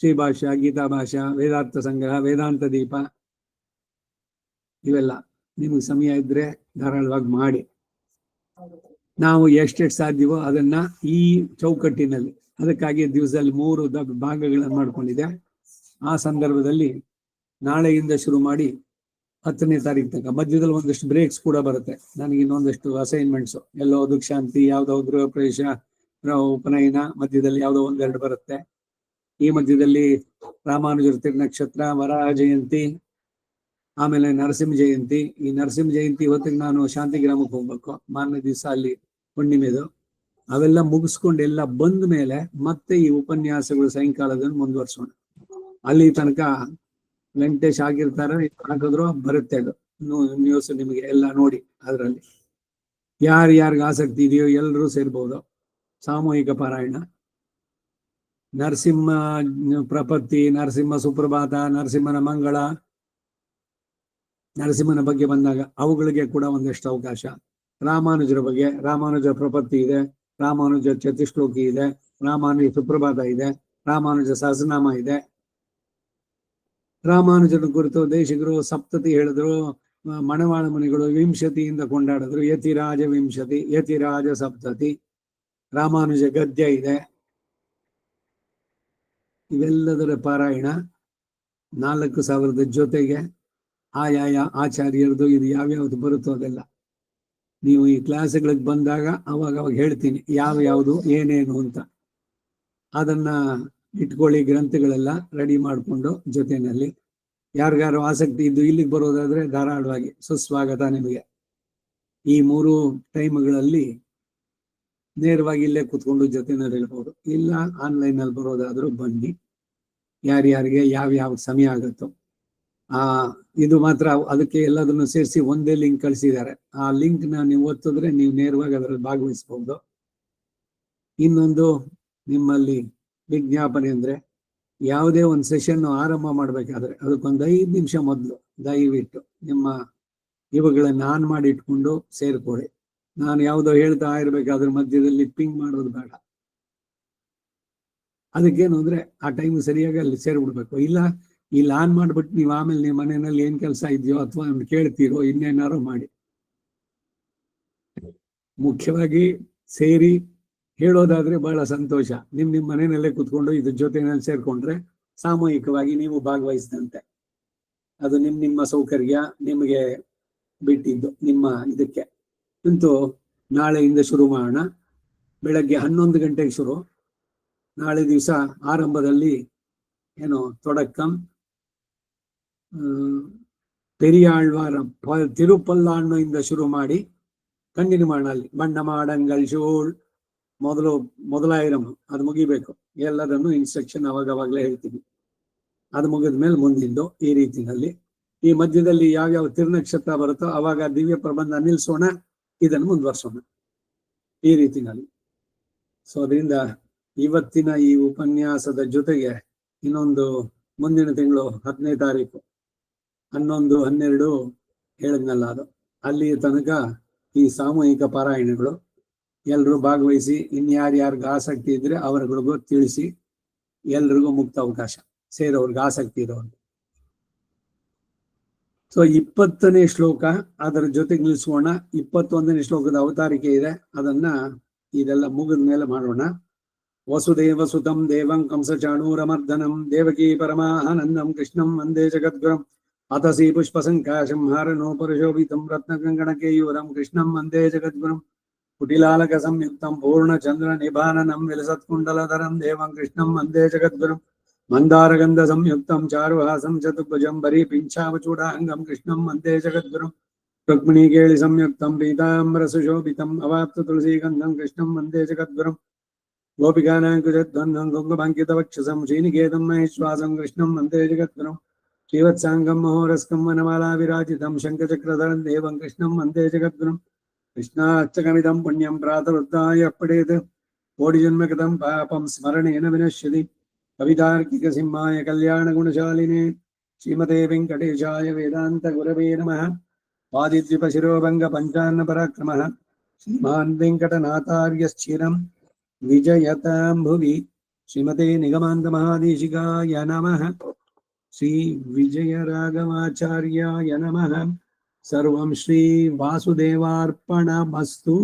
ಶ್ರೀಭಾಷ್ಯ, ಗೀತಾ ಭಾಷಾ, ವೇದಾರ್ಥ ಸಂಗ್ರಹ, ವೇದಾಂತ ದೀಪ, ಇವೆಲ್ಲ ನಿಮಗೆ ಸಮಯ ಇದ್ರೆ ಧಾರಾಳವಾಗಿ ಮಾಡಿ. ನಾವು ಎಷ್ಟೆಷ್ಟು ಸಾಧ್ಯವೋ ಅದನ್ನ ಈ ಚೌಕಟ್ಟಿನಲ್ಲಿ, ಅದಕ್ಕಾಗಿ ದಿವಸದಲ್ಲಿ 3 ಭಾಗಗಳನ್ನು ಮಾಡ್ಕೊಂಡಿದೆ. ಆ ಸಂದರ್ಭದಲ್ಲಿ ನಾಳೆಯಿಂದ ಶುರು ಮಾಡಿ 10ನೇ ತಾರೀಕು ತನಕ, ಮಧ್ಯದಲ್ಲಿ ಒಂದಷ್ಟು ಬ್ರೇಕ್ಸ್ ಕೂಡ ಬರುತ್ತೆ. ನನಗೆ ಇನ್ನೊಂದಷ್ಟು ಅಸೈನ್ಮೆಂಟ್ಸು, ಎಲ್ಲೋ ಶಾಂತಿ, ಯಾವುದೋ ಗೃಹ ಪ್ರವೇಶ, ಉಪನಯನ, ಮಧ್ಯದಲ್ಲಿ ಯಾವುದೋ 1-2 ಬರುತ್ತೆ. ಈ ಮಧ್ಯದಲ್ಲಿ ರಾಮಾನುಜರ ತಿರುನಕ್ಷತ್ರ, ವರಾಹ ಜಯಂತಿ, ಆಮೇಲೆ ನರಸಿಂಹ ಜಯಂತಿ. ಈ ನರಸಿಂಹ ಜಯಂತಿ ಹೊತ್ತಿಗೆ ನಾನು ಶಾಂತಿಗ್ರಾಮಕ್ಕೆ ಹೋಗ್ಬೇಕು, ಮಾರನೇ ದಿವಸ ಅಲ್ಲಿ ಹುಣ್ಣಿಮೆದು. ಅವೆಲ್ಲ ಮುಗಿಸ್ಕೊಂಡು ಎಲ್ಲ ಬಂದ ಮೇಲೆ ಮತ್ತೆ ಈ ಉಪನ್ಯಾಸಗಳು ಸಾಯಂಕಾಲದಲ್ಲಿ ಮುಂದುವರ್ಸೋಣ. ಅಲ್ಲಿ ತನಕ ವೆಂಕಟೇಶ್ ಆಗಿರ್ತಾರೆ, ಹಾಕಿದ್ರು ಬರುತ್ತೆ ಅದು ನ್ಯೂಸ್, ನಿಮಗೆ ಎಲ್ಲ ನೋಡಿ. ಅದರಲ್ಲಿ ಯಾರ್ಯಾರಿಗೆ ಆಸಕ್ತಿ ಇದೆಯೋ ಎಲ್ಲರೂ ಸೇರ್ಬೋದು. ಸಾಮೂಹಿಕ ಪಾರಾಯಣ, ನರಸಿಂಹ ಪ್ರಪತ್ತಿ, ನರಸಿಂಹ ಸುಪ್ರಭಾತ, ನರಸಿಂಹನ ಮಂಗಳ, ನರಸಿಂಹನ ಬಗ್ಗೆ ಬಂದಾಗ ಅವುಗಳಿಗೆ ಕೂಡ ಒಂದಷ್ಟು ಅವಕಾಶ. ರಾಮಾನುಜರ ಬಗ್ಗೆ, ರಾಮಾನುಜ ಪ್ರಪತ್ತಿ ಇದೆ, ರಾಮಾನುಜ ಚತುಶ್ಲೋಕಿ ಇದೆ, ರಾಮಾನುಜ ಸುಪ್ರಭಾತ ಇದೆ, ರಾಮಾನುಜ ಸಹಸ್ರನಾಮ ಇದೆ. ರಾಮಾನುಜನ ಕುರಿತು ದೇಶಿಗರು ಸಪ್ತತಿ ಹೇಳಿದ್ರು, ಮಣವಾಳ ಮುನಿಗಳು ವಿಂಶತಿಯಿಂದ ಕೊಂಡಾಡಿದ್ರು. ಯತಿರಾಜ ವಿಂಶತಿ, ಯತಿರಾಜ ಸಪ್ತತಿ, ರಾಮಾನುಜ ಗದ್ಯ ಇದೆ. ಇವೆಲ್ಲದರ ಪಾರಾಯಣ 4000 ಜೊತೆಗೆ ಆಯಾಯ ಆಚಾರ್ಯರದು ಇದು ಯಾವ್ಯಾವ್ದು ಬರುತ್ತೋ ಅದೆಲ್ಲ ನೀವು ಈ ಕ್ಲಾಸ್ಗಳಿಗೆ ಬಂದಾಗ ಅವಾಗ ಹೇಳ್ತೀನಿ ಯಾವ್ಯಾವುದು ಏನೇನು ಅಂತ. ಅದನ್ನ ಇಟ್ಕೊಳ್ಳಿ, ಗ್ರಂಥಗಳೆಲ್ಲ ರೆಡಿ ಮಾಡಿಕೊಂಡು ಜೊತೆಯಲ್ಲಿ. ಯಾರಿಗಾರು ಆಸಕ್ತಿ ಇದ್ದು ಇಲ್ಲಿಗೆ ಬರೋದಾದ್ರೆ ಧಾರಾಳವಾಗಿ ಸುಸ್ವಾಗತ ನಿಮಗೆ. ಈ 3 ಟೈಮ್ಗಳಲ್ಲಿ ನೇರವಾಗಿ ಇಲ್ಲೇ ಕೂತ್ಕೊಂಡು ಜೊತೆನಲ್ಲಿ ಹೇಳ್ಬೋದು, ಇಲ್ಲ ಆನ್ಲೈನಲ್ಲಿ ಬರೋದಾದ್ರೂ ಬನ್ನಿ. ಯಾರ್ಯಾರಿಗೆ ಯಾವ್ಯಾವ ಸಮಯ ಆಗುತ್ತೋ ಇದು ಮಾತ್ರ ಅದಕ್ಕೆ ಎಲ್ಲದನ್ನು ಸೇರಿಸಿ ಒಂದೇ ಲಿಂಕ್ ಕಳಿಸಿದ್ದಾರೆ. ಆ ಲಿಂಕ್ ನೀವು ಒತ್ತಿದ್ರೆ ನೀವು ನೇರವಾಗಿ ಅದರಲ್ಲಿ ಭಾಗವಹಿಸಬಹುದು. ಇನ್ನೊಂದು ನಿಮ್ಮಲ್ಲಿ ವಿಜ್ಞಾಪನೆ ಅಂದ್ರೆ, ಯಾವುದೇ ಒಂದು ಸೆಷನ್ ಆರಂಭ ಮಾಡ್ಬೇಕಾದ್ರೆ ಅದಕ್ಕೊಂದು 5 ನಿಮಿಷ ಮೊದಲು ದಯವಿಟ್ಟು ನಿಮ್ಮ ಇವುಗಳನ್ನ ಆನ್ ಮಾಡಿ ಇಟ್ಕೊಂಡು ಸೇರ್ಕೊಳ್ಳಿ. ನಾನು ಯಾವುದೋ ಹೇಳ್ತಾ ಇರ್ಬೇಕಾದ್ರೆ ಮಧ್ಯದಲ್ಲಿ ಪಿಂಗ್ ಮಾಡೋದು ಬೇಡ. ಅದಕ್ಕೇನು ಅಂದ್ರೆ ಆ ಟೈಮ್ ಸರಿಯಾಗಿ ಅಲ್ಲಿ ಸೇರ್ಬಿಡ್ಬೇಕು. ಇಲ್ಲ ಇಲ್ಲಿ ಆನ್ ಮಾಡ್ಬಿಟ್ಟು ನೀವು ಆಮೇಲೆ ನಿಮ್ಮ ಮನೆಯಲ್ಲಿ ಏನ್ ಕೆಲಸ ಇದೆಯೋ ಅಥವಾ ಕೇಳ್ತೀರೋ ಇನ್ನೇನಾರು ಮಾಡಿ. ಮುಖ್ಯವಾಗಿ ಸೇರಿ ಹೇಳೋದಾದ್ರೆ ಬಹಳ ಸಂತೋಷ. ನಿಮ್ಮ ಮನೆಯಲ್ಲೇ ಕುತ್ಕೊಂಡು ಇದ್ರ ಜೊತೆನಲ್ಲಿ ಸೇರ್ಕೊಂಡ್ರೆ ಸಾಮೂಹಿಕವಾಗಿ ನೀವು ಭಾಗವಹಿಸಿದಂತೆ. ಅದು ನಿಮ್ಮ ಸೌಕರ್ಯ, ನಿಮಗೆ ಬಿಟ್ಟಿದ್ದು ನಿಮ್ಮ ಇದಕ್ಕೆ. ಅಂತೂ ನಾಳೆಯಿಂದ ಶುರು ಮಾಡೋಣ. ಬೆಳಗ್ಗೆ 11 ಗಂಟೆಗೆ ಶುರು. ನಾಳೆ ದಿವಸ ಆರಂಭದಲ್ಲಿ ಏನು ತೊಡಕ್ಕಂ ಪೆರಿಯಾಳ್ವಾರ ತಿರುಪಲ್ಲಾಣ್ಣು ಶುರು ಮಾಡಿ ಕಂಟಿನ್ಯೂ ಮಾಡೋಣ. ಅಲ್ಲಿ ಬಣ್ಣ ಮಾಡಂಗಲ್ ಶೂಳ್ ಮೊದಲಾಯಿರಂ ಅದು ಮುಗಿಬೇಕು. ಎಲ್ಲದನ್ನು ಇನ್ಸ್ಟ್ರಕ್ಷನ್ ಅವಾಗವಾಗಲೇ ಹೇಳ್ತೀನಿ. ಅದು ಮುಗಿದ ಮೇಲೆ ಮುಂದಿಂದು ಈ ರೀತಿಯಲ್ಲಿ. ಈ ಮಧ್ಯದಲ್ಲಿ ಯಾವ್ಯಾವ ತಿರುನಕ್ಷತ್ರ ಬರುತ್ತೋ ಅವಾಗ ದಿವ್ಯ ಪ್ರಬಂಧ ನಿಲ್ಸೋಣ, ಇದನ್ನು ಮುಂದುವರ್ಸೋಣ ಈ ರೀತಿನಲ್ಲಿ. ಸೊ ಅದರಿಂದ ಇವತ್ತಿನ ಈ ಉಪನ್ಯಾಸದ ಜೊತೆಗೆ ಇನ್ನೊಂದು ಮುಂದಿನ ತಿಂಗಳು 10ನೇ ತಾರೀಕು 11, 12 ಹೇಳಿದ್ನಲ್ಲ, ಅದು ಅಲ್ಲಿ ತನಕ ಈ ಸಾಮೂಹಿಕ ಪಾರಾಯಣಗಳು ಎಲ್ರೂ ಭಾಗವಹಿಸಿ ಇನ್ಯಾರ್ಯಾರಿಗೆ ಆಸಕ್ತಿ ಇದ್ರೆ ಅವರುಗಳಿಗೂ ತಿಳಿಸಿ ಎಲ್ರಿಗೂ ಮುಕ್ತ ಅವಕಾಶ, ಸೇರೋರ್ಗೆ ಆಸಕ್ತಿ ಇರೋರ್ಗೆ. ಸೊ 20ನೇ ಶ್ಲೋಕ ಅದರ ಜೊತೆಗೆ ನಿಲ್ಲಿಸೋಣ. 21ನೇ ಶ್ಲೋಕದ ಅವತಾರಿಕೆ ಇದೆ, ಅದನ್ನ ಇದೆಲ್ಲ ಮುಗಿದ ಮೇಲೆ ಮಾಡೋಣ. ವಸುದೇವ ಸುತಂ ದೇವಂ ಕಂಸಚಾಣೂರಮರ್ದನಂ ದೇವಕೀ ಪರಮಾನಂದಂ ಕೃಷ್ಣಂ ವಂದೇ ಜಗದ್ಗುರುಂ ಅತಸಿ ಪುಷ್ಪ ಸಂಕಾಶಂ ಹಾರನೋಪರಿಶೋಭಿತಂ ರತ್ನಕಂಕಣಕೇಯೂರಂ ಕೃಷ್ಣಂ ವಂದೇ ಜಗದ್ಗುರುಂ ಕುಟಿಲಾಲಕ ಸಂಯುಕ್ತಂ ಪೂರ್ಣಚಂದ್ರ ನಿಭಾನನಂ ವಿಲಸತ್ಕುಂಡಲಧರಂ ದೇವಂ ಕೃಷ್ಣಂ ವಂದೇ ಜಗದ್ಗುರುಂ ಮಂದಾರಗಂಧ ಸಂಯುಕ್ತಂ ಚಾರುಹಾಸಂ ಚತುರ್ಭುಜಂ ಬರೀ ಪಿಂಚಾವಚೂಡಾಂಗಂ ಕೃಷ್ಣಂ ವಂದೇ ಜಗದ್ಗುರುಂ ರುಕ್ಮಿಣೀಕೇಳಿ ಸಂಯುಕ್ತಂ ಪೀತಾಂಬರ ಸುಶೋಭಿತಂ ಅವಾಪ್ತ ತುಳಸೀಗಂಧಂ ಕೃಷ್ಣಂ ವಂದೇ ಜಗದ್ಗುರುಂ ಗೋಪಿಕಾನಾಂಕುಜಧ್ವನ್నం ಕುಂಕುಮಾಂಕಿತವಕ್ಷಸಂ ಶ್ರೀನಿಕೇತಂ ಮಹೇಶ್ವಾಸಂ ಕೃಷ್ಣಂ ವಂದೇ ಜಗದ್ಗುರುಂ ಶ್ರೀವತ್ಸಾಂಗಂ ಮಹೋರಸ್ಕಂ ವನಮಾಲಾ ವಿರಾಜಿತಂ ಶಂಖಚಕ್ರಧರಂ ದೇವಂ ಕೃಷ್ಣಂ ವಂದೇ ಜಗದ್ಗುರುಂ ಕೃಷ್ಣಾಷ್ಟಕಮಿದಂ ಪುಣ್ಯಂ ಪ್ರಾತರುದ್ಧಾಯ ಪಡೇತ್ ಕೋಟಿ ಜನ್ಮಕೃತಂ ಪಾಪಂ ಸ್ಮರಣೇನ ವಿನಶ್ಯತಿ. ಕವಿತಾರ್ಕಿಕ ಸಿಂಹಾಯ ಕಲ್ಯಾಣ ಗುಣಶಾಲಿನೇ ಶ್ರೀಮತೆ ವೆಂಕಟೇಶಾಯ ವೇದಾಂತ ಗುರವೇ ನಮಃ. ವಾದಿದ್ವಿಪ ಶಿರೋಭಂಗ ಪಂಚಾನ್ನ ಪರಾಕ್ರಮಃ ಶ್ರೀಮಾನ್ ವೆಂಕಟನಾಥಾರ್ಯಶ್ಚಿರಂ ವಿಜಯತಾಂ ಭುವಿ. ಶ್ರೀಮತೆ ನಿಗಮಾಂತ ಮಹಾದೇಶಿಕಾಯ ನಮಃ. ಶ್ರೀ ವಿಜಯ ರಾಘವಾಚಾರ್ಯಾಯ ನಮಃ. ಸರ್ವಂ ಶ್ರೀ ವಾಸುದೇವಾರ್ಪಣಮಸ್ತು.